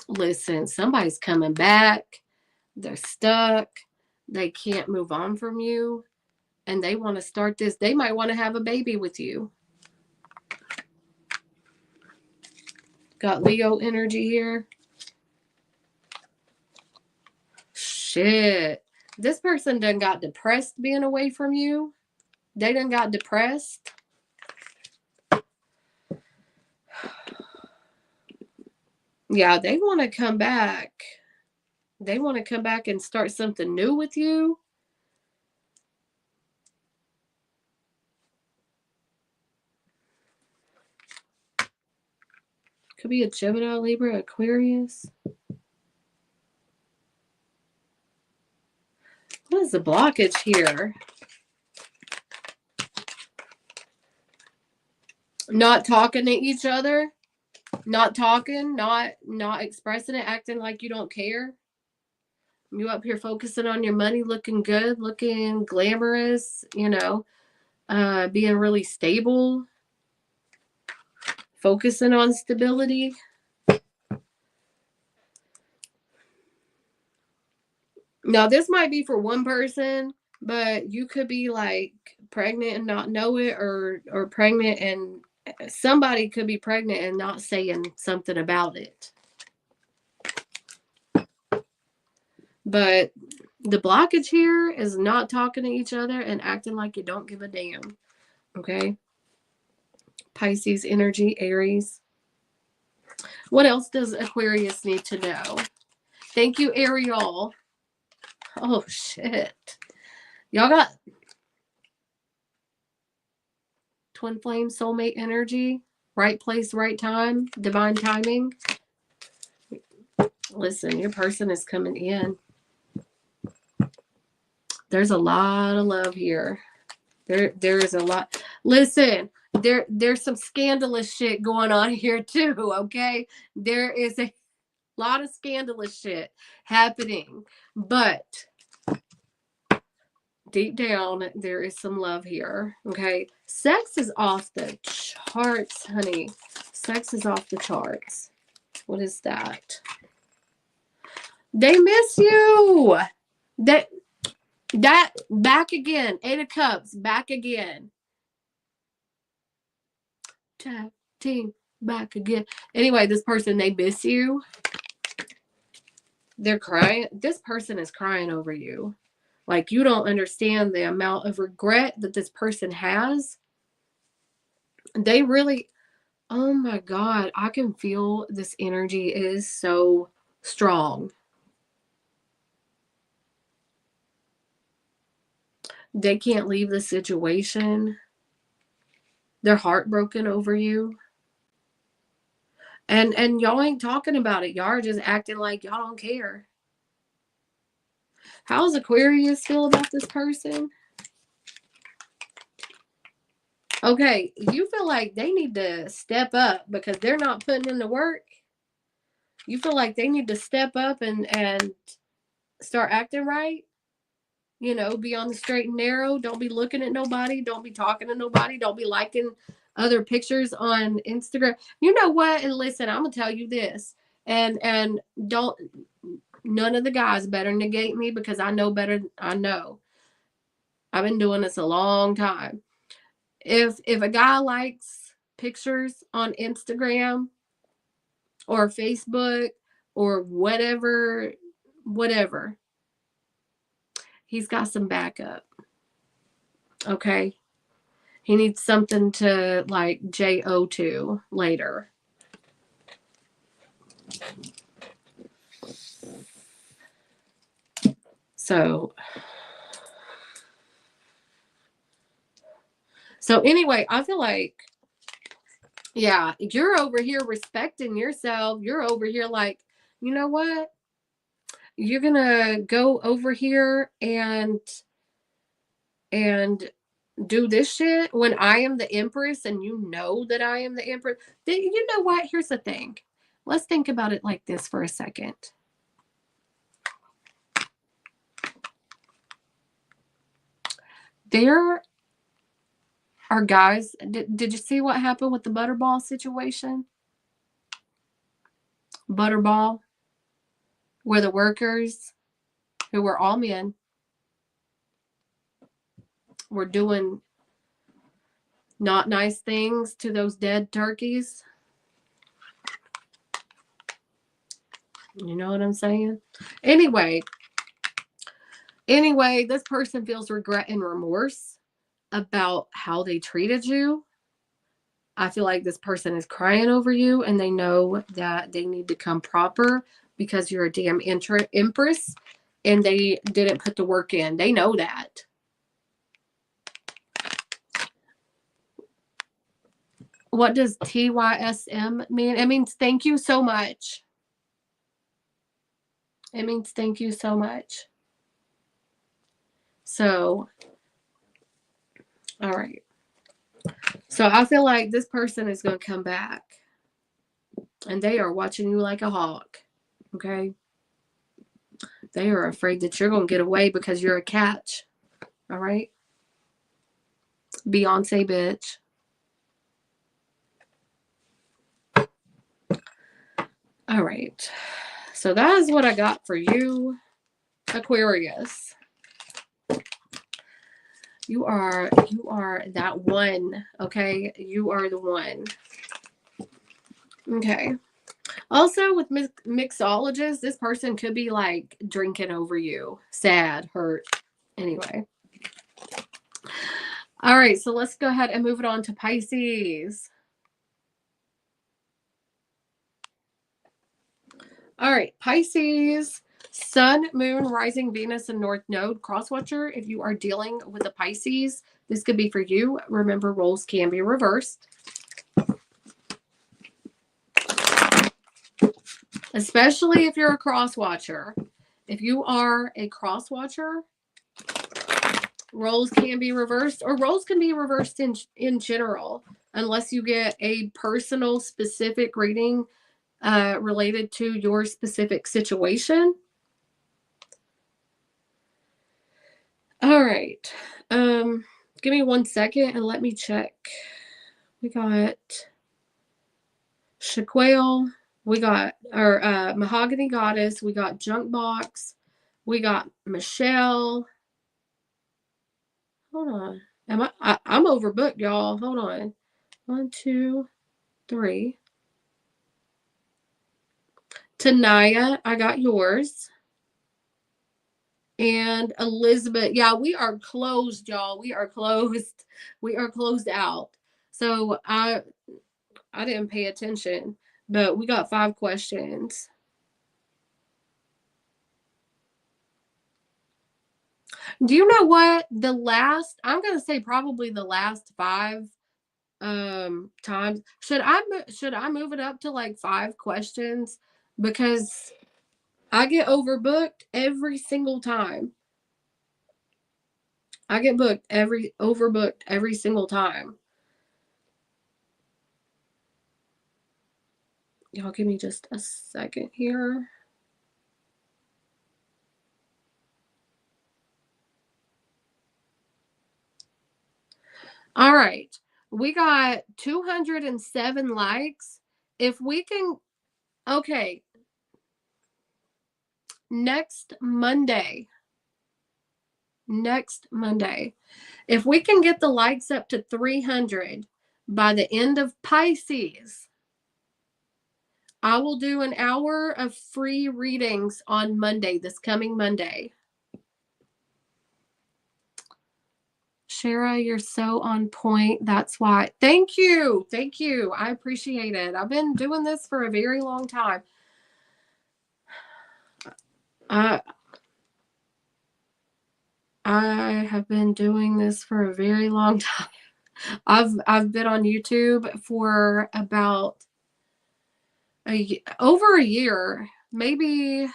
listen. Somebody's coming back. They're stuck. They can't move on from you. And they want to start this. They might want to have a baby with you. Got Leo energy here. Shit. This person done got depressed being away from you. They done got depressed. Yeah, they want to come back. They want to come back and start something new with you. Could be a Gemini, Libra, Aquarius. What is the blockage here? Not talking to each other. Not talking, not expressing it, acting like you don't care. You up here focusing on your money, looking good, looking glamorous, you know, being really stable, focusing on stability. Now, this might be for one person, but you could be like pregnant and not know it, or pregnant and somebody could be pregnant and not saying something about it. But the blockage here is not talking to each other and acting like you don't give a damn. Okay? Pisces energy, Aries. What else does Aquarius need to know? Thank you, Ariel. Oh, shit. Y'all got twin flame, soulmate energy, right place, right time, divine timing. Listen, your person is coming in. There's a lot of love here. There is a lot. Listen, there's some scandalous shit going on here too, okay? There is a lot of scandalous shit happening, but deep down there is some love here, okay? Sex is off the charts, honey. Sex is off the charts. What is that? They miss you. That back again. 8 of Cups, back again. Tag team, back again. Anyway, this person, they miss you. They're crying. This person is crying over you. Like, you don't understand the amount of regret that this person has. They really, oh my God, I can feel this energy is so strong. They can't leave the situation. They're heartbroken over you. And y'all ain't talking about it. Y'all are just acting like y'all don't care. How's Aquarius feel about this person? Okay, you feel like they need to step up because they're not putting in the work. You feel like they need to step up and start acting right. You know, be on the straight and narrow. Don't be looking at nobody. Don't be talking to nobody. Don't be liking other pictures on Instagram. You know what? And listen, I'm gonna tell you this. And don't, none of the guys better negate me because I know better. I know. I've been doing this a long time. If a guy likes pictures on Instagram or Facebook or whatever, he's got some backup. Okay. He needs something to like JO to later. So anyway, I feel like, yeah, you're over here respecting yourself. You're over here like, you know what? You're going to go over here and do this shit when I am the Empress and you know that I am the Empress. You know what? Here's the thing. Let's think about it like this for a second. There are guys. Did you see what happened with the Butterball situation? Butterball, where the workers, who were all men, were doing not nice things to those dead turkeys. You know what I'm saying? Anyway, this person feels regret and remorse about how they treated you. I feel like this person is crying over you and they know that they need to come proper because you're a damn Empress and they didn't put the work in. They know that. What does TYSM mean? It means thank you so much. It means thank you so much. So, all right. So I feel like this person is going to come back and they are watching you like a hawk. Okay. They are afraid that you're going to get away because you're a catch. All right. Beyonce bitch. All right. So that is what I got for you, Aquarius. You are that one, okay? You are the one. Okay. Also, with mixologists, this person could be like drinking over you. Sad, hurt. Anyway. All right, so let's go ahead and move it on to Pisces. All right, Pisces. Sun, Moon, Rising, Venus, and North Node crosswatcher. If you are dealing with a Pisces, this could be for you. Remember, roles can be reversed. Especially if you're a crosswatcher. If you are a crosswatcher, roles can be reversed, or roles can be reversed in general, unless you get a personal, specific reading related to your specific situation. All right. Give me 1 second and let me check. We got Shaquille. We got our Mahogany Goddess. We got Junk Box. We got Michelle. Hold on. I'm overbooked, y'all. Hold on. 1, 2, 3. Tanaya, I got yours. And Elizabeth, yeah, we are closed, y'all. We are closed. We are closed out. So I didn't pay attention, but we got 5 questions. Do you know what? I'm going to say probably the last 5 times. Should I move it up to like 5 questions, because I get overbooked every single time. I get overbooked every single time. Y'all give me just a second here. All right. We got 207 likes. If we can, okay. Next Monday, if we can get the likes up to 300 by the end of Pisces, I will do an hour of free readings on Monday, this coming Monday. Shara, you're so on point. That's why. Thank you. Thank you. I appreciate it. I've been doing this for a very long time. I have been doing this for a very long time. I've been on YouTube for about over a year, maybe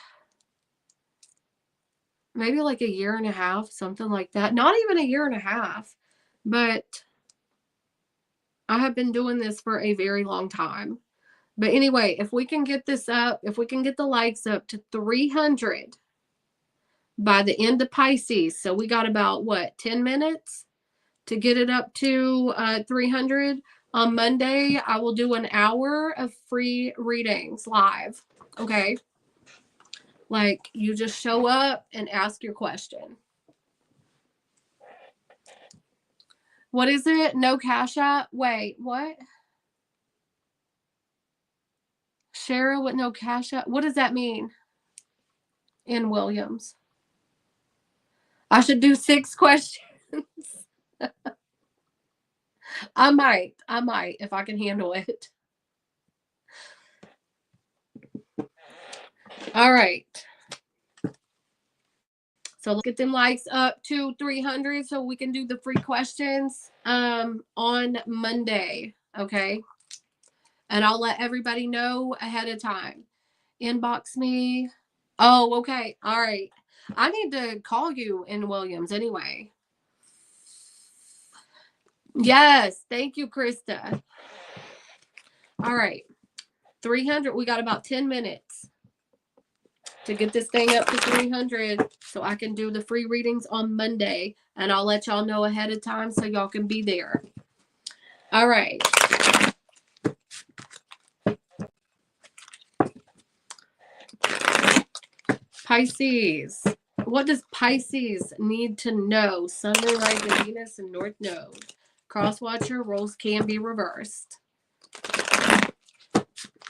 like a year and a half, something like that. Not even a year and a half, but I have been doing this for a very long time. But anyway, if we can get this up, if we can get the likes up to 300 by the end of Pisces, so we got about, what, 10 minutes to get it up to 300. On Monday, I will do an hour of free readings live. Okay. Like, you just show up and ask your question. What is it? No CashApp? Wait, what? Shara with no CashApp? What does that mean? In Williams. I should do 6 questions. I might, if I can handle it. All right. So let's get them likes up to 300 so we can do the free questions on Monday. Okay. And I'll let everybody know ahead of time. Inbox me. Oh, okay. All right. I need to call you in Williams anyway. Yes. Thank you, Krista. All right. 300. We got about 10 minutes to get this thing up to 300 so I can do the free readings on Monday. And I'll let y'all know ahead of time so y'all can be there. All right. Pisces. What does Pisces need to know? Sun, Moon, Rising, Venus, and North Node. Crosswatcher roles can be reversed.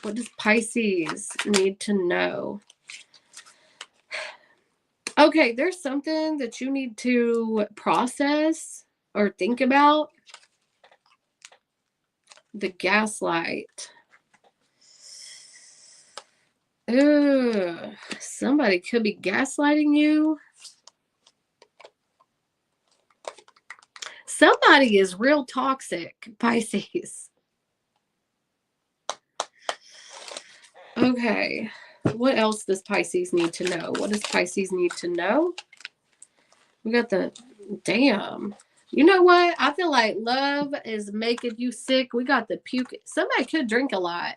What does Pisces need to know? Okay, there's something that you need to process or think about. The gaslight. Ooh, somebody could be gaslighting you. Somebody is real toxic, Pisces. Okay. What else does Pisces need to know? What does Pisces need to know? We got the damn. You know what? I feel like love is making you sick. We got the puke. Somebody could drink a lot,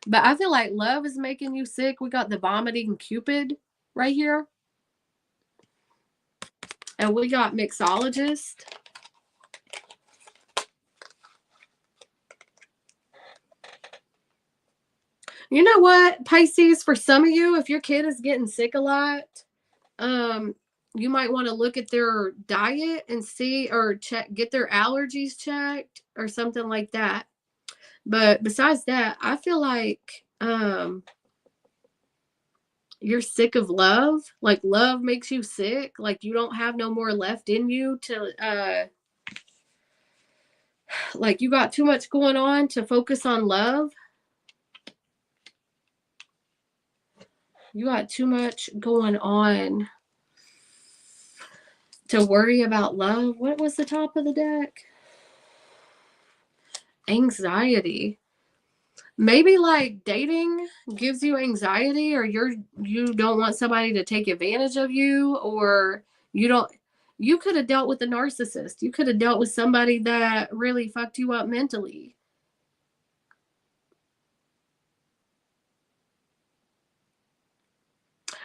but I feel like love is making you sick. We got the vomiting Cupid right here. And we got mixologist. You know what, Pisces, for some of you, if your kid is getting sick a lot, you might want to look at their diet and see, or get their allergies checked or something like that. But besides that, I feel like, You're sick of love. Like love makes you sick. Like you don't have no more left in you to, like you got too much going on to focus on love. You got too much going on to worry about love. What was the top of the deck? Anxiety. Maybe like dating gives you anxiety, or you don't want somebody to take advantage of you, or you could have dealt with a narcissist. You could have dealt with somebody that really fucked you up mentally.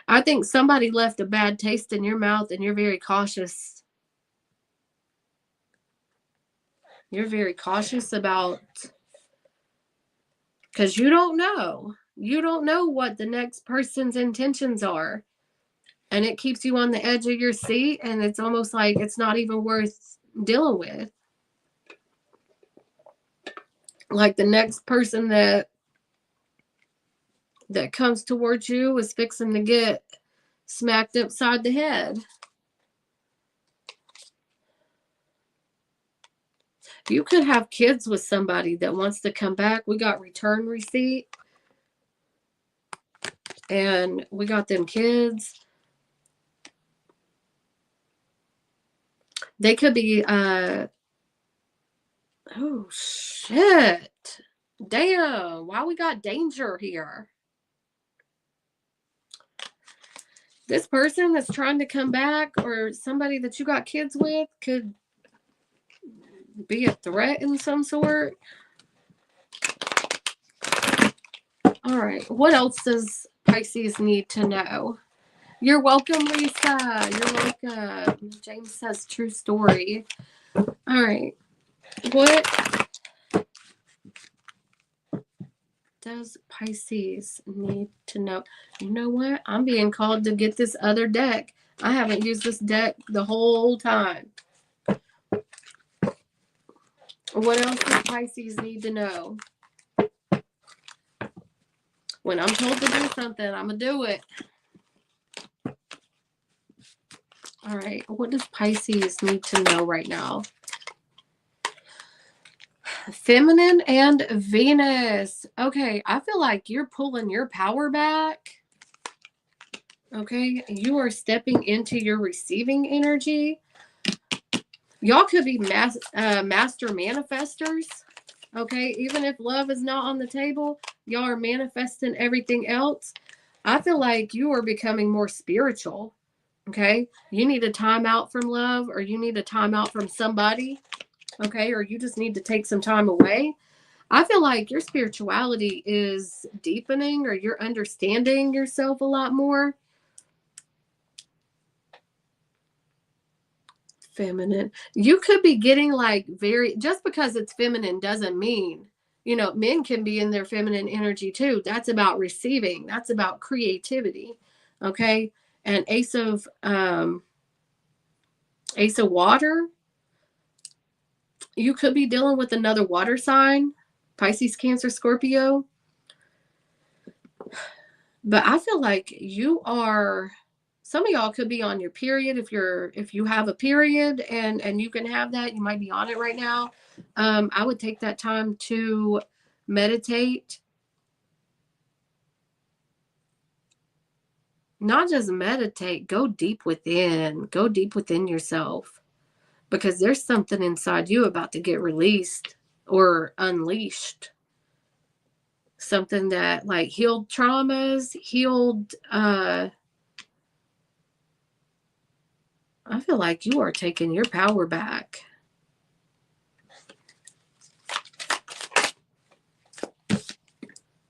I think somebody left a bad taste in your mouth and you're very cautious. You're very cautious about, because you don't know. You don't know what the next person's intentions are. And it keeps you on the edge of your seat, and it's almost like it's not even worth dealing with. Like the next person that comes towards you is fixing to get smacked upside the head. You could have kids with somebody that wants to come back. We got return receipt. And we got them kids. They could be, oh, shit. Damn. Why we got danger here? This person that's trying to come back, or somebody that you got kids with, could be a threat in some sort. All right. What else does Pisces need to know? You're welcome, Lisa. You're welcome. James says true story. All right. What does Pisces need to know? You know what? I'm being called to get this other deck. I haven't used this deck the whole time. What else does Pisces need to know? When I'm told to do something, I'm going to do it. All right. What does Pisces need to know right now? Feminine and Venus. Okay. I feel like you're pulling your power back. Okay. You are stepping into your receiving energy. Y'all could be master manifestors. Okay. Even if love is not on the table, y'all are manifesting everything else. I feel like you are becoming more spiritual. Okay. You need a time out from love, or you need a time out from somebody. Okay. Or you just need to take some time away. I feel like your spirituality is deepening, or you're understanding yourself a lot more. Feminine. You could be getting like just because it's feminine doesn't mean, men can be in their feminine energy too. That's about receiving. That's about creativity. Okay. And Ace of water. You could be dealing with another water sign, Pisces, Cancer, Scorpio. But I feel like some of y'all could be on your period. If you have a period and you can have that, you might be on it right now. I would take that time to meditate. Not just meditate, go deep within yourself, because there's something inside you about to get released or unleashed. Something that like healed traumas, I feel like you are taking your power back.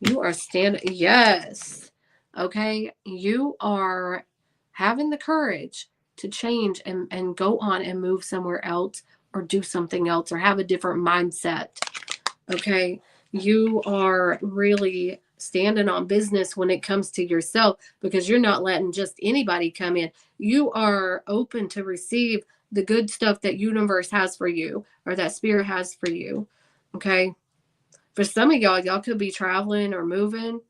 You are yes. Okay. You are having the courage to change and go on and move somewhere else, or do something else, or have a different mindset. Okay. You are really standing on business when it comes to yourself, because you're not letting just anybody come in. You are open to receive the good stuff that universe has for you, or that spirit has for you. Okay. For some of y'all could be traveling or moving.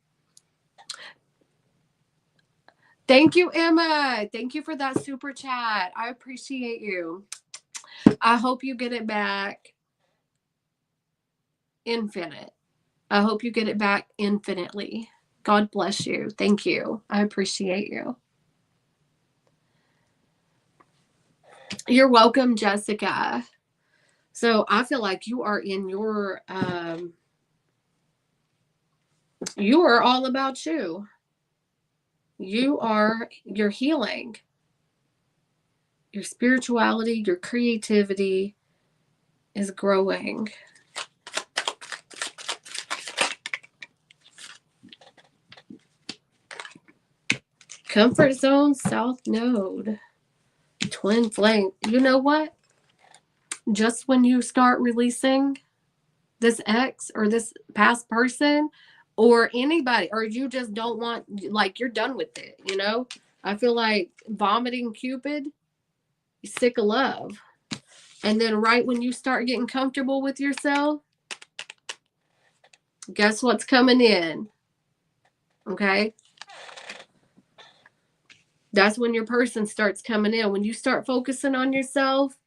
Thank you, Emma. Thank you for that super chat. I appreciate you. I hope you get it back infinite. I hope you get it back infinitely. God bless you. Thank you. I appreciate you. You're welcome, Jessica. So I feel like you are in your, you are all about you. You're healing. Your spirituality, your creativity is growing. Comfort zone, South Node, twin flame. You know what? Just when you start releasing this ex or this past person or anybody, or you just don't want, like, you're done with it, you know? I feel like vomiting Cupid, you're sick of love. And then right when you start getting comfortable with yourself, guess what's coming in? Okay? That's when your person starts coming in. When you start focusing on yourself,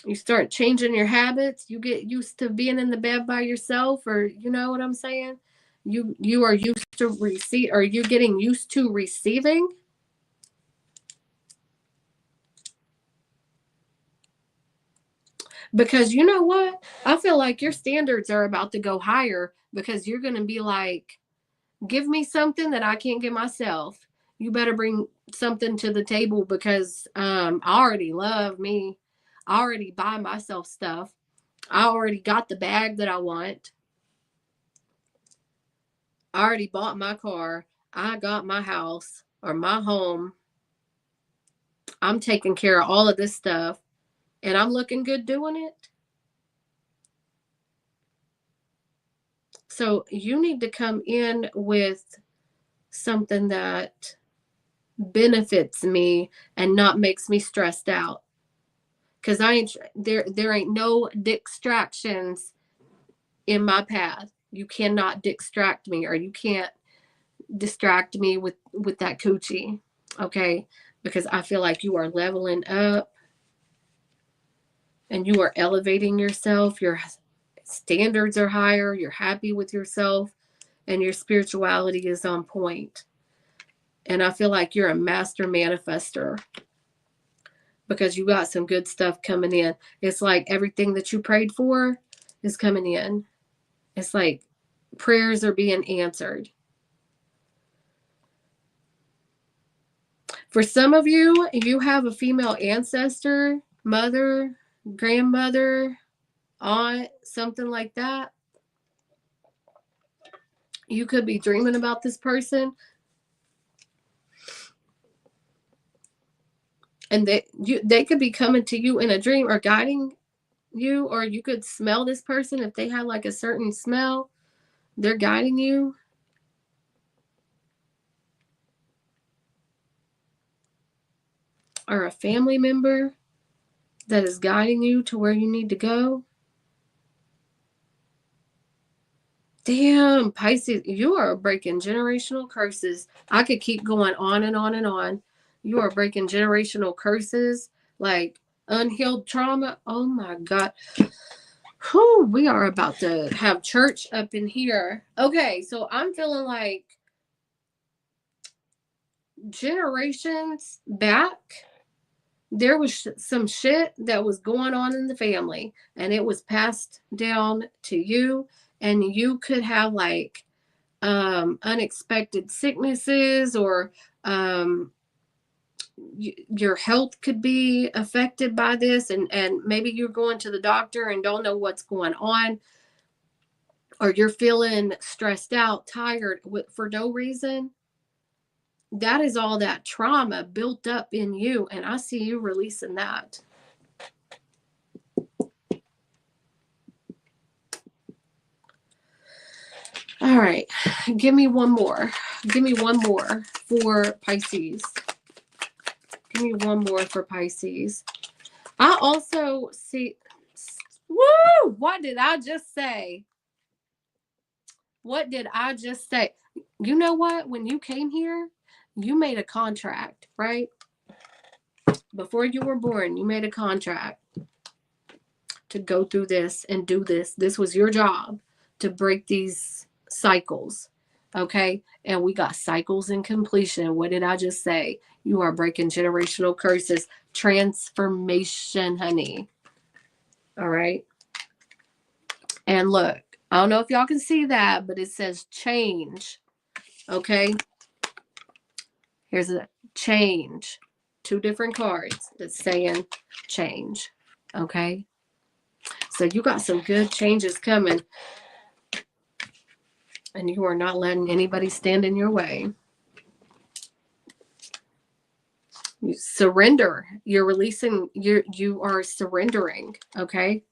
you start changing your habits, you get used to being in the bed by yourself, or you know what I'm saying? You are used to receive, or you getting used to receiving. Because you know what? I feel like your standards are about to go higher because you're going to be like, give me something that I can't give myself. You better bring something to the table because I already love me. I already buy myself stuff. I already got the bag that I want. I already bought my car. I got my house or my home. I'm taking care of all of this stuff and I'm looking good doing it. So you need to come in with something that benefits me and not makes me stressed out. Cause there ain't no distractions in my path. You cannot distract me, or you can't distract me with that coochie. Okay? Because I feel like you are leveling up and you are elevating yourself. Your standards are higher. You're happy with yourself and your spirituality is on point. And I feel like you're a master manifester because you got some good stuff coming in. It's like everything that you prayed for is coming in. It's like prayers are being answered. For some of you, you have a female ancestor, mother, grandmother, aunt, something like that. You could be dreaming about this person. And they could be coming to you in a dream or guiding you, or you could smell this person if they have like a certain smell. They're guiding you. Or a family member that is guiding you to where you need to go. Damn, Pisces, you are breaking generational curses. I could keep going on and on and on. You are breaking generational curses, like unhealed trauma. Oh my God. Whew, we are about to have church up in here. Okay, so I'm feeling like generations back, there was some shit that was going on in the family and it was passed down to you, and you could have like unexpected sicknesses, or your health could be affected by this, and maybe you're going to the doctor and don't know what's going on, or you're feeling stressed out, tired for no reason. That is all that trauma built up in you, and I see you releasing that. All right, give me one more. Give me one more for Pisces. Give me one more for Pisces. I also see, woo, what did I just say? What did I just say? You know what? When you came here, you made a contract, right? Before you were born, you made a contract to go through this and do this. This was your job, to break these cycles. Okay. And we got cycles in completion. What did I just say? You are breaking generational curses. Transformation, honey. All right. And look, I don't know if y'all can see that, but it says change. Okay. Here's a change. 2 different cards that's saying change. Okay. So you got some good changes coming. And you are not letting anybody stand in your way. You surrender. You're releasing. You are surrendering. Okay.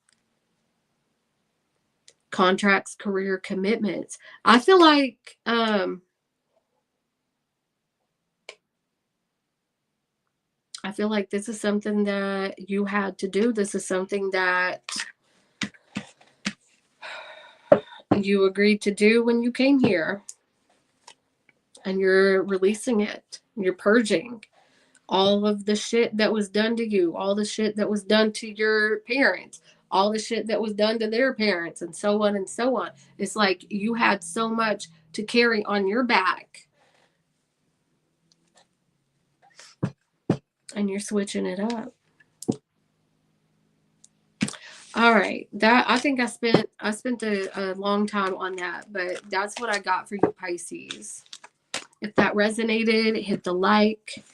Contracts, career, commitments. I feel like this is something that you had to do. This is something that you agreed to do when you came here. And you're releasing it. You're purging all of the shit that was done to you, all the shit that was done to your parents, all the shit that was done to their parents, and so on and so on. It's like you had so much to carry on your back. And you're switching it up. All right. I think I spent a long time on that, but that's what I got for you, Pisces. If that resonated, hit the like.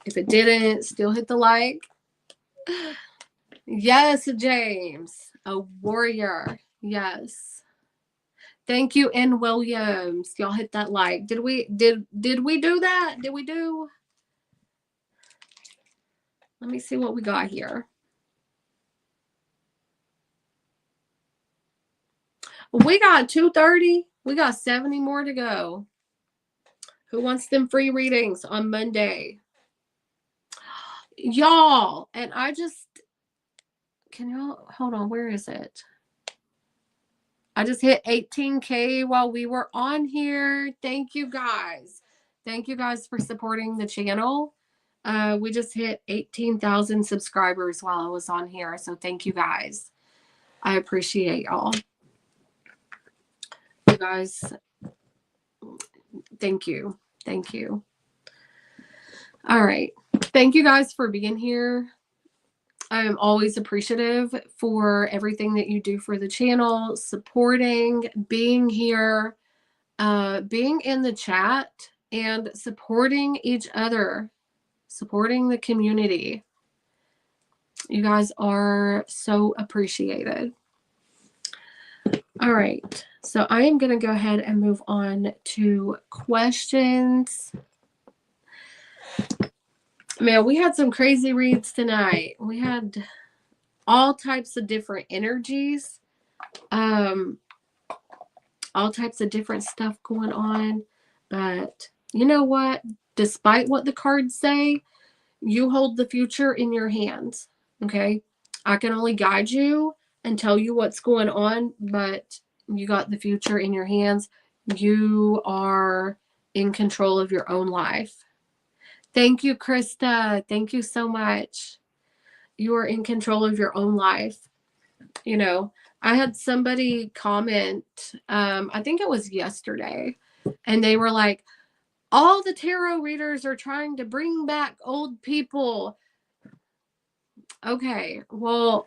If it didn't, still hit the like. Yes, James. A warrior. Yes. Thank you, N. Williams. Y'all hit that like. Did we do that? Did we do? Let me see what we got here. We got 230. We got 70 more to go. Who wants them free readings on Monday? Y'all, and can y'all hold on? Where is it? I just hit 18K while we were on here. Thank you guys. Thank you guys for supporting the channel. We just hit 18,000 subscribers while I was on here. So thank you guys. I appreciate y'all. You guys, thank you. Thank you. All right. Thank you guys for being here. I am always appreciative for everything that you do for the channel, supporting, being here, being in the chat, and supporting each other, supporting the community. You guys are so appreciated. All right. So I am going to go ahead and move on to questions. Man, we had some crazy reads tonight. We had all types of different energies, all types of different stuff going on. But you know what? Despite what the cards say, you hold the future in your hands. Okay? I can only guide you and tell you what's going on, but you got the future in your hands. You are in control of your own life. Thank you, Krista. Thank you so much. You are in control of your own life. You know, I had somebody comment, I think it was yesterday, and they were like, all the tarot readers are trying to bring back old people. Okay, well,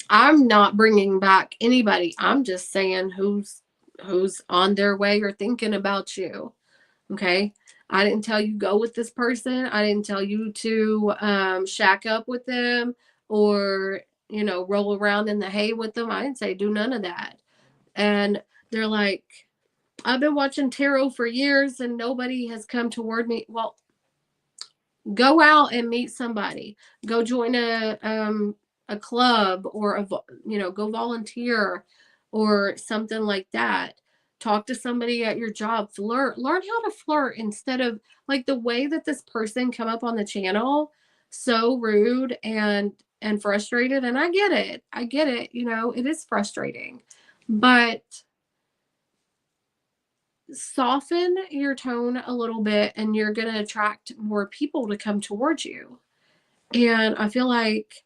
I'm not bringing back anybody. I'm just saying who's on their way or thinking about you. Okay. I didn't tell you go with this person. I didn't tell you to shack up with them or, you know, roll around in the hay with them. I didn't say do none of that. And they're like, I've been watching tarot for years and nobody has come toward me. Well, go out and meet somebody. Go join a club or go volunteer or something like that. Talk to somebody at your job. Flirt. Learn how to flirt instead of like the way that this person come up on the channel, so rude and frustrated. And I get it. You know, it is frustrating, but soften your tone a little bit and you're going to attract more people to come towards you. And I feel like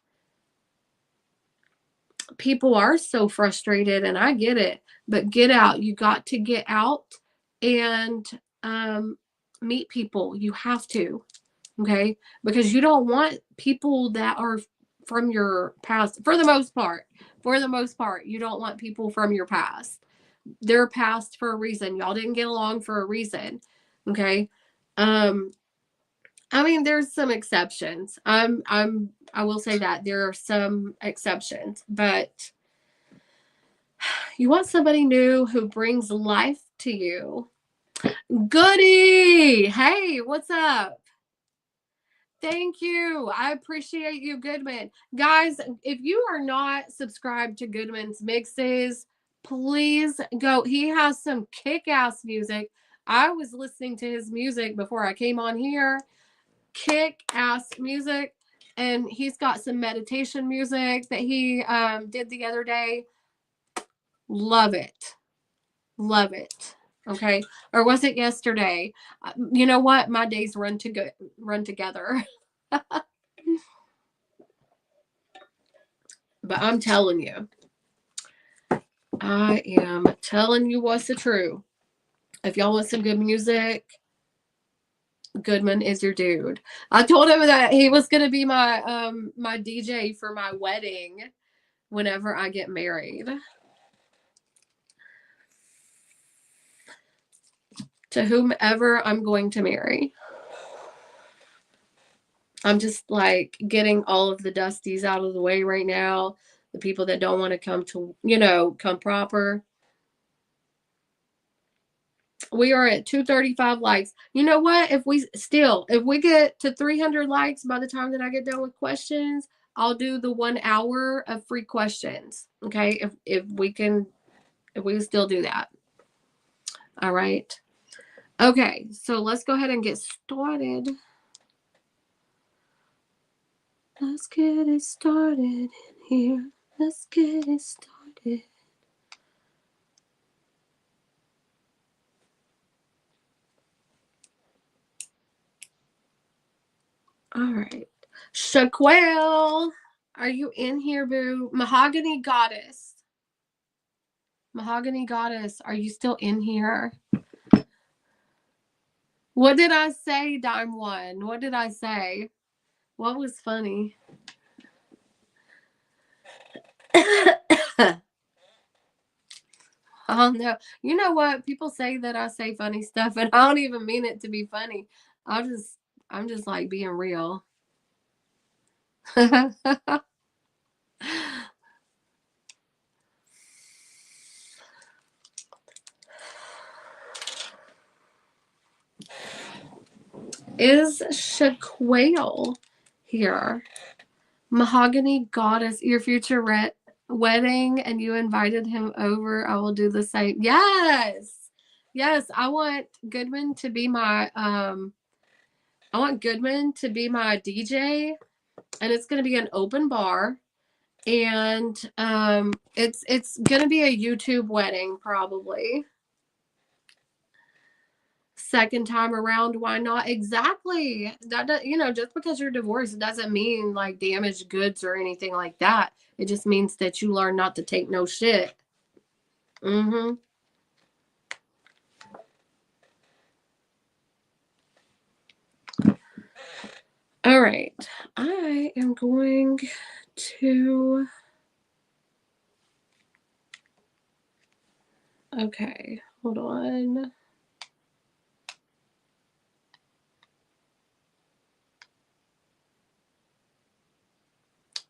people are so frustrated, and I get it, but get out. You got to get out and meet people. You have to, okay? Because you don't want people that are from your past, for the most part. For the most part, you don't want people from your past. They're past for a reason. Y'all didn't get along for a reason, okay? I mean, there's some exceptions. I will say that there are some exceptions, but you want somebody new who brings life to you. Goody! Hey, what's up? Thank you. I appreciate you, Goodman. Guys, if you are not subscribed to Goodman's Mixes, please go. He has some kick-ass music. I was listening to his music before I came on here. Kick-ass music. And he's got some meditation music that he did the other day. Love it. Love it. Okay. Or was it yesterday? You know what? My days run together. But I'm telling you, I am telling you what's the truth. If y'all want some good music, Goodman is your dude. I told him that he was gonna be my my DJ for my wedding whenever I get married. To whomever I'm going to marry. I'm just like getting all of the dusties out of the way right now. The people that don't want to come to, come proper. We are at 235 likes. You know what? If we get to 300 likes by the time that I get done with questions, I'll do the 1 hour of free questions. Okay. If we can still do that. All right. Okay. So let's go ahead and get started. Let's get it started in here. Let's get it started. All right. Shaquelle, are you in here, boo? Mahogany Goddess. Mahogany Goddess, are you still in here? What did I say, Dime One? What did I say? What was funny? Oh no. You know what? People say that I say funny stuff and I don't even mean it to be funny. I'm just like being real. Is Shaquille here? Mahogany Goddess, your future wedding, and you invited him over. I will do the same. Yes. Yes, I want Goodman to be my DJ, and it's going to be an open bar, and it's going to be a YouTube wedding probably. Second time around, why not? Exactly. That just because you're divorced doesn't mean like damaged goods or anything like that. It just means that you learn not to take no shit. Mm-hmm. All right. I am going to. Okay. Hold on.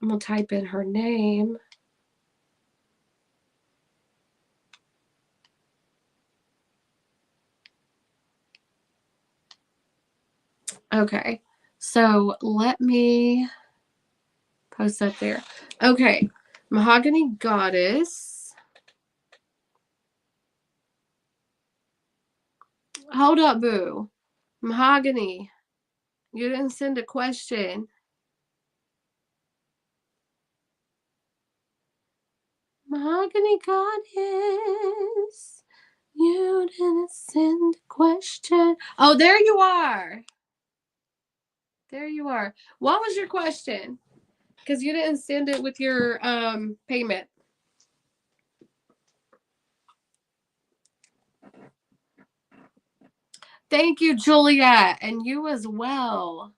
I'm going to type in her name. Okay. So let me post up there. Okay. Mahogany Goddess. Hold up, boo. Mahogany. You didn't send a question. Mahogany Goddess, you didn't Send question. Oh, there you are. There you are. What was your question? Because you didn't send it with your payment. Thank you, Juliet. And you as well.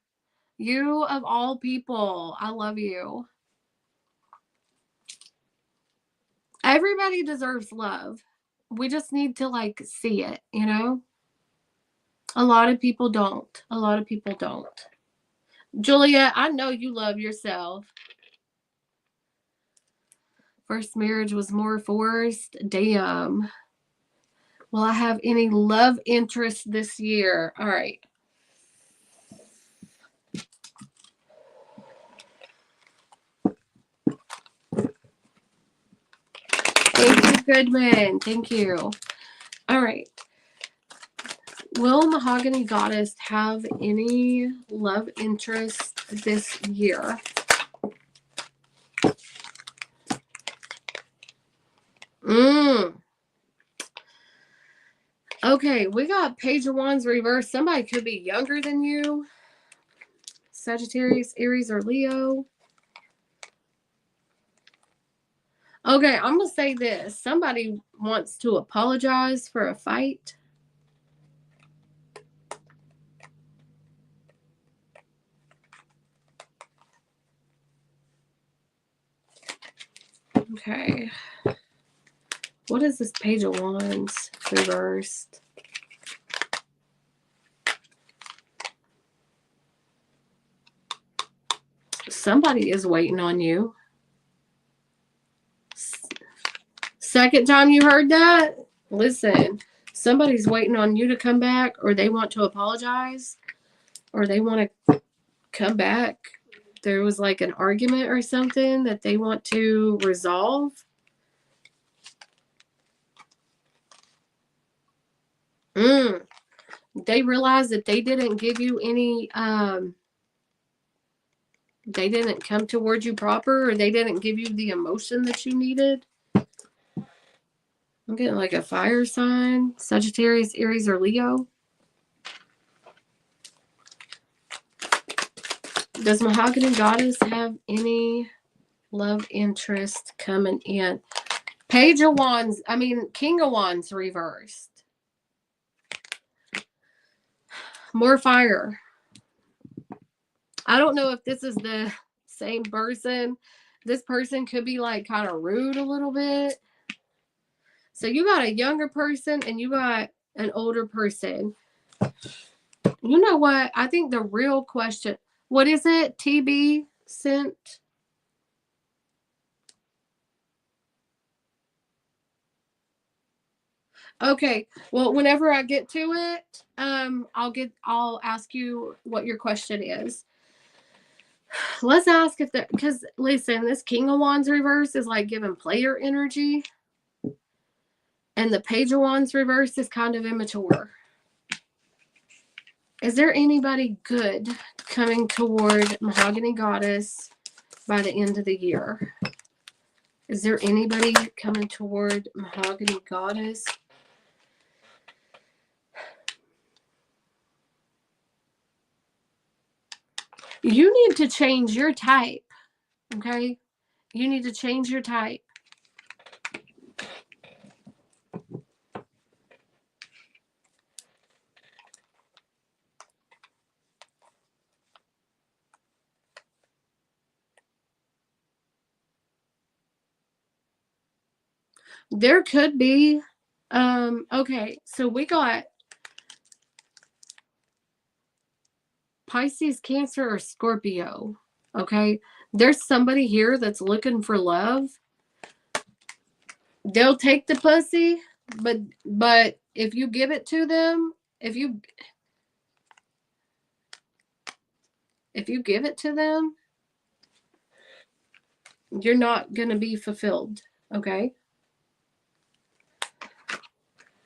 You of all people. I love you. Everybody deserves love. We just need to like see it, you know? A lot of people don't. A lot of people don't. Juliet, I know you love yourself. First marriage was more forced. Damn. Will I have any love interest this year? All right. Thank you, Goodman. Thank you. All right. Will Mahogany Goddess have any love interest this year? Okay, we got Page of Wands reversed. Somebody could be younger than you. Sagittarius, Aries, or Leo. Okay, I'm going to say this. Somebody wants to apologize for a fight. Okay. What is this Page of Wands reversed? Somebody is waiting on you. Second time you heard that? Listen, somebody's waiting on you to come back, or they want to apologize, or they want to come back. There was like an argument or something that they want to resolve. They realize that they didn't give you any, they didn't come towards you proper, or they didn't give you the emotion that you needed. I'm getting like a fire sign. Sagittarius, Aries, or Leo. Does Mahogany Goddess have any love interest coming in? Page of Wands, King of Wands reversed. More fire. I don't know if this is the same person. This person could be like kind of rude a little bit. So you got a younger person and you got an older person. You know what? I think the real question, what is it? TB sent? Okay. Well, whenever I get to it, I'll ask you what your question is. Let's ask if because listen, this King of Wands reverse is like giving player energy. And the Page of Wands reverse is kind of immature. Is there anybody good coming toward Mahogany Goddess by the end of the year? Is there anybody coming toward Mahogany Goddess? You need to change your type, okay? You need to change your type. There could be, okay, so we got Pisces, Cancer, or Scorpio, okay? There's somebody here that's looking for love. They'll take the pussy, but if you give it to them, if you give it to them, you're not going to be fulfilled, okay?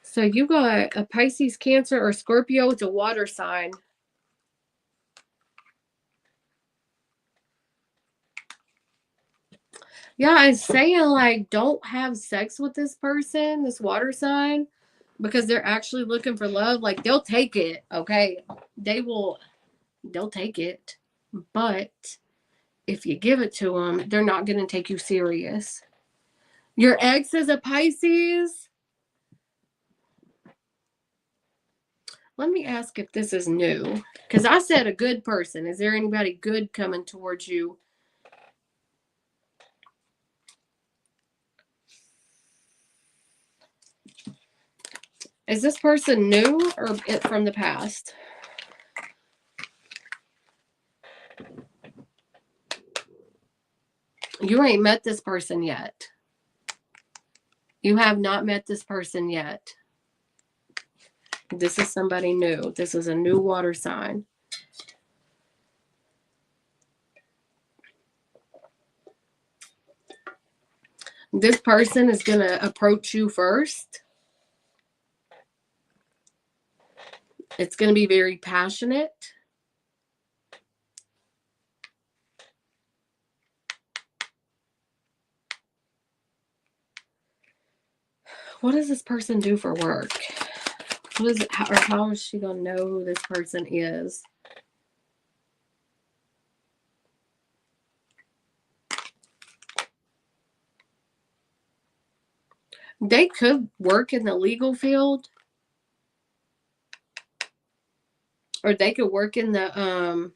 So you got a Pisces, Cancer, or Scorpio. It's a water sign. Yeah, I'm saying like don't have sex with this person, this water sign, because they're actually looking for love. Like, they'll take it, okay? They'll take it. But if you give it to them, they're not going to take you serious. Your ex is a Pisces. Let me ask if this is new. Because I said a good person. Is there anybody good coming towards you? Is this person new or from the past? You ain't met this person yet. You have not met this person yet. This is somebody new. This is a new water sign. This person is going to approach you first. It's going to be very passionate. What does this person do for work? What is it, how is she going to know who this person is? They could work in the legal field. Or they could work in the, I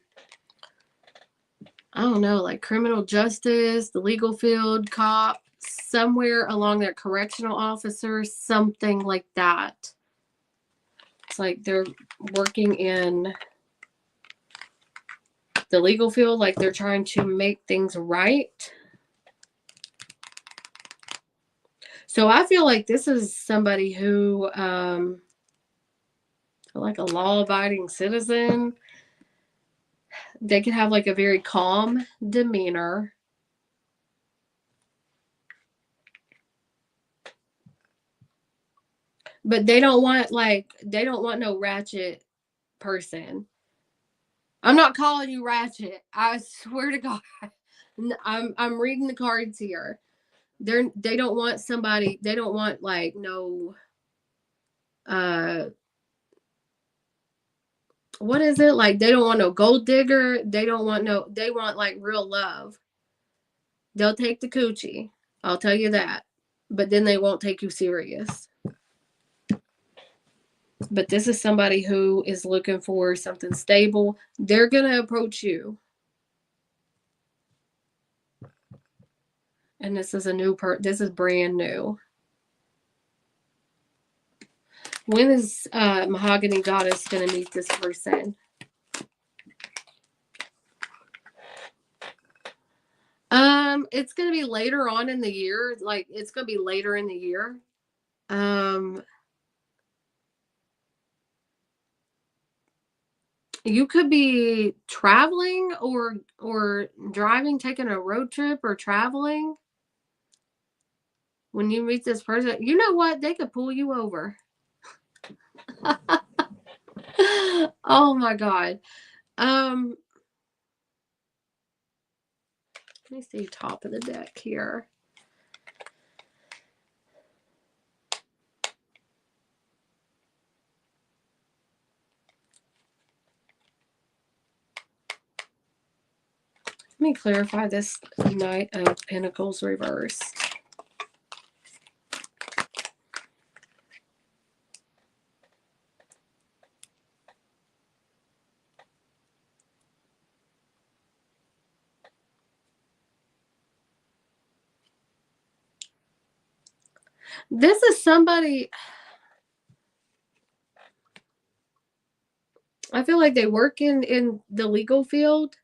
don't know, like criminal justice, the legal field, cop, somewhere along there, correctional officer, something like that. It's like they're working in the legal field, like they're trying to make things right. So I feel like this is somebody who, like a law-abiding citizen. They could have like a very calm demeanor. But they don't want no ratchet person. I'm not calling you ratchet. I swear to God. I'm reading the cards here. They don't want somebody, they don't want like no what is it? Like, they don't want no gold digger. They want like real love. They'll take the coochie. I'll tell you that. But then they won't take you serious. But this is somebody who is looking for something stable. They're going to approach you. And this is this is brand new. When is Mahogany Goddess going to meet this person? It's going to be later on in the year. Like, it's going to be later in the year. You could be traveling or driving, taking a road trip or traveling. When you meet this person, you know what? They could pull you over. Oh my God. Let me see top of the deck here. Let me clarify this Knight of Pentacles reverse. This is somebody, I feel like they work in the legal field.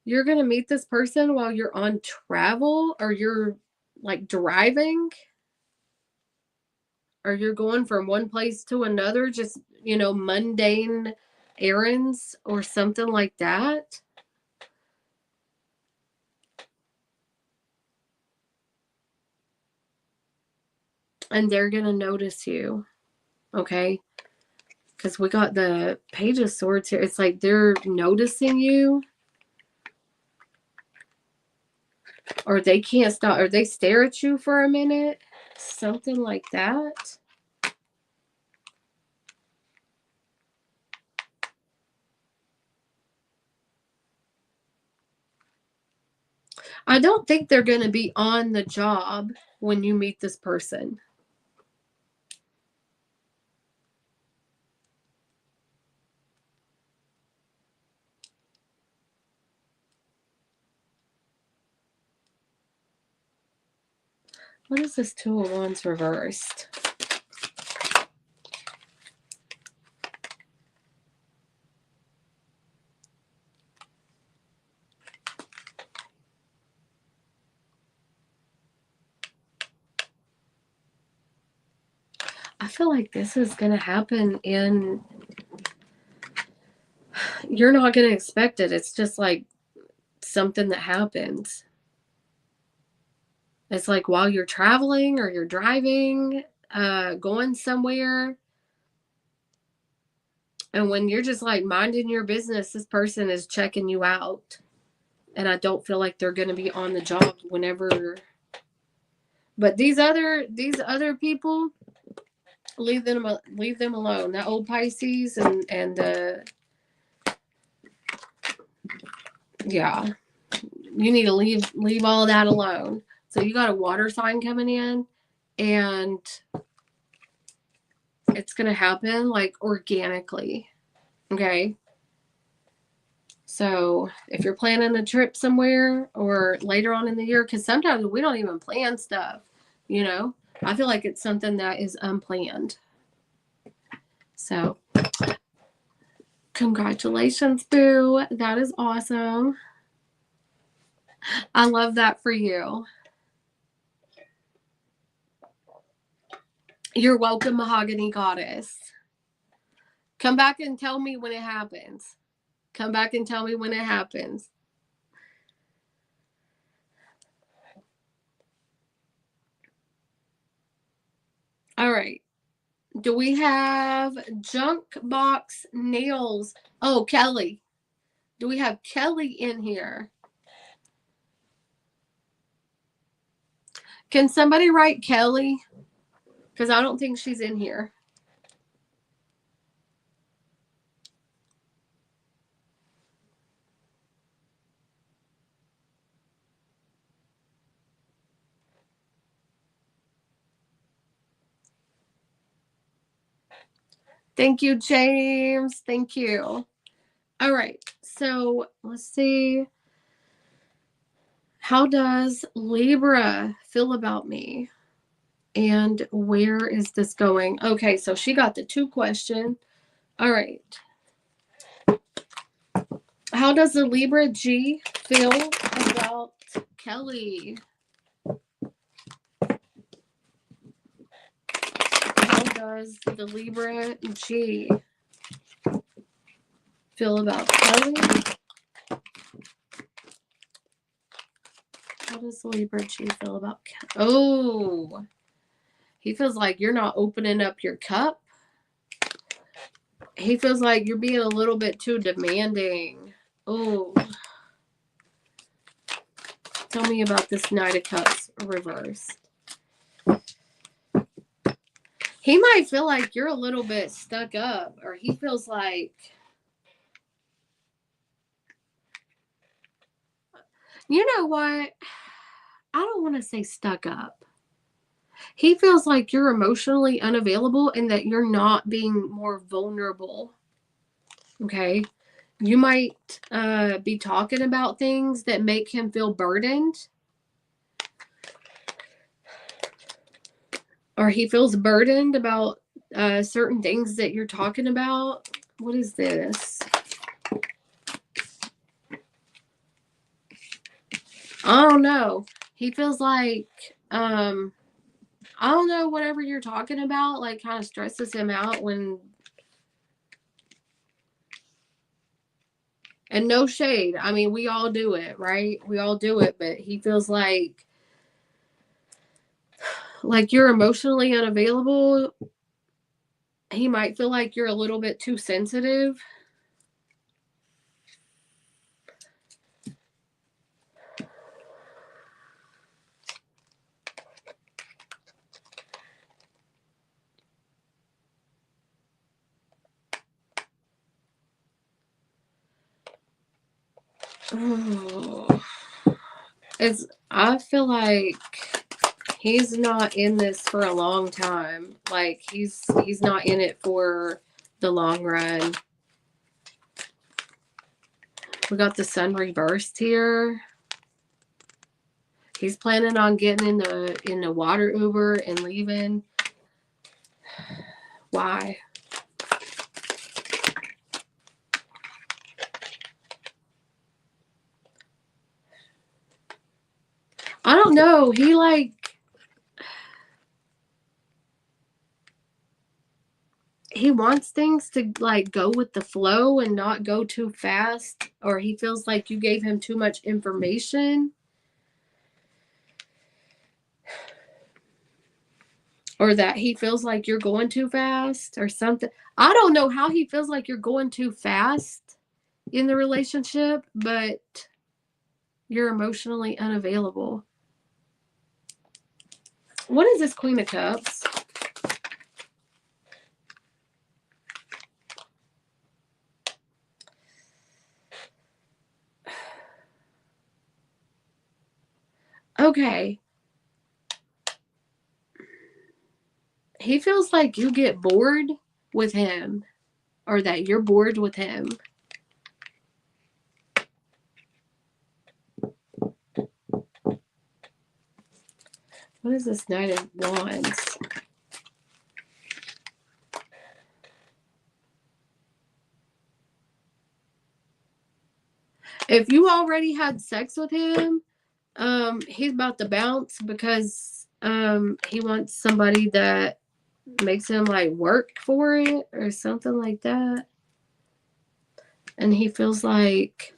You're going to meet this person while you're on travel, or you're like driving, or you're going from one place to another, just, mundane errands or something like that. And they're going to notice you. Okay? Because we got the Page of Swords here. It's like they're noticing you. Or they can't stop. Or they stare at you for a minute. Something like that. I don't think they're going to be on the job when you meet this person. What is this Two of Wands reversed? I feel like this is going to happen in... You're not going to expect it. It's just like something that happens. It's like while you're traveling or you're driving, going somewhere. And when you're just like minding your business, this person is checking you out. And I don't feel like they're going to be on the job whenever. But these other people, leave them alone. That old Pisces and yeah, you need to leave all that alone. So you got a water sign coming in, and it's gonna happen like organically. Okay. So if you're planning a trip somewhere or later on in the year, because sometimes we don't even plan stuff, you know, I feel like it's something that is unplanned. So congratulations, boo. That is awesome. I love that for you. You're welcome, Mahogany Goddess. Come back and tell me when it happens. Come back and tell me when it happens. All right. Do we have Junk Box Nails? Oh, Kelly. Do we have Kelly in here? Can somebody write Kelly? Because I don't think she's in here. Thank you, James. Thank you. All right. So let's see. How does Libra feel about me? And where is this going? Okay, so she got the 2 question. All right. How does the Libra G feel about Kelly? How does the Libra G feel about Kelly? How does the Libra G feel about Kelly? Oh, he feels like you're not opening up your cup. He feels like you're being a little bit too demanding. Oh. Tell me about this Knight of Cups reverse. He might feel like you're a little bit stuck up, or he feels like, you know what? I don't want to say stuck up. He feels like you're emotionally unavailable and that you're not being more vulnerable. Okay. You might be talking about things that make him feel burdened. Or he feels burdened about certain things that you're talking about. What is this? I don't know. He feels like, I don't know, whatever you're talking about, like, kind of stresses him out when... And no shade. I mean, we all do it, right? We all do it, but he feels like you're emotionally unavailable. He might feel like you're a little bit too sensitive. Oh. I feel like he's not in this for a long time. Like he's not in it for the long run. We got the sun reversed here. He's planning on getting in the water Uber and leaving. Why? I don't know. He wants things to like go with the flow and not go too fast, or he feels like you gave him too much information, or that he feels like you're going too fast or something. I don't know how he feels like you're going too fast in the relationship, but you're emotionally unavailable. What is this Queen of Cups? Okay. He feels like you get bored with him, or that you're bored with him. What is this Knight of Wands? If you already had sex with him, he's about to bounce because he wants somebody that makes him like work for it or something like that. And he feels like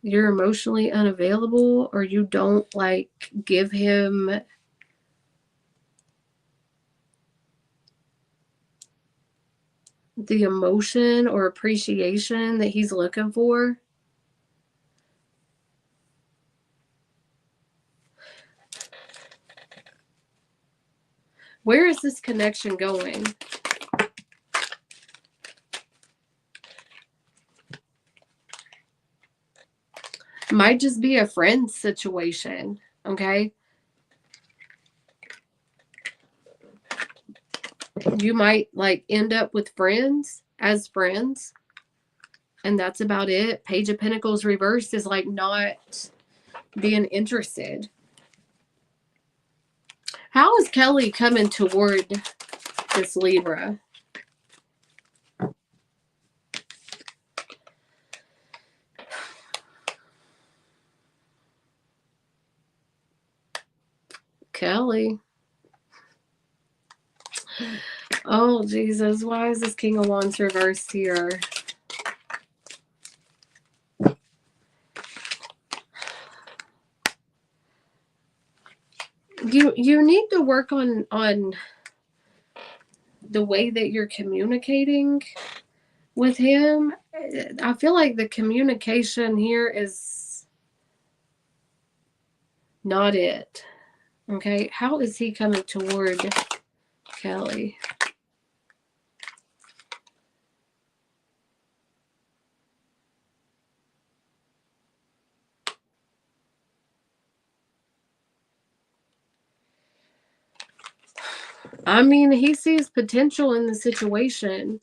you're emotionally unavailable, or you don't like give him the emotion or appreciation that he's looking for. Where is this connection going? Might just be a friend situation, okay? You might like end up with friends as friends, and that's about it. Page of Pentacles reversed is like not being interested. How is Kelly coming toward this Libra? Kelly. Oh, Jesus. Why is this King of Wands reversed here? You need to work on the way that you're communicating with him. I feel like the communication here is not it. Okay, how is he coming toward Kelly? I mean, he sees potential in the situation,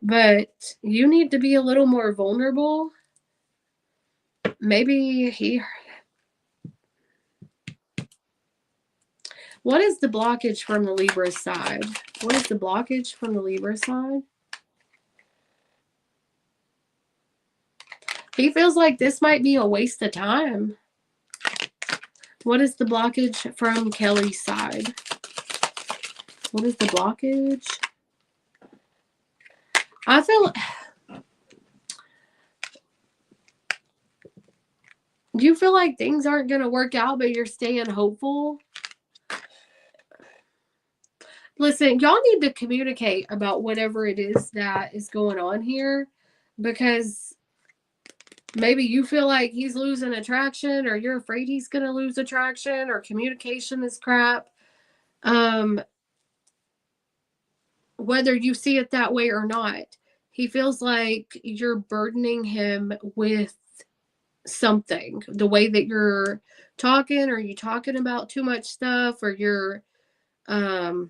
but you need to be a little more vulnerable. Maybe he... What is the blockage from the Libra side? What is the blockage from the Libra side? He feels like this might be a waste of time. What is the blockage from Kelly's side? What is the blockage? I feel... You feel like things aren't going to work out, but you're staying hopeful. Listen, y'all need to communicate about whatever it is that is going on here, because maybe you feel like he's losing attraction, or you're afraid he's going to lose attraction, or communication is crap. Whether you see it that way or not, he feels like you're burdening him with something. The way that you're talking, or you talking about too much stuff, or you're I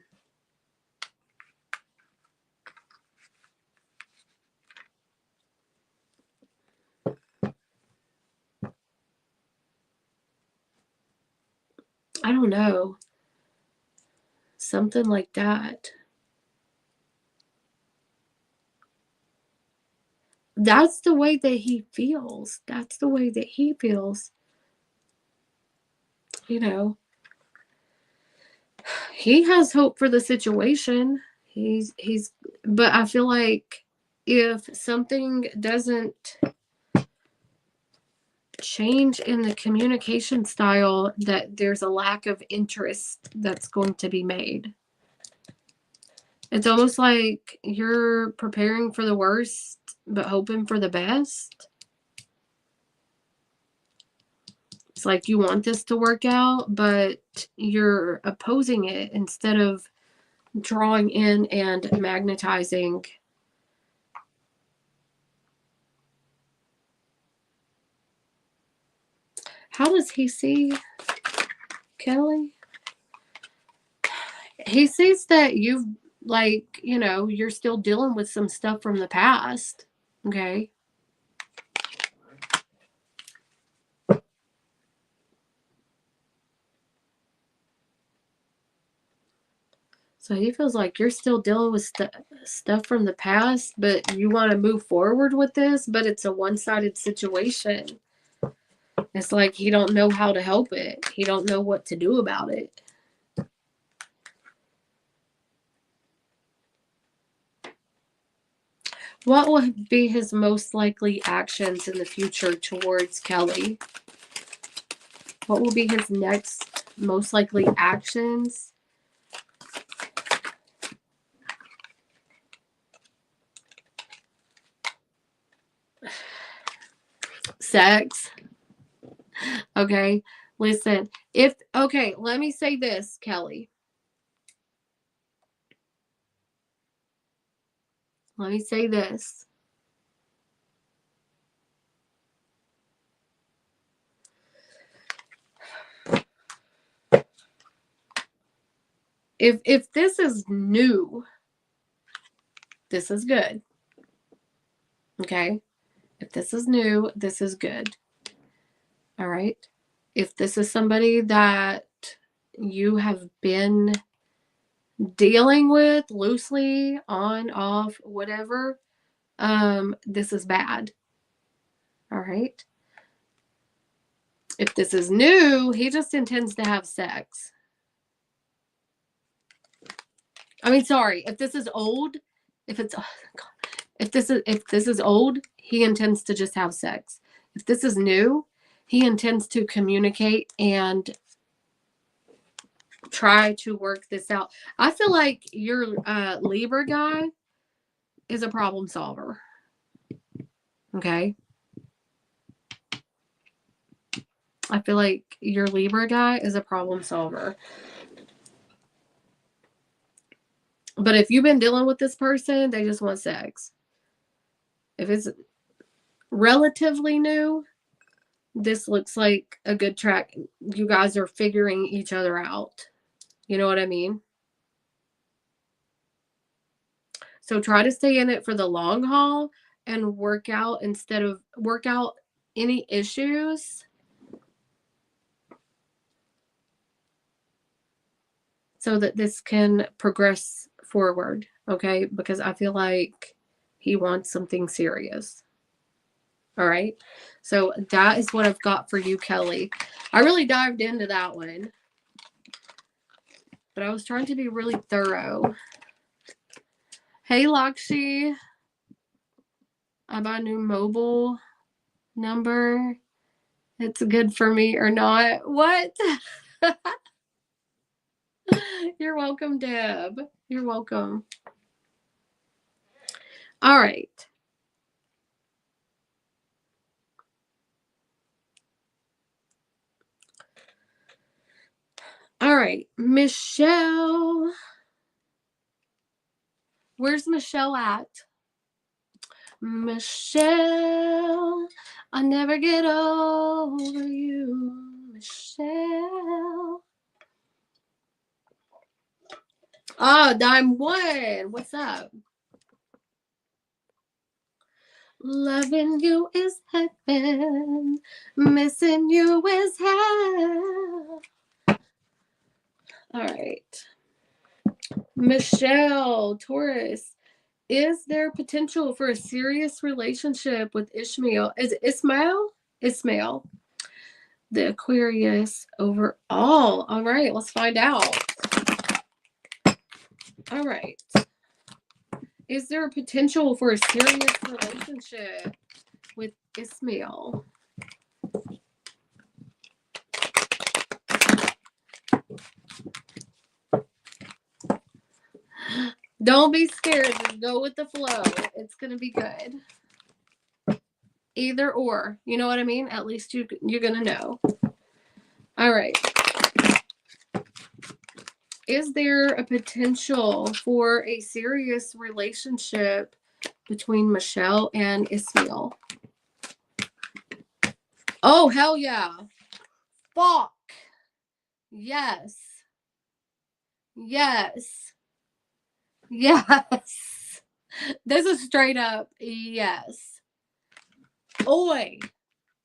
don't know. Something like that. That's the way that he feels. That's the way that he feels. You know, he has hope for the situation. But I feel like if something doesn't change in the communication style, that there's a lack of interest that's going to be made. It's almost like you're preparing for the worst, but hoping for the best. It's like you want this to work out, but you're opposing it instead of drawing in and magnetizing. How does he see Kelly? He sees that you've, like, you know, you're still dealing with some stuff from the past. Okay. So he feels like you're still dealing with stuff from the past, but you want to move forward with this, but it's a one-sided situation. It's like he don't know how to help it. He don't know what to do about it. What will be his most likely actions in the future towards Kelly? What will be his next most likely actions? Sex. Okay. Listen, okay, let me say this, Kelly. Let me say this. If this is new, this is good. Okay? If this is new, this is good. All right? If this is somebody that you have been dealing with loosely, on, off, whatever, this is bad. All right? If this is new, he just intends to have sex. I mean, sorry, if this is old, if this is old, he intends to just have sex. If this is new, he intends to communicate and try to work this out. I feel like your Libra guy is a problem solver. Okay? I feel like your Libra guy is a problem solver. But if you've been dealing with this person, they just want sex. If it's relatively new, this looks like a good track. You guys are figuring each other out. You know what I mean? So try to stay in it for the long haul and work out any issues so that this can progress forward. Okay? Because I feel like he wants something serious. All right. So that is what I've got for you, Kelly. I really dived into that one, but I was trying to be really thorough. Hey, Lakshi. I bought a new mobile number. It's good for me or not. What? You're welcome, Deb. You're welcome. All right. All right. Michelle. Where's Michelle at? Michelle, I'll never get over you, Michelle. Oh, Dime One, what's up? Loving you is heaven, missing you is hell. All right. Michelle, Taurus, is there potential for a serious relationship with Ishmael? Is it Ismail? Ismail. The Aquarius overall. All right, let's find out. All right. Is there a potential for a serious relationship with Ismail? Don't be scared. Just go with the flow. It's going to be good. Either or. You know what I mean? At least you're going to know. All right. Is there a potential for a serious relationship between Michelle and Ismail? Oh, hell yeah. Fuck. Yes. Yes. Yes. This is straight up yes. Oi.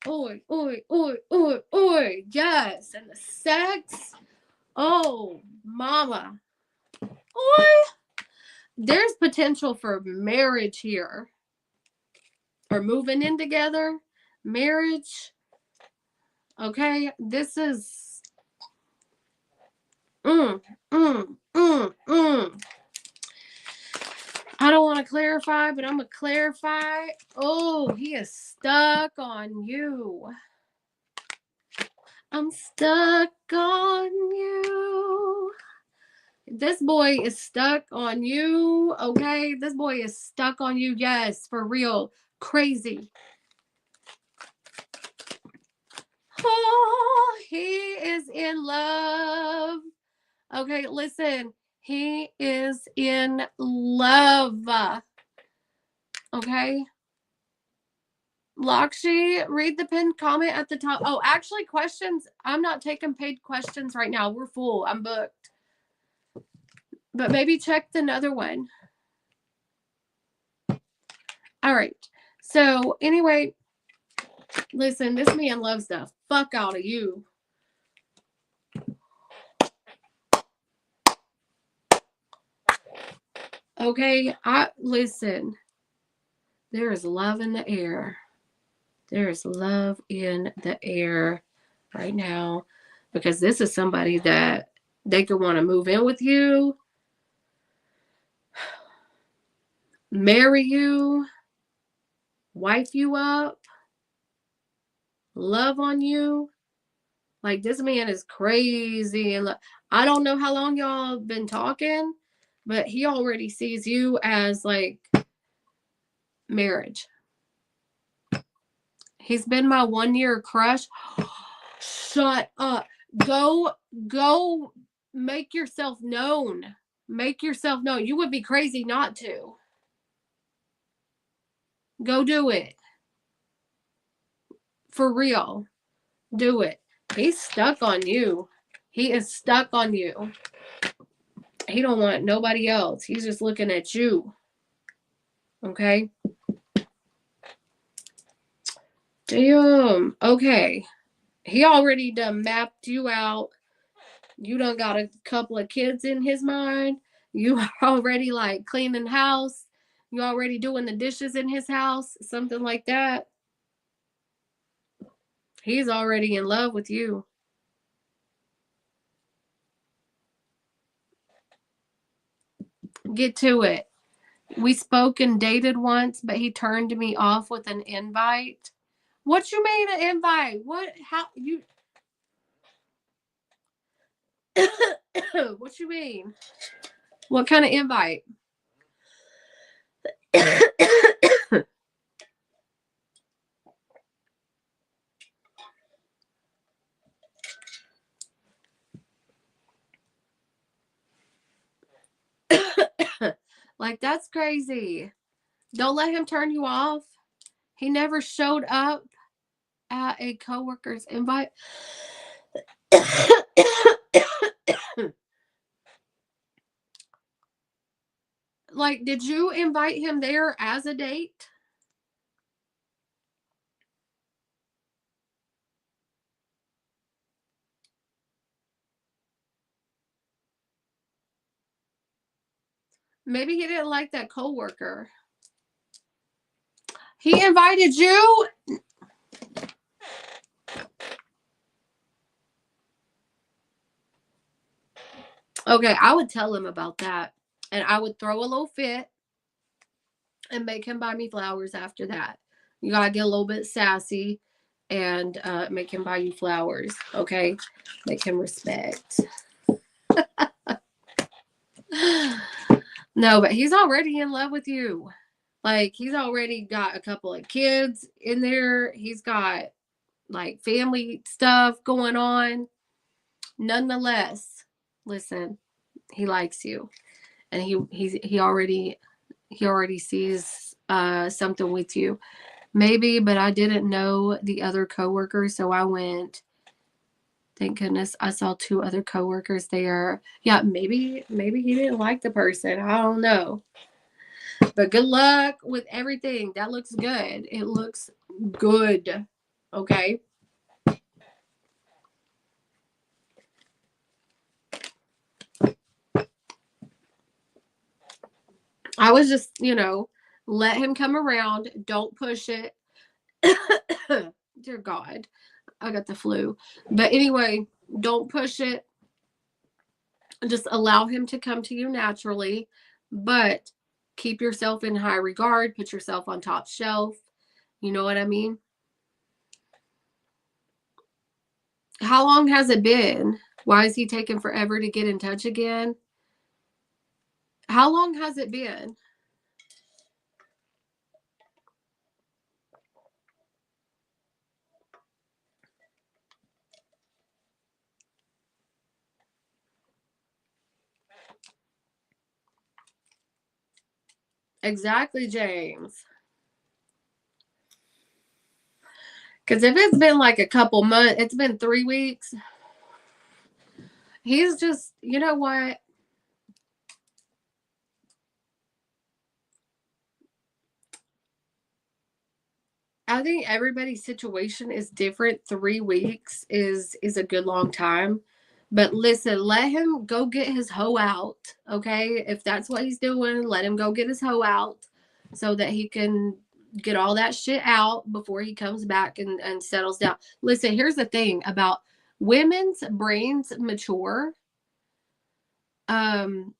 Oi, oi, oi, oi, oi. Yes. And the sex. Oh, mama. Oi. There's potential for marriage here. Or moving in together. Marriage. Okay. This is. I don't want to clarify, but I'm going to clarify. Oh, he is stuck on you. I'm stuck on you. This boy is stuck on you, okay? This boy is stuck on you. Yes, for real. Crazy. Oh, he is in love. Okay, listen. He is in love. Okay? Lakshi, read the pinned comment at the top. Oh, actually, questions. I'm not taking paid questions right now. We're full. I'm booked. But maybe check another one. All right. So, anyway, listen, this man loves the fuck out of you. Okay? Listen. There is love in the air. There is love in the air right now. Because this is somebody that they could want to move in with you, marry you, wife you up, love on you. Like, this man is crazy. And I don't know how long y'all been talking, but he already sees you as like marriage. He's been my 1-year crush. Shut up. Go make yourself known. Make yourself known. You would be crazy not to. Go do it. For real. Do it. He's stuck on you. He is stuck on you. He don't want nobody else. He's just looking at you. Okay? Damn. Okay. He already done mapped you out. You done got a couple of kids in his mind. You already like cleaning house. You already doing the dishes in his house. Something like that. He's already in love with you. Get to it. We spoke and dated once, but he turned me off with an invite. What you mean an invite? What? How you? What you mean? What kind of invite? Like, that's crazy. Don't let him turn you off. He never showed up at a coworker's invite. Like, did you invite him there as a date? Maybe he didn't like that coworker. He invited you? Okay, I would tell him about that. And I would throw a little fit and make him buy me flowers after that. You gotta get a little bit sassy and make him buy you flowers, okay? Make him respect. No, but he's already in love with you. Like, he's already got a couple of kids in there. He's got, like, family stuff going on. Nonetheless, listen, he likes you. And he already sees something with you. Maybe, but I didn't know the other coworker, so I went. Thank goodness I saw 2 other coworkers there. Yeah, maybe he didn't like the person. I don't know. But good luck with everything. That looks good. It looks good. Okay. I was just, let him come around. Don't push it. Dear God, I got the flu. But anyway, don't push it. Just allow him to come to you naturally, but keep yourself in high regard. Put yourself on top shelf. You know what I mean? How long has it been? Why is he taking forever to get in touch again? How long has it been? Exactly, James. Because if it's been like a couple months, it's been 3 weeks. He's just, you know what? I think everybody's situation is different. 3 weeks is a good long time. But listen, let him go get his hoe out, okay? If that's what he's doing, let him go get his hoe out so that he can get all that shit out before he comes back and settles down. Listen, here's the thing about women's brains mature around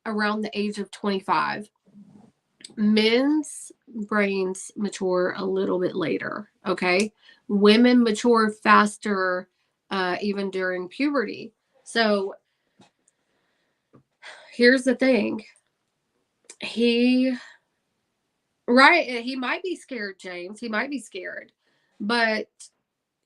the age of 25. Men's brains mature a little bit later, okay? Women mature faster even during puberty. So here's the thing. He might be scared, James. He might be scared. But,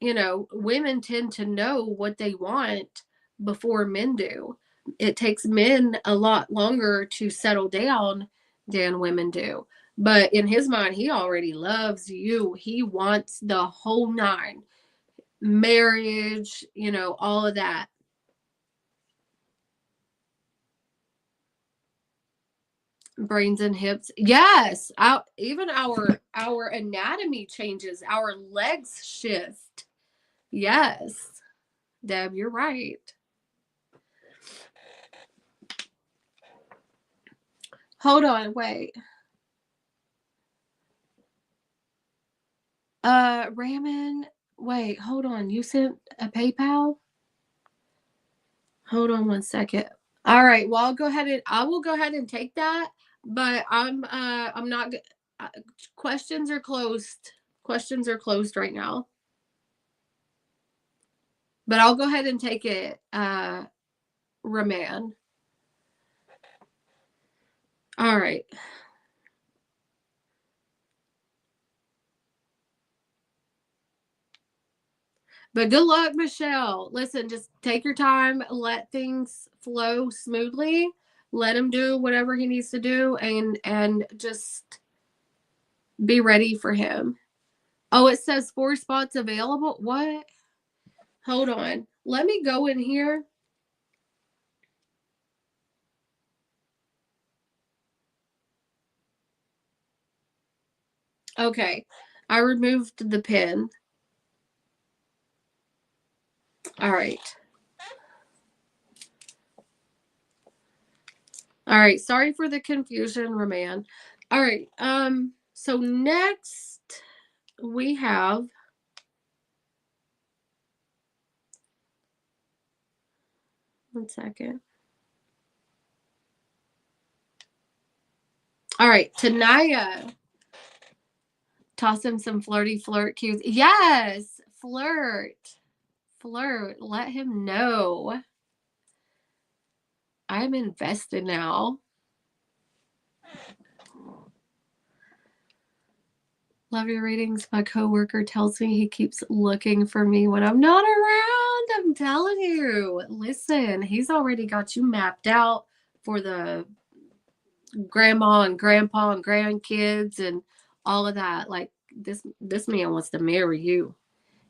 women tend to know what they want before men do. It takes men a lot longer to settle down than women do. But in his mind, he already loves you. He wants the whole 9. Marriage, all of that. Brains and hips. Yes. Even our anatomy changes. Our legs shift. Yes. Deb, you're right. Hold on, wait. Ramen, wait, hold on. You sent a PayPal? Hold on one second. All right, well, I will go ahead and take that, but I'm not questions are closed. Questions are closed right now. But I'll go ahead and take it, Raman. All right. But good luck, Michelle. Listen, just take your time, let things flow smoothly. let him do whatever he needs to do, and just be ready for him. Oh, it says 4 spots available. What? Hold on. Let me go in here. Okay. I removed the pin. All right. All right. Sorry for the confusion, Roman. All right. So next we have one second. All right, Tanaya. Toss him some flirt cues. Yes, flirt. Let him know. I'm invested now. Love your readings. My coworker tells me he keeps looking for me when I'm not around. I'm telling you. Listen, he's already got you mapped out for the grandma and grandpa and grandkids and all of that. Like this man wants to marry you.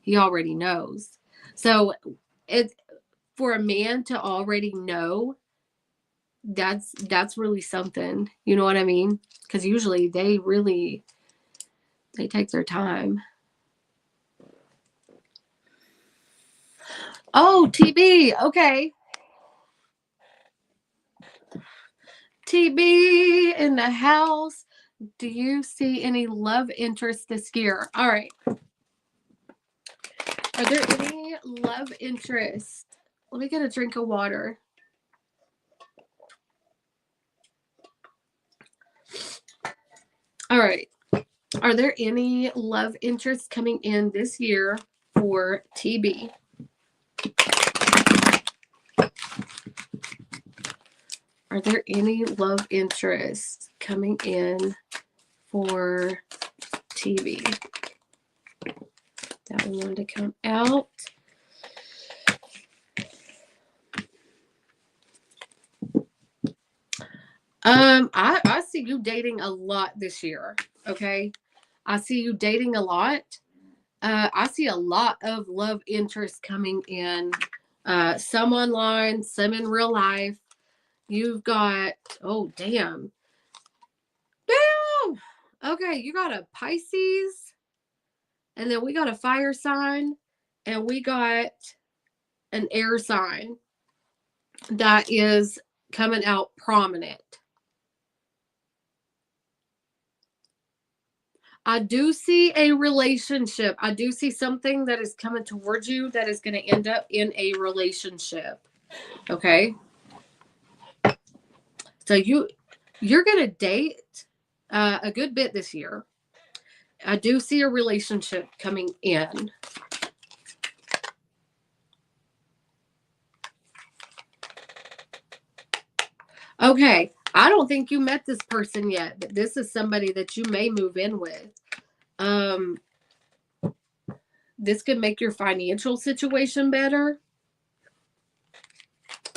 He already knows. So it's for a man to already know, that's really something. You know what I mean? Because usually they take their time. Oh, TB. Okay. TB in the house. Do you see any love interest this year? All right. Are there any love interest? Let me get a drink of water. All right. Are there any love interests coming in this year for TB? Are there any love interests coming in for TB? That one wanted to come out. I see you dating a lot this year. Okay. I see you dating a lot. I see a lot of love interest coming in. Some online, some in real life. You've got, oh, damn. Damn. Okay. You got a Pisces, and then we got a fire sign, and we got an air sign that is coming out prominent. I do see a relationship. I do see something that is coming towards you that is going to end up in a relationship. Okay. So you're going to date a good bit this year. I do see a relationship coming in. Okay. I don't think you met this person yet, but this is somebody that you may move in with. This could make your financial situation better.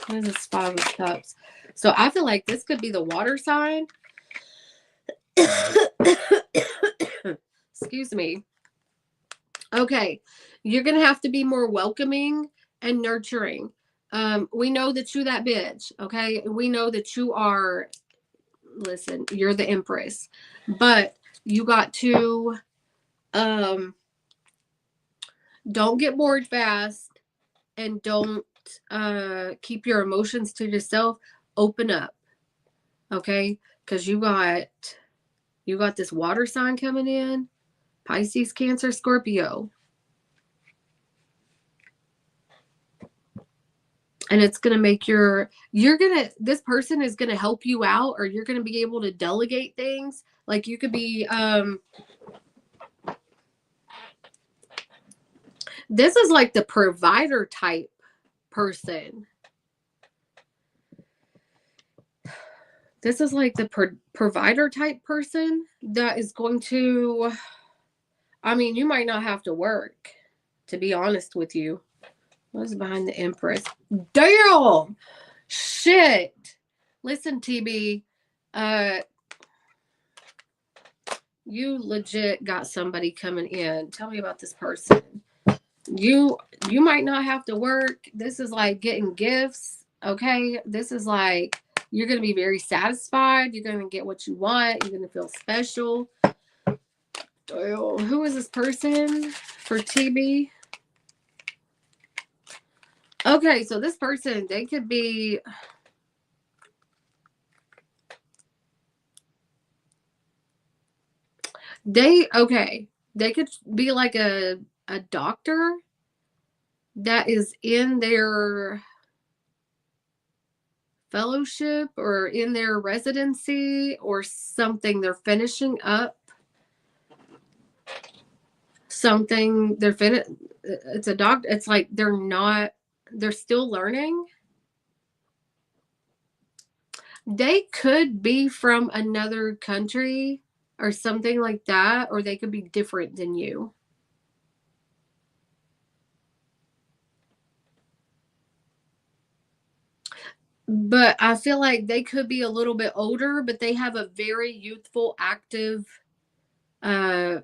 What is this 5 of Cups? So I feel like this could be the water sign. Excuse me. Okay. You're going to have to be more welcoming and nurturing. We know that you're that bitch. Okay. We know that you are, listen, you're the Empress, but you got to, don't get bored fast, and don't keep your emotions to yourself. Open up. Okay. Cause you got this water sign coming in, Pisces, Cancer, Scorpio. And it's going to make this person is going to help you out, or you're going to be able to delegate things. Like you could be, this is like the provider type person. This is like the provider type person that is going to, I mean, you might not have to work, to be honest with you. What's behind the Empress? Damn! Shit! Listen, TB, you legit got somebody coming in. Tell me about this person. You might not have to work. This is like getting gifts, okay? This is like you're going to be very satisfied. You're going to get what you want. You're going to feel special. Oh, who is this person for TB? Okay, so this person, they could be... They could be like a doctor that is in their fellowship or in their residency or something. They're finishing up something. It's a doctor. It's like they're still learning. They could be from another country or something like that, or they could be different than you. But I feel like they could be a little bit older, but they have a very youthful, active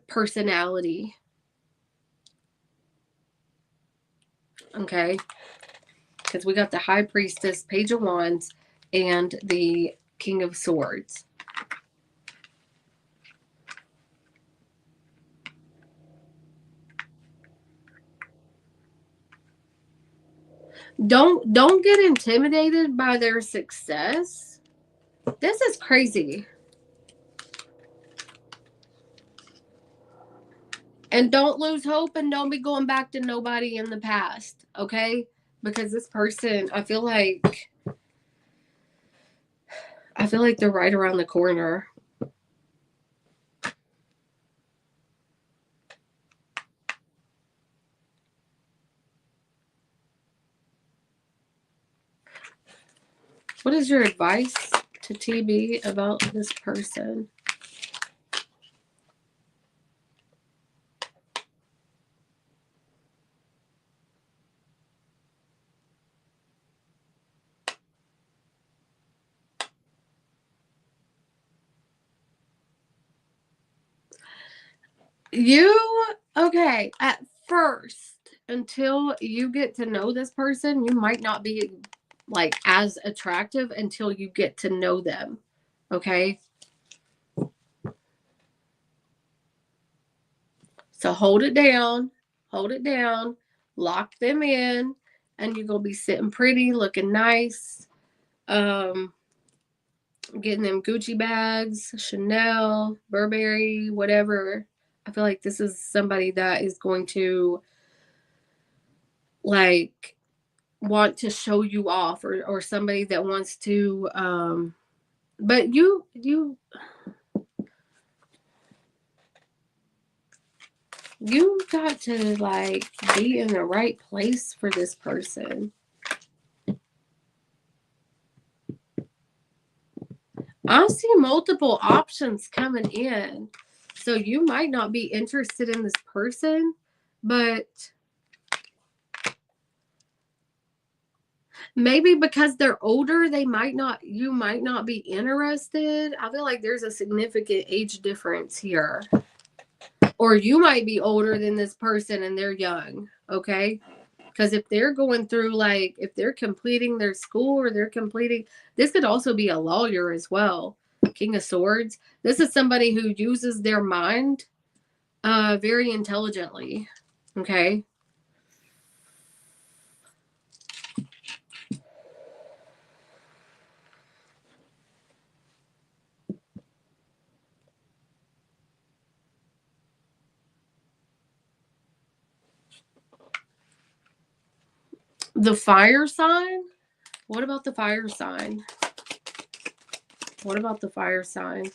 personality. Okay. Because we got the High Priestess, Page of Wands, and the King of Swords. Don't get intimidated by their success. This is crazy. And don't lose hope and don't be going back to nobody in the past, okay? Because this person, I feel like they're right around the corner. What is your advice to TB about this person? Okay, at first, until you get to know this person, you might not be like as attractive until you get to know them. Okay? So hold it down, lock them in, and you're going to be sitting pretty, looking nice, getting them Gucci bags, Chanel, Burberry, whatever. I feel like this is somebody that is going to like want to show you off, or somebody that wants to but you got to like be in the right place for this person. I see multiple options coming in. So you might not be interested in this person, but maybe because they're older, you might not be interested. I feel like there's a significant age difference here. Or you might be older than this person and they're young, okay? Because if they're going through, like, if they're completing their school or this could also be a lawyer as well. King of Swords. This is somebody who uses their mind very intelligently, okay? The fire sign? What about the fire sign? What about the fire sign?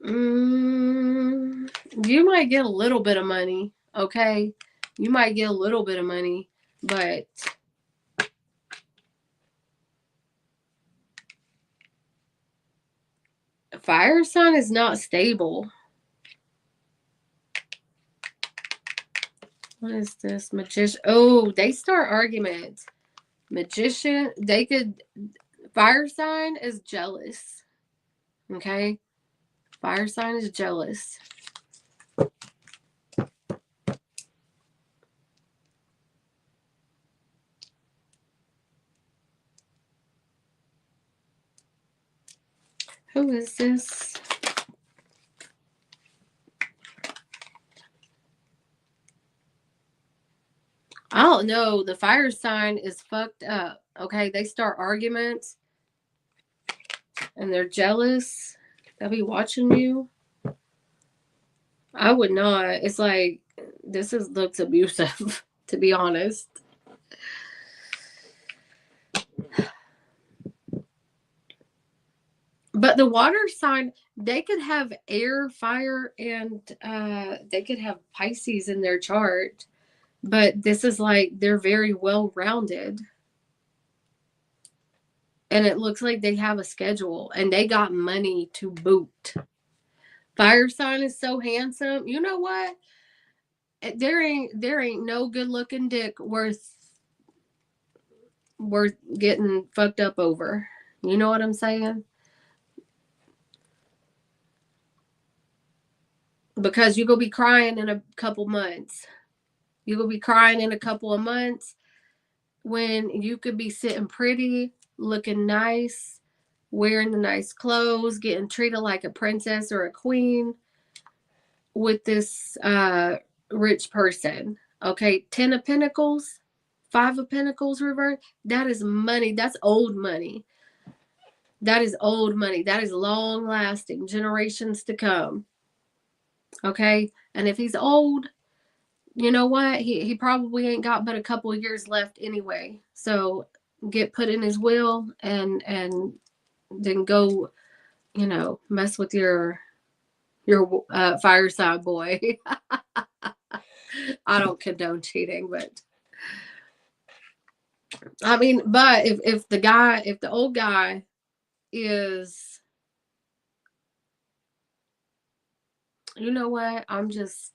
You might get a little bit of money, okay? You might get a little bit of money, but fire sign is not stable. What is this? Magician. Oh, they start arguments. Magician. They could. Fire sign is jealous. Okay. Fire sign is jealous. Who is this? I don't know. The fire sign is fucked up. Okay. They start arguments and they're jealous. They'll be watching you. I would not. It's like, this looks abusive, to be honest. But the water sign, they could have air, fire, and they could have Pisces in their chart. But this is like, they're very well rounded. And it looks like they have a schedule and they got money to boot. Fire sign is so handsome. You know what? There ain't no good looking dick worth getting fucked up over. You know what I'm saying? Because you're going to be crying in a couple months. You're going to be crying in a couple of months when you could be sitting pretty, looking nice, wearing the nice clothes, getting treated like a princess or a queen with this rich person. Okay, 10 of Pentacles, 5 of Pentacles reversed. That is money. That's old money. That is old money. That is long lasting, generations to come. Okay, and if he's old, you know what? He probably ain't got but a couple of years left anyway. So get put in his will and then go, mess with your fireside boy. I don't condone cheating, but I mean, but if the old guy is, you know what? I'm just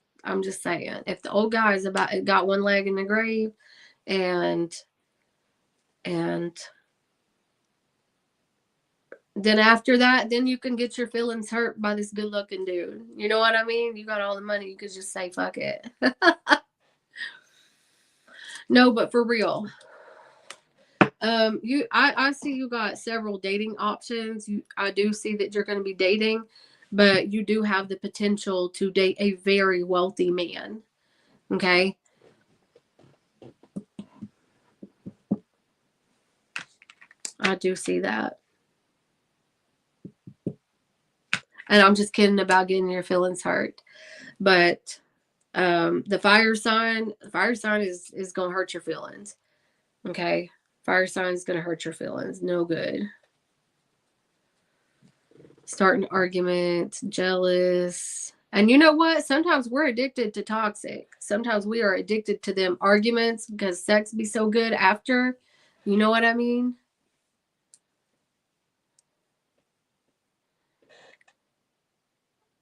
saying, if the old guy is got one leg in the grave and then after that, then you can get your feelings hurt by this good looking dude. You know what I mean? You got all the money. You could just say, fuck it. No, but for real. I see you got several dating options. I do see that you're going to be dating, but you do have the potential to date a very wealthy man. Okay. I do see that. And I'm just kidding about getting your feelings hurt. But the fire sign is going to hurt your feelings. Okay. Fire sign is going to hurt your feelings. No good. Starting arguments, jealous. And you know what? Sometimes we're addicted to toxic. Sometimes we are addicted to them arguments because sex be so good after. You know what I mean?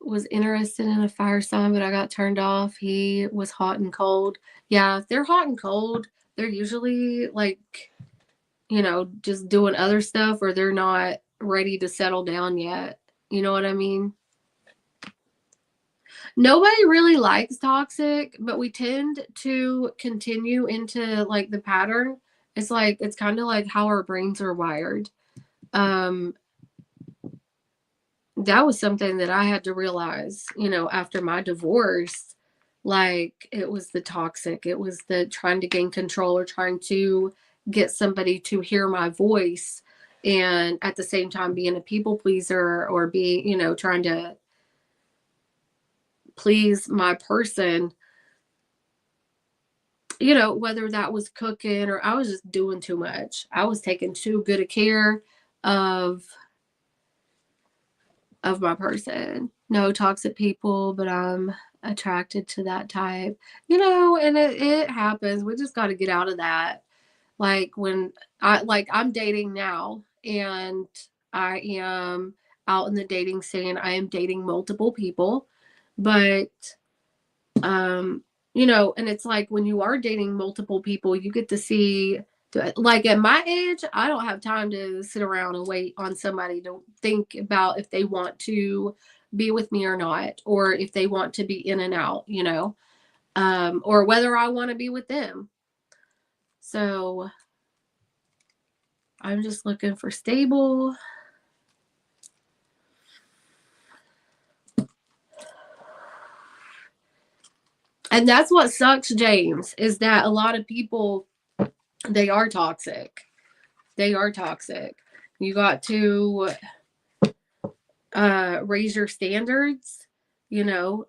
Was interested in a fire sign, but I got turned off. He was hot and cold. Yeah, if they're hot and cold, they're usually like, just doing other stuff, or they're not ready to settle down yet. You know what I mean? Nobody really likes toxic, but we tend to continue into like the pattern. It's kind of like how our brains are wired. That was something that I had to realize, after my divorce. Like, it was the toxic, it was the trying to gain control or trying to get somebody to hear my voice, and at the same time being a people pleaser or being, trying to please my person, whether that was cooking or I was just doing too much. I was taking too good a care of my person. No toxic people, but I'm attracted to that type, and it happens. We just got to get out of that. Like when I'm dating now and I am out in the dating scene, I am dating multiple people, but you know, and it's like when you are dating multiple people, you get to see, like at my age, I don't have time to sit around and wait on somebody to think about if they want to be with me or not, or if they want to be in and out, you know, or whether I want to be with them. So I'm just looking for stable. And that's what sucks, James, is that a lot of people, they are toxic. They are toxic. You got to raise your standards, you know,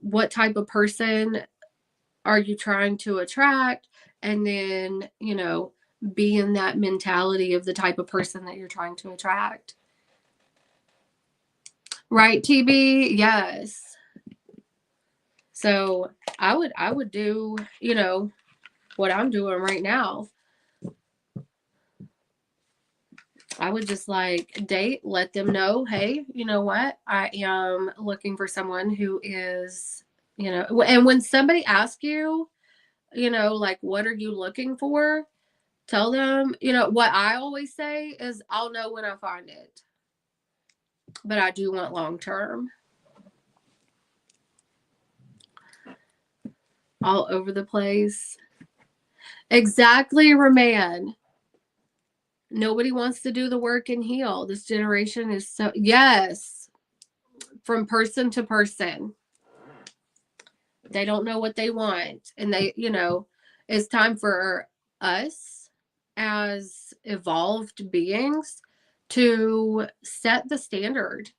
what type of person are you trying to attract? And then, you know, be in that mentality of the type of person that you're trying to attract. Right, TB? Yes. So I would do, you know, what I'm doing right now. I would just like date, let them know, hey, you know what? I am looking for someone who is, you know, and when somebody asks you, you know, like, what are you looking for? Tell them, you know, what I always say is, I'll know when I find it. But I do want long term. All over the place. Exactly, Roman. Nobody wants to do the work and heal. This generation is so, yes, from person to person. They don't know what they want. And they, you know, it's time for us as evolved beings to set the standard.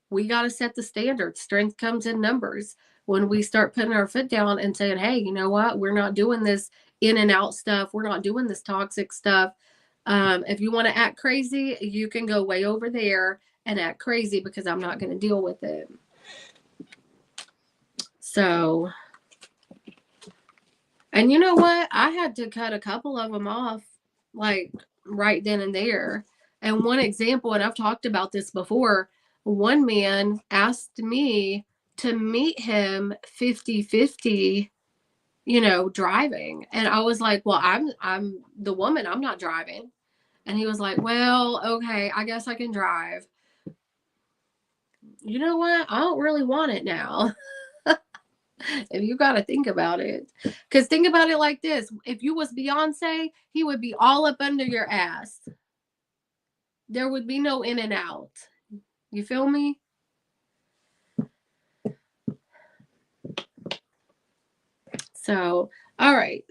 We got to set the standard. Strength comes in numbers. When we start putting our foot down and saying, hey, you know what? We're not doing this in and out stuff. We're not doing this toxic stuff. If you want to act crazy, you can go way over there and act crazy because I'm not going to deal with it. So, and you know what? I had to cut a couple of them off, like right then and there. And one example, and I've talked about this before, one man asked me to meet him 50-50, you know, driving. And I was like, well, I'm the woman, I'm not driving. And he was like, well, okay, I guess I can drive. You know what? I don't really want it now. If you got to think about it. Because think about it like this. If you was Beyonce, he would be all up under your ass. There would be no in and out. You feel me? So, all right.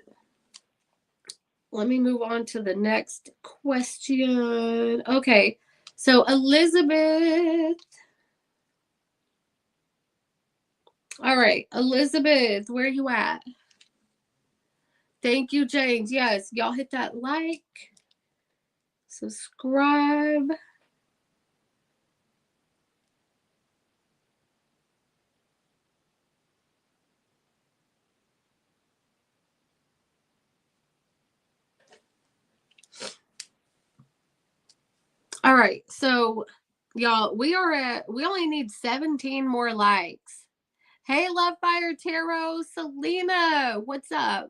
Let me move on to the next question. Okay. So, Elizabeth. All right. Elizabeth, where you at? Thank you, James. Yes, y'all hit that like, subscribe. All right, so y'all, we only need 17 more likes. Hey, Love Fire Tarot, Selena, what's up?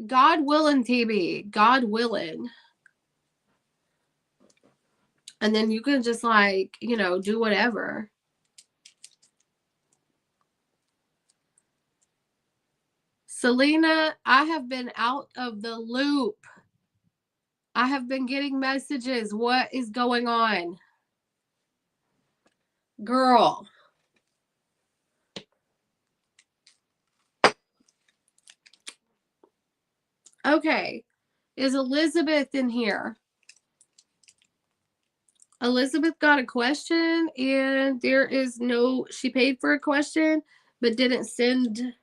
God willing, TB, God willing. And then you can just like, you know, do whatever. Selena, I have been out of the loop. I have been getting messages. What is going on? Girl. Okay. Is Elizabeth in here? Elizabeth got a question and there is no, she paid for a question, but didn't send it.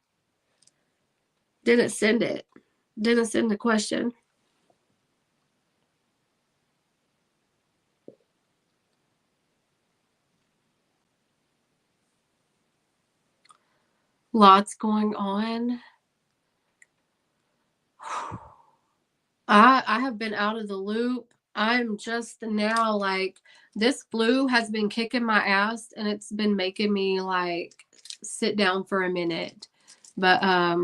Didn't send the question. Lots going on. I have been out of the loop. I'm just now like, this flu has been kicking my ass and it's been making me like sit down for a minute. But I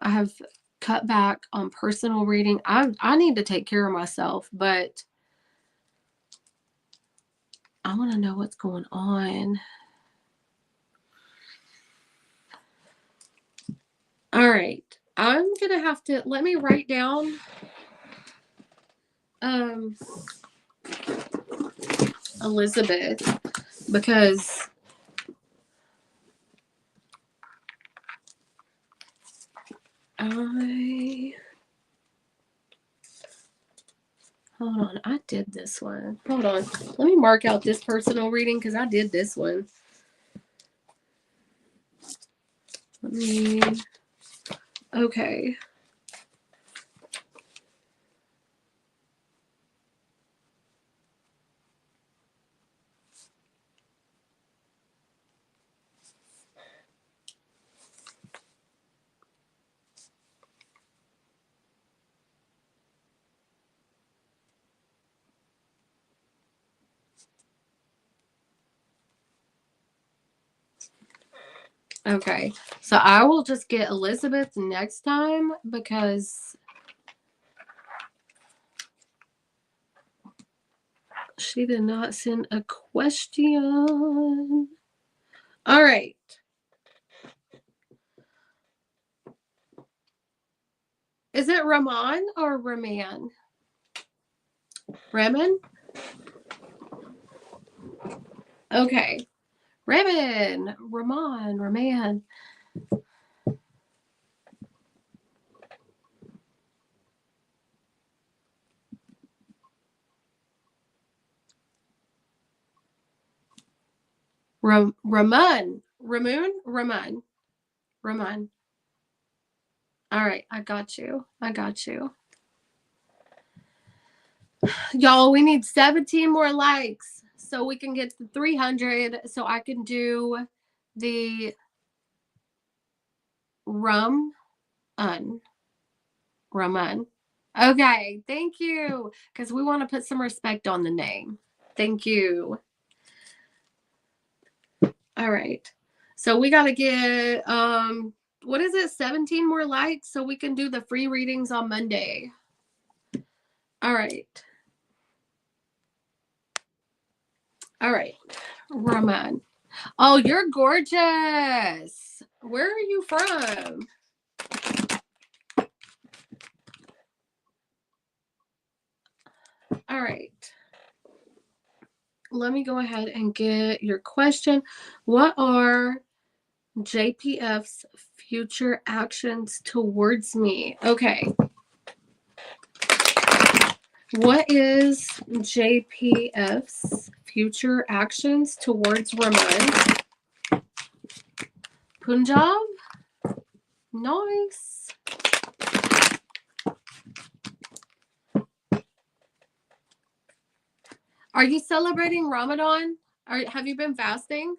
have cut back on personal reading. I need to take care of myself, but I want to know what's going on. All right. I'm going to have to, let me write down Elizabeth, because hold on, I did this one. Hold on. Let me mark out this personal reading because I did this one. Okay. Okay, so I will just get Elizabeth next time because she did not send a question. All right. Is it Raman or Raman? Raman? Okay. Raman. Raman. Raman. All right, I got you. Y'all, we need 17 more likes so we can get to 300 so I can do the Raman. Okay, thank you. Because we want to put some respect on the name. Thank you. All right. So we got to get, what is it, 17 more likes so we can do the free readings on Monday. All right. Raman. Oh, you're gorgeous. Where are you from? All right. Let me go ahead and get your question. What are JPF's future actions towards me? Okay. What is JPF's future actions towards Raman? Punjab? Nice. Are you celebrating Ramadan? Have you been fasting?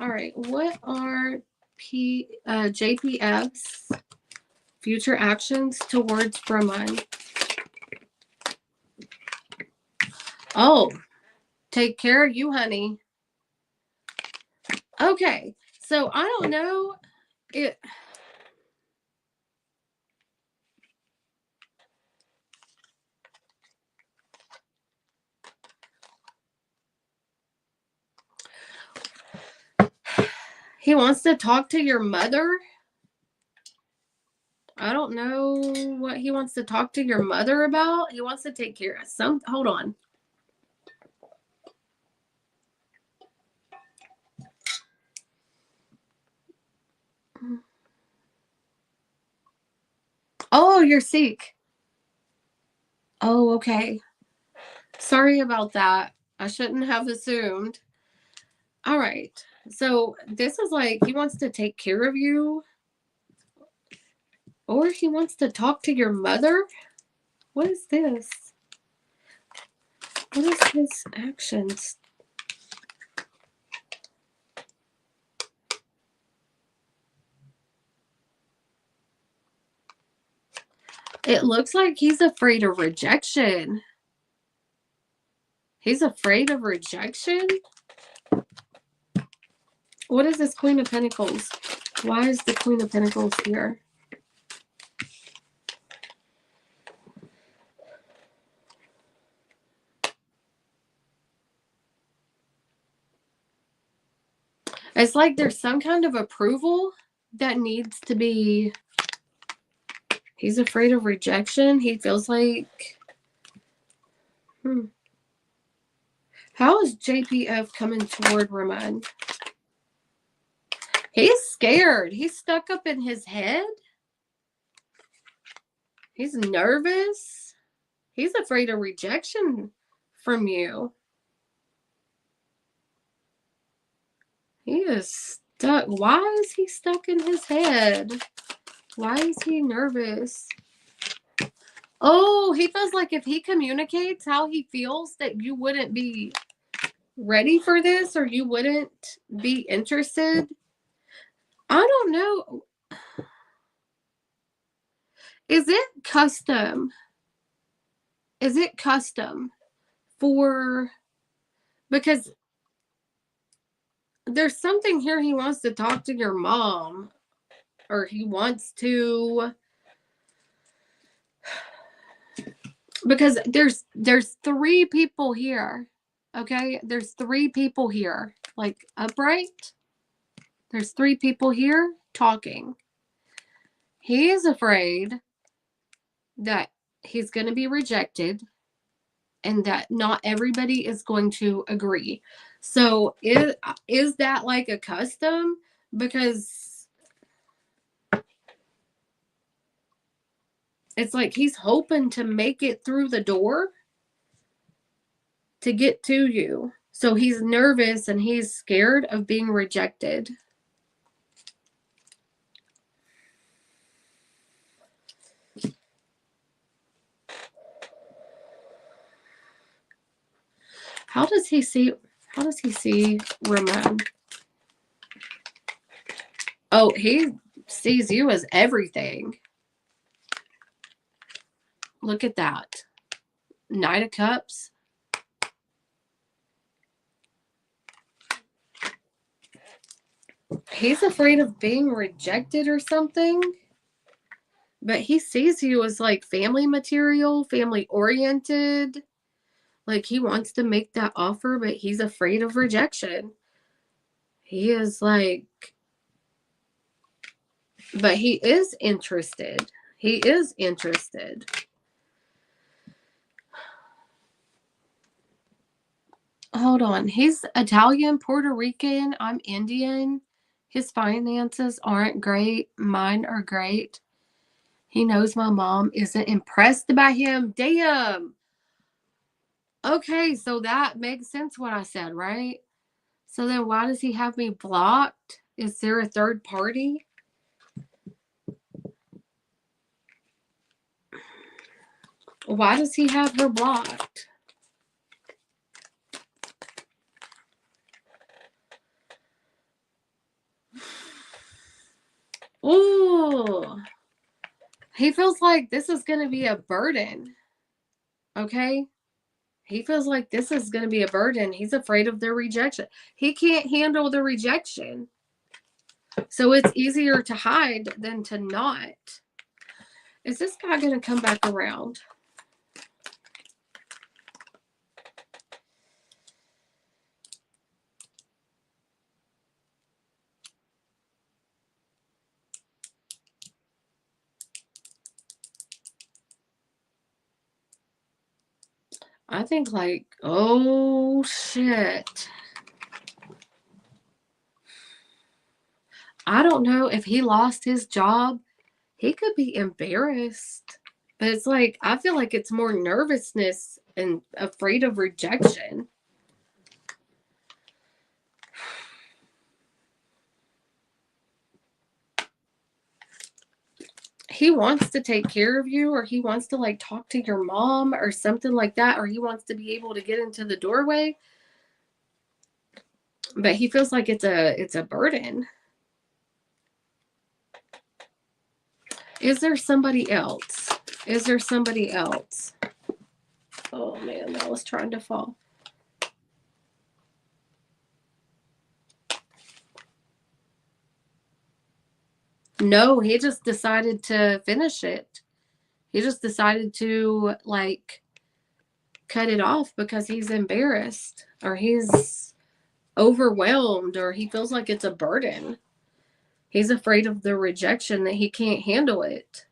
All right. What are JPF's future actions towards Raman? Oh, take care of you, honey. Okay. So I don't know. He wants to talk to your mother. I don't know what he wants to talk to your mother about. He wants to take care of some. Hold on. Oh, you're Sikh. Oh, okay. Sorry about that. I shouldn't have assumed. All right. So this is like he wants to take care of you. Or he wants to talk to your mother? What is this? What is his actions? It looks like he's afraid of rejection. He's afraid of rejection? What is this Queen of Pentacles? Why is the Queen of Pentacles here? It's like there's some kind of approval that needs to be... He's afraid of rejection. He feels like... How is JPF coming toward Ramon? He's scared. He's stuck up in his head. He's nervous. He's afraid of rejection from you. He is stuck. Why is he stuck in his head? Why is he nervous? Oh, he feels like if he communicates how he feels that you wouldn't be ready for this or you wouldn't be interested. I don't know. Is it custom? Is it custom for... Because there's something here he wants to talk to your mom. Or he wants to... Because there's 3 people here. Okay? There's 3 people here. Like upright. There's 3 people here talking. He is afraid that he's going to be rejected and that not everybody is going to agree. So is that like a custom? Because it's like he's hoping to make it through the door to get to you. So he's nervous and he's scared of being rejected. How does he see Ramon? Oh, he sees you as everything. Look at that. Knight of Cups. He's afraid of being rejected or something. But he sees you as like family material, family oriented. Like he wants to make that offer, but he's afraid of rejection. He is like... But he is interested. He is interested. Hold on. He's Italian, Puerto Rican. I'm Indian. His finances aren't great. Mine are great. He knows my mom isn't impressed by him. Damn. Okay, so that makes sense what I said, right? So then why does he have me blocked? Is there a third party? Why does he have her blocked? Ooh. He feels like this is going to be a burden. Okay? He feels like this is going to be a burden. He's afraid of the rejection. He can't handle the rejection. So it's easier to hide than to not. Is this guy going to come back around? I think like, oh shit. I don't know if he lost his job. He could be embarrassed. But it's like, I feel like it's more nervousness and afraid of rejection. He wants to take care of you, or he wants to like talk to your mom or something like that, or he wants to be able to get into the doorway. But he feels like it's a burden. Is there somebody else? Is there somebody else? Oh man, that was trying to fall. No, he just decided to finish it. He just decided to, like, cut it off because he's embarrassed or he's overwhelmed or he feels like it's a burden. He's afraid of the rejection, that he can't handle it.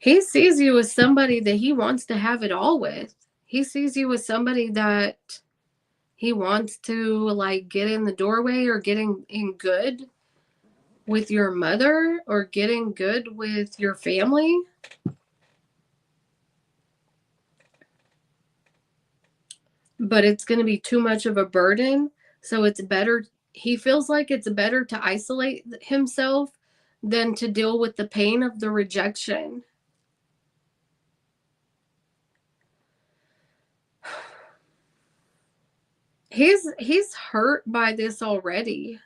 He sees you as somebody that he wants to have it all with. He sees you as somebody that he wants to, like, get in the doorway or getting in good with your mother or getting good with your family. But it's going to be too much of a burden. So it's better, he feels like it's better to isolate himself than to deal with the pain of the rejection. He's hurt by this already.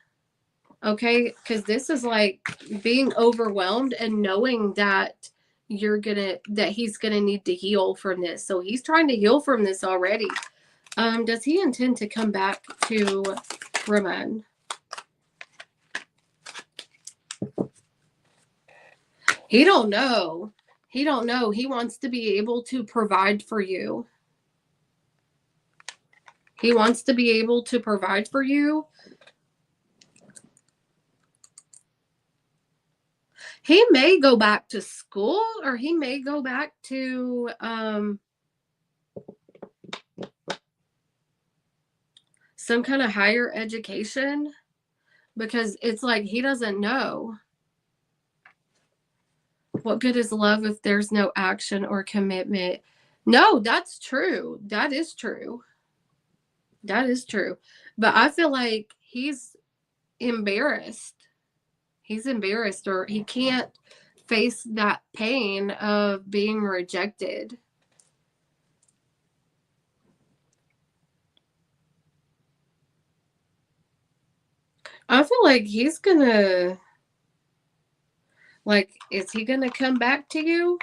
Okay, because this is like being overwhelmed and knowing that he's gonna need to heal from this. So he's trying to heal from this already. Does he intend to come back to Ramon? He don't know. He don't know. He wants to be able to provide for you. He wants to be able to provide for you. He may go back to school, or he may go back to some kind of higher education, because it's like he doesn't know. What good is love if there's no action or commitment? No, that's true. That is true. That is true. But I feel like he's embarrassed. He's embarrassed, or he can't face that pain of being rejected. I feel like he's gonna, like, is he gonna come back to you?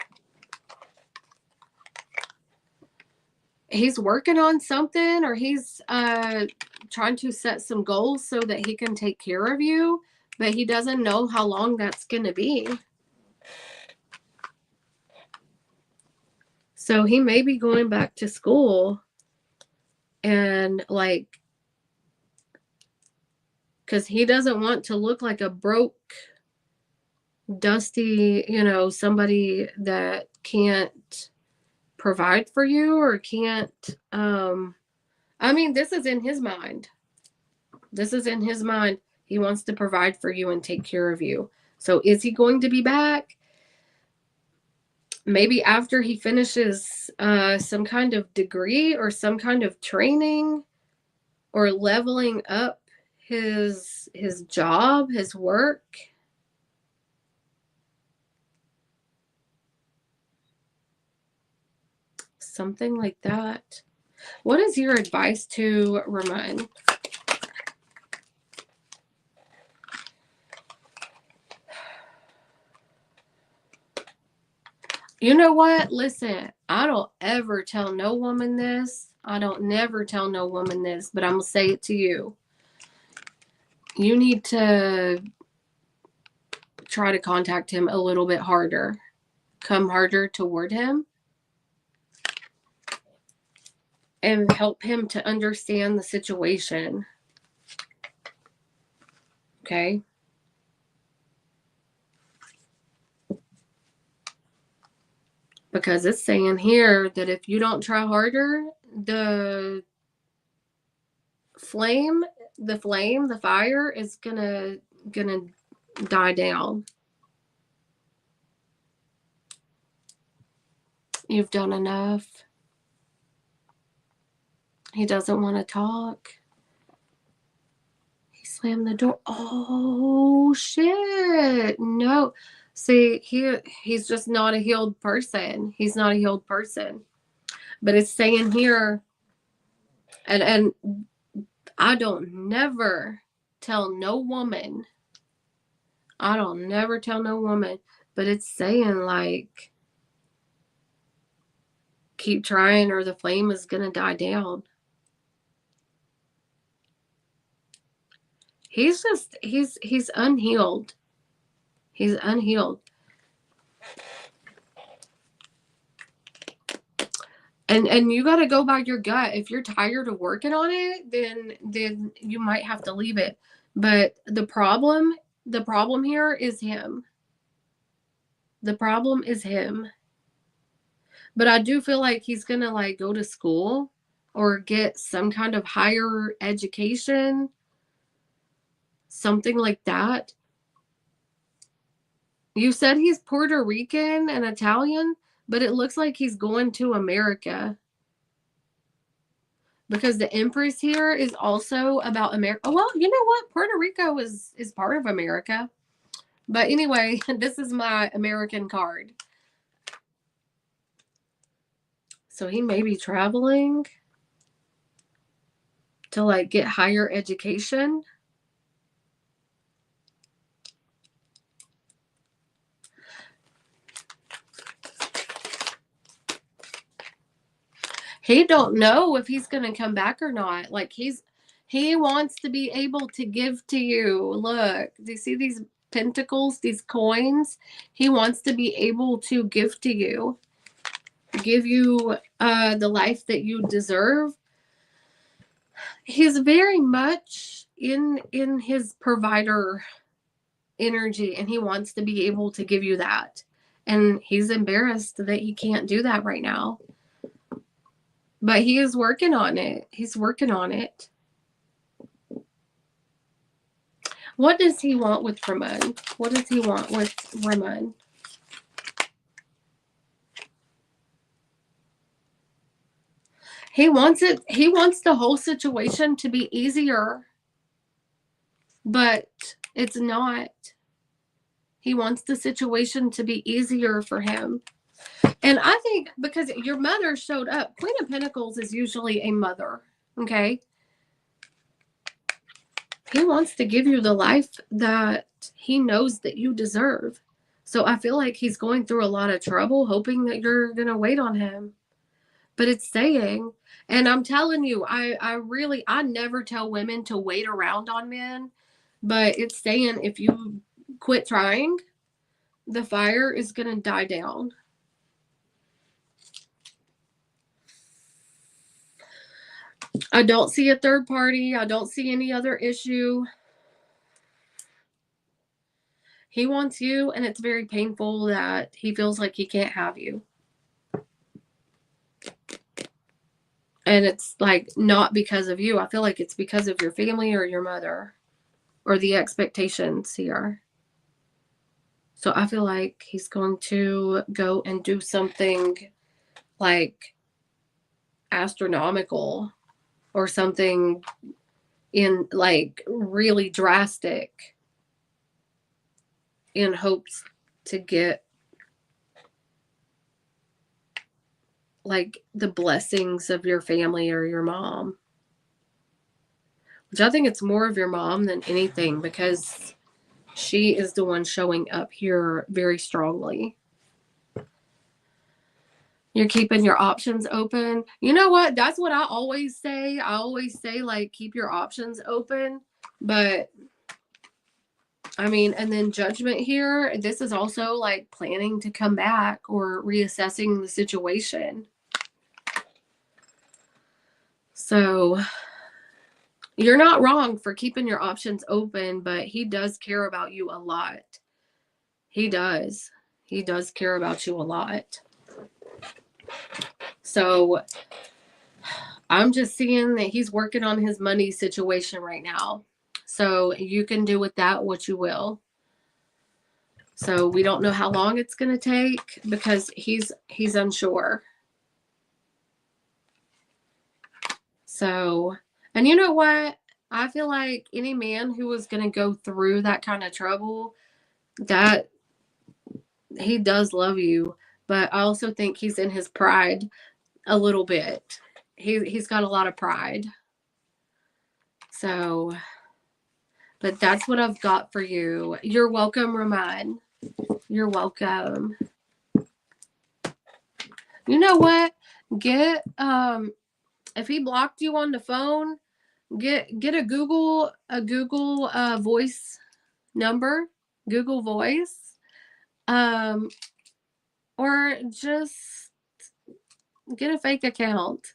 He's working on something, or he's trying to set some goals so that he can take care of you, but he doesn't know how long that's gonna be. So he may be going back to school and, like, because he doesn't want to look like a broke, dusty, somebody that can't provide for you or can't, I mean, this is in his mind. This is in his mind. He wants to provide for you and take care of you. So is he going to be back? Maybe after he finishes some kind of degree or some kind of training, or leveling up his job, his work. Something like that. What is your advice to Ramon? You know what? Listen, I don't ever tell no woman this. I don't never tell no woman this, but I'm going to say it to you. You need to try to contact him a little bit harder. Come harder toward him. And help him to understand the situation. Okay? Because it's saying here that if you don't try harder, the fire is gonna die down. You've done enough. He doesn't want to talk. He slammed the door. Oh, shit. No. See, he's just not a healed person. He's not a healed person. But it's saying here, and I don't never tell no woman. I don't never tell no woman. But it's saying, like, Keep trying or the flame is going to die down. He's unhealed. He's unhealed. And you got to go by your gut. If you're tired of working on it, then you might have to leave it. But the problem here is him. The problem is him. But I do feel like he's going to like go to school or get some kind of higher education, something like that. You said he's Puerto Rican and Italian, but it looks like he's going to America. Because the Empress here is also about America. Oh, well, you know what? Puerto Rico is part of America. But anyway, this is my American card. So he may be traveling to like get higher education. He don't know if he's going to come back or not. Like he wants to be able to give to you. Look, do you see these pentacles, these coins? He wants to be able to give to you. Give you the life that you deserve. He's very much in his provider energy, and he wants to be able to give you that. And he's embarrassed that he can't do that right now. But he is working on it. He's working on it. What does he want with Ramon? What does he want with Ramon? He wants it. He wants the whole situation to be easier. But it's not. He wants the situation to be easier for him. And I think because your mother showed up, Queen of Pentacles is usually a mother, okay? He wants to give you the life that he knows that you deserve. So I feel like he's going through a lot of trouble, hoping that you're going to wait on him. But it's saying, and I'm telling you, I never tell women to wait around on men. But it's saying if you quit trying, the fire is going to die down. I don't see a third party. I don't see any other issue. He wants you, and it's very painful that he feels like he can't have you. And it's like not because of you. I feel like it's because of your family or your mother or the expectations here. So I feel like he's going to go and do something like astronomical or something in like really drastic in hopes to get like the blessings of your family or your mom. Which I think it's more of your mom than anything because she is the one showing up here very strongly. You're keeping your options open. You know what? That's what I always say. I always say, like, keep your options open. But, I mean, and then judgment here. This is also, like, planning to come back or reassessing the situation. So, you're not wrong for keeping your options open, but he does care about you a lot. He does. He does care about you a lot. So I'm just seeing that he's working on his money situation right now. So you can do with that what you will. So we don't know how long it's going to take because he's unsure. So, and you know what? I feel like any man who was going to go through that kind of trouble, that he does love you. But I also think he's in his pride a little bit. He's got a lot of pride. So, but that's what I've got for you. You're welcome, Ramon. You're welcome. You know what? Get if he blocked you on the phone, get a Google voice number, Google Voice, or just get a fake account.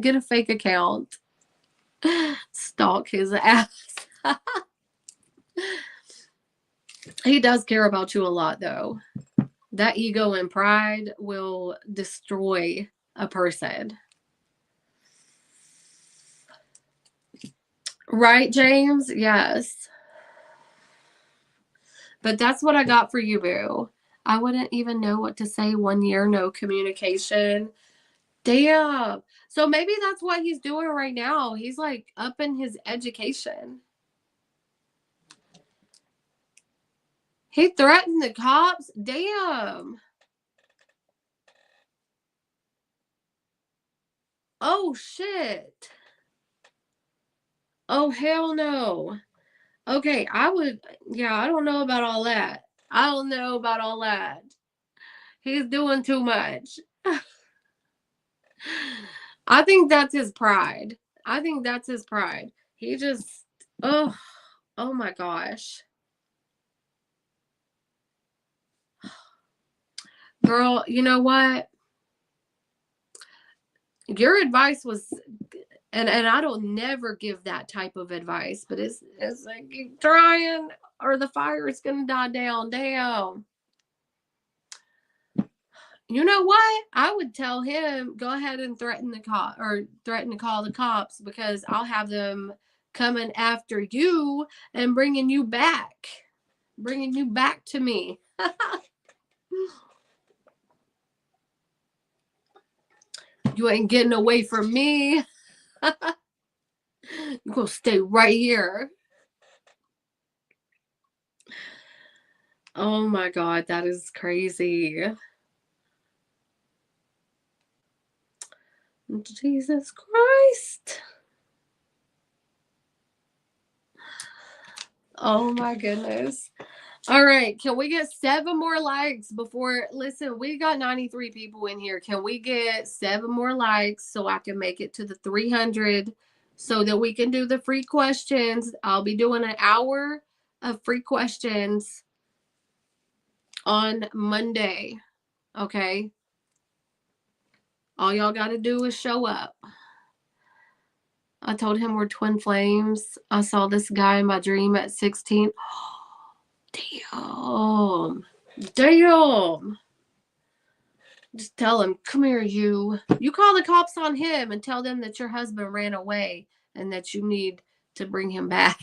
Get a fake account. Stalk his ass. He does care about you a lot, though. That ego and pride will destroy a person. Right, James? Yes. But that's what I got for you, boo. I wouldn't even know what to say. 1 year, no communication. Damn. So maybe that's what he's doing right now. He's like up in his education. He threatened the cops? Damn. Oh, shit. Oh, hell no. Okay, I don't know about all that. I don't know about all that. He's doing too much. I think that's his pride. I think that's his pride. He just, oh my gosh. Girl, you know what? Your advice was, and I don't never give that type of advice, but it's like keep trying or the fire is gonna die down. Damn. You know what? I would tell him go ahead and threaten the cop or threaten to call the cops because I'll have them coming after you and bringing you back to me. You ain't getting away from me. You're gonna stay right here. Oh my God, that is crazy. Jesus Christ. Oh my goodness. All right, can we get 7 more likes before, listen, we got 93 people in here. Can we get 7 more likes so I can make it to the 300 so that we can do the free questions? I'll be doing an hour of free questions on Monday, okay? All y'all got to do is show up. I told him we're twin flames. I saw this guy in my dream at 16. Damn. Damn. Just tell him, come here, you. You call the cops on him and tell them that your husband ran away and that you need to bring him back.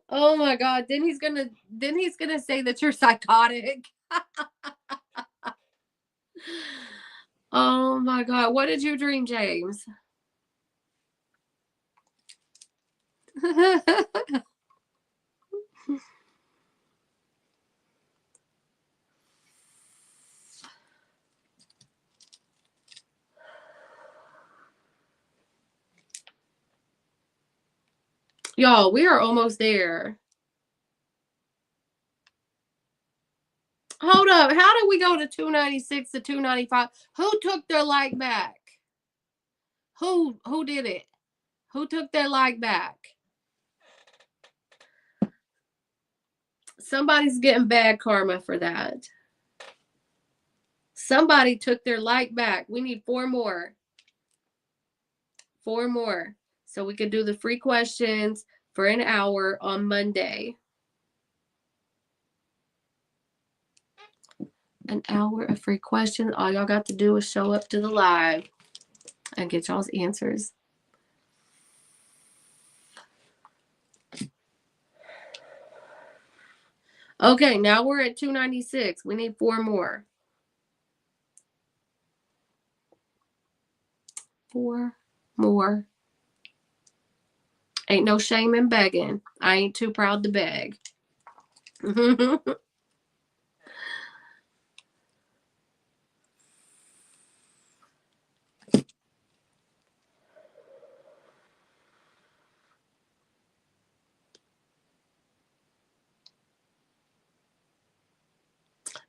Oh my God. Then he's gonna say that you're psychotic. Oh my God. What did you dream, James? Y'all, we are almost there. Hold up. How did we go to 296 to 295? Who took their like back? Who did it? Who took their like back? Somebody's getting bad karma for that. Somebody took their like back. We need 4 more. 4 more. So we can do the free questions for an hour on Monday. An hour of free questions. All y'all got to do is show up to the live and get y'all's answers. Okay, now we're at 296. We need 4 more. 4 more. Ain't no shame in begging. I ain't too proud to beg.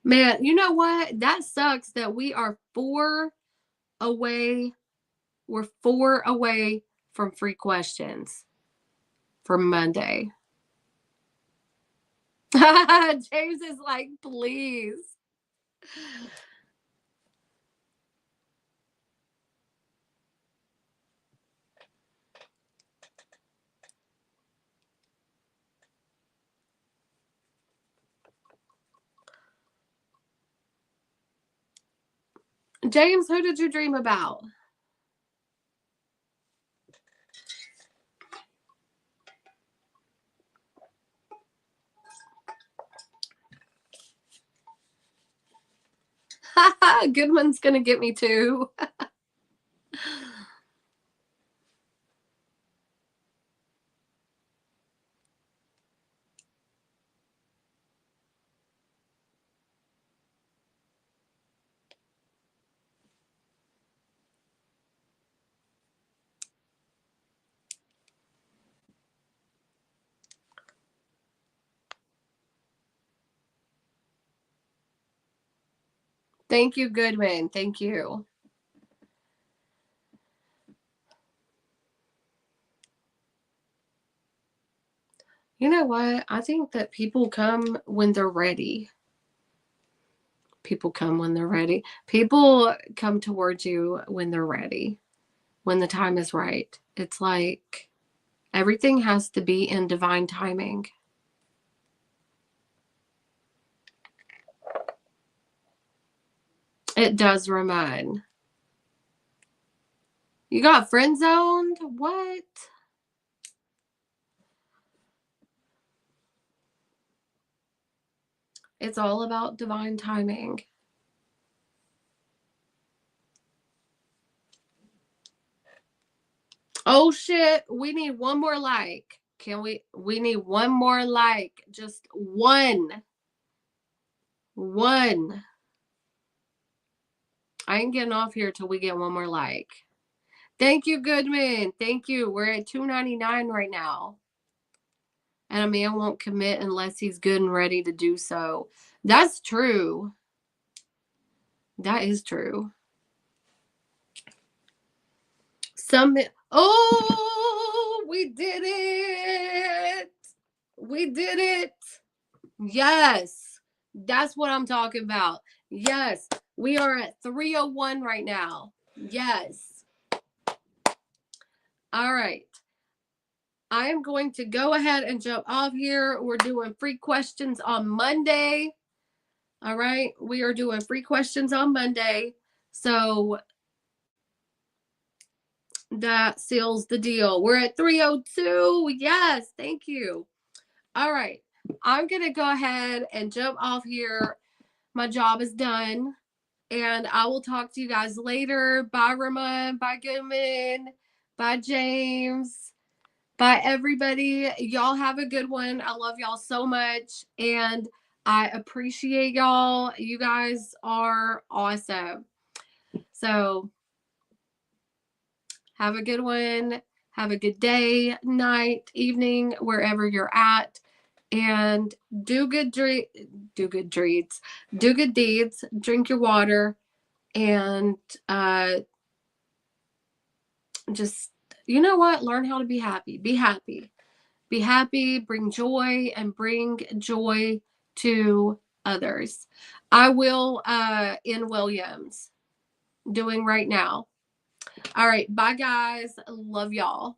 Man, you know what? That sucks that we are 4 away. We're 4 away from free questions for Monday. James is like, please. James, who did you dream about? Goodman's gonna get me too. Thank you, Goodman. Thank you. You know what? I think that people come when they're ready. People come when they're ready. People come towards you when they're ready, when the time is right. It's like everything has to be in divine timing. It does, Ramon. You got friend zoned? What? It's all about divine timing. Oh shit, we need one more like. Can we need one more like. Just one. One. I ain't getting off here till we get one more like. Thank you, Goodman. Thank you. We're at $2.99 right now. And a man won't commit unless he's good and ready to do so. That's true. That is true. Oh, we did it. We did it. Yes. That's what I'm talking about. Yes. We are at 301 right now. Yes. All right. I am going to go ahead and jump off here. We're doing free questions on Monday. All right. We are doing free questions on Monday. So that seals the deal. We're at 302. Yes. Thank you. All right. I'm going to go ahead and jump off here. My job is done. And I will talk to you guys later. Bye, Ramon. Bye, Goodman. Bye, James. Bye, everybody. Y'all have a good one. I love y'all so much. And I appreciate y'all. You guys are awesome. So have a good one. Have a good day, night, evening, wherever you're at. And do good deeds. Do good deeds. Drink your water. And just, you know what? Learn how to be happy. Be happy. Be happy. Bring joy and bring joy to others. I will in Williams doing right now. All right. Bye, guys. Love y'all.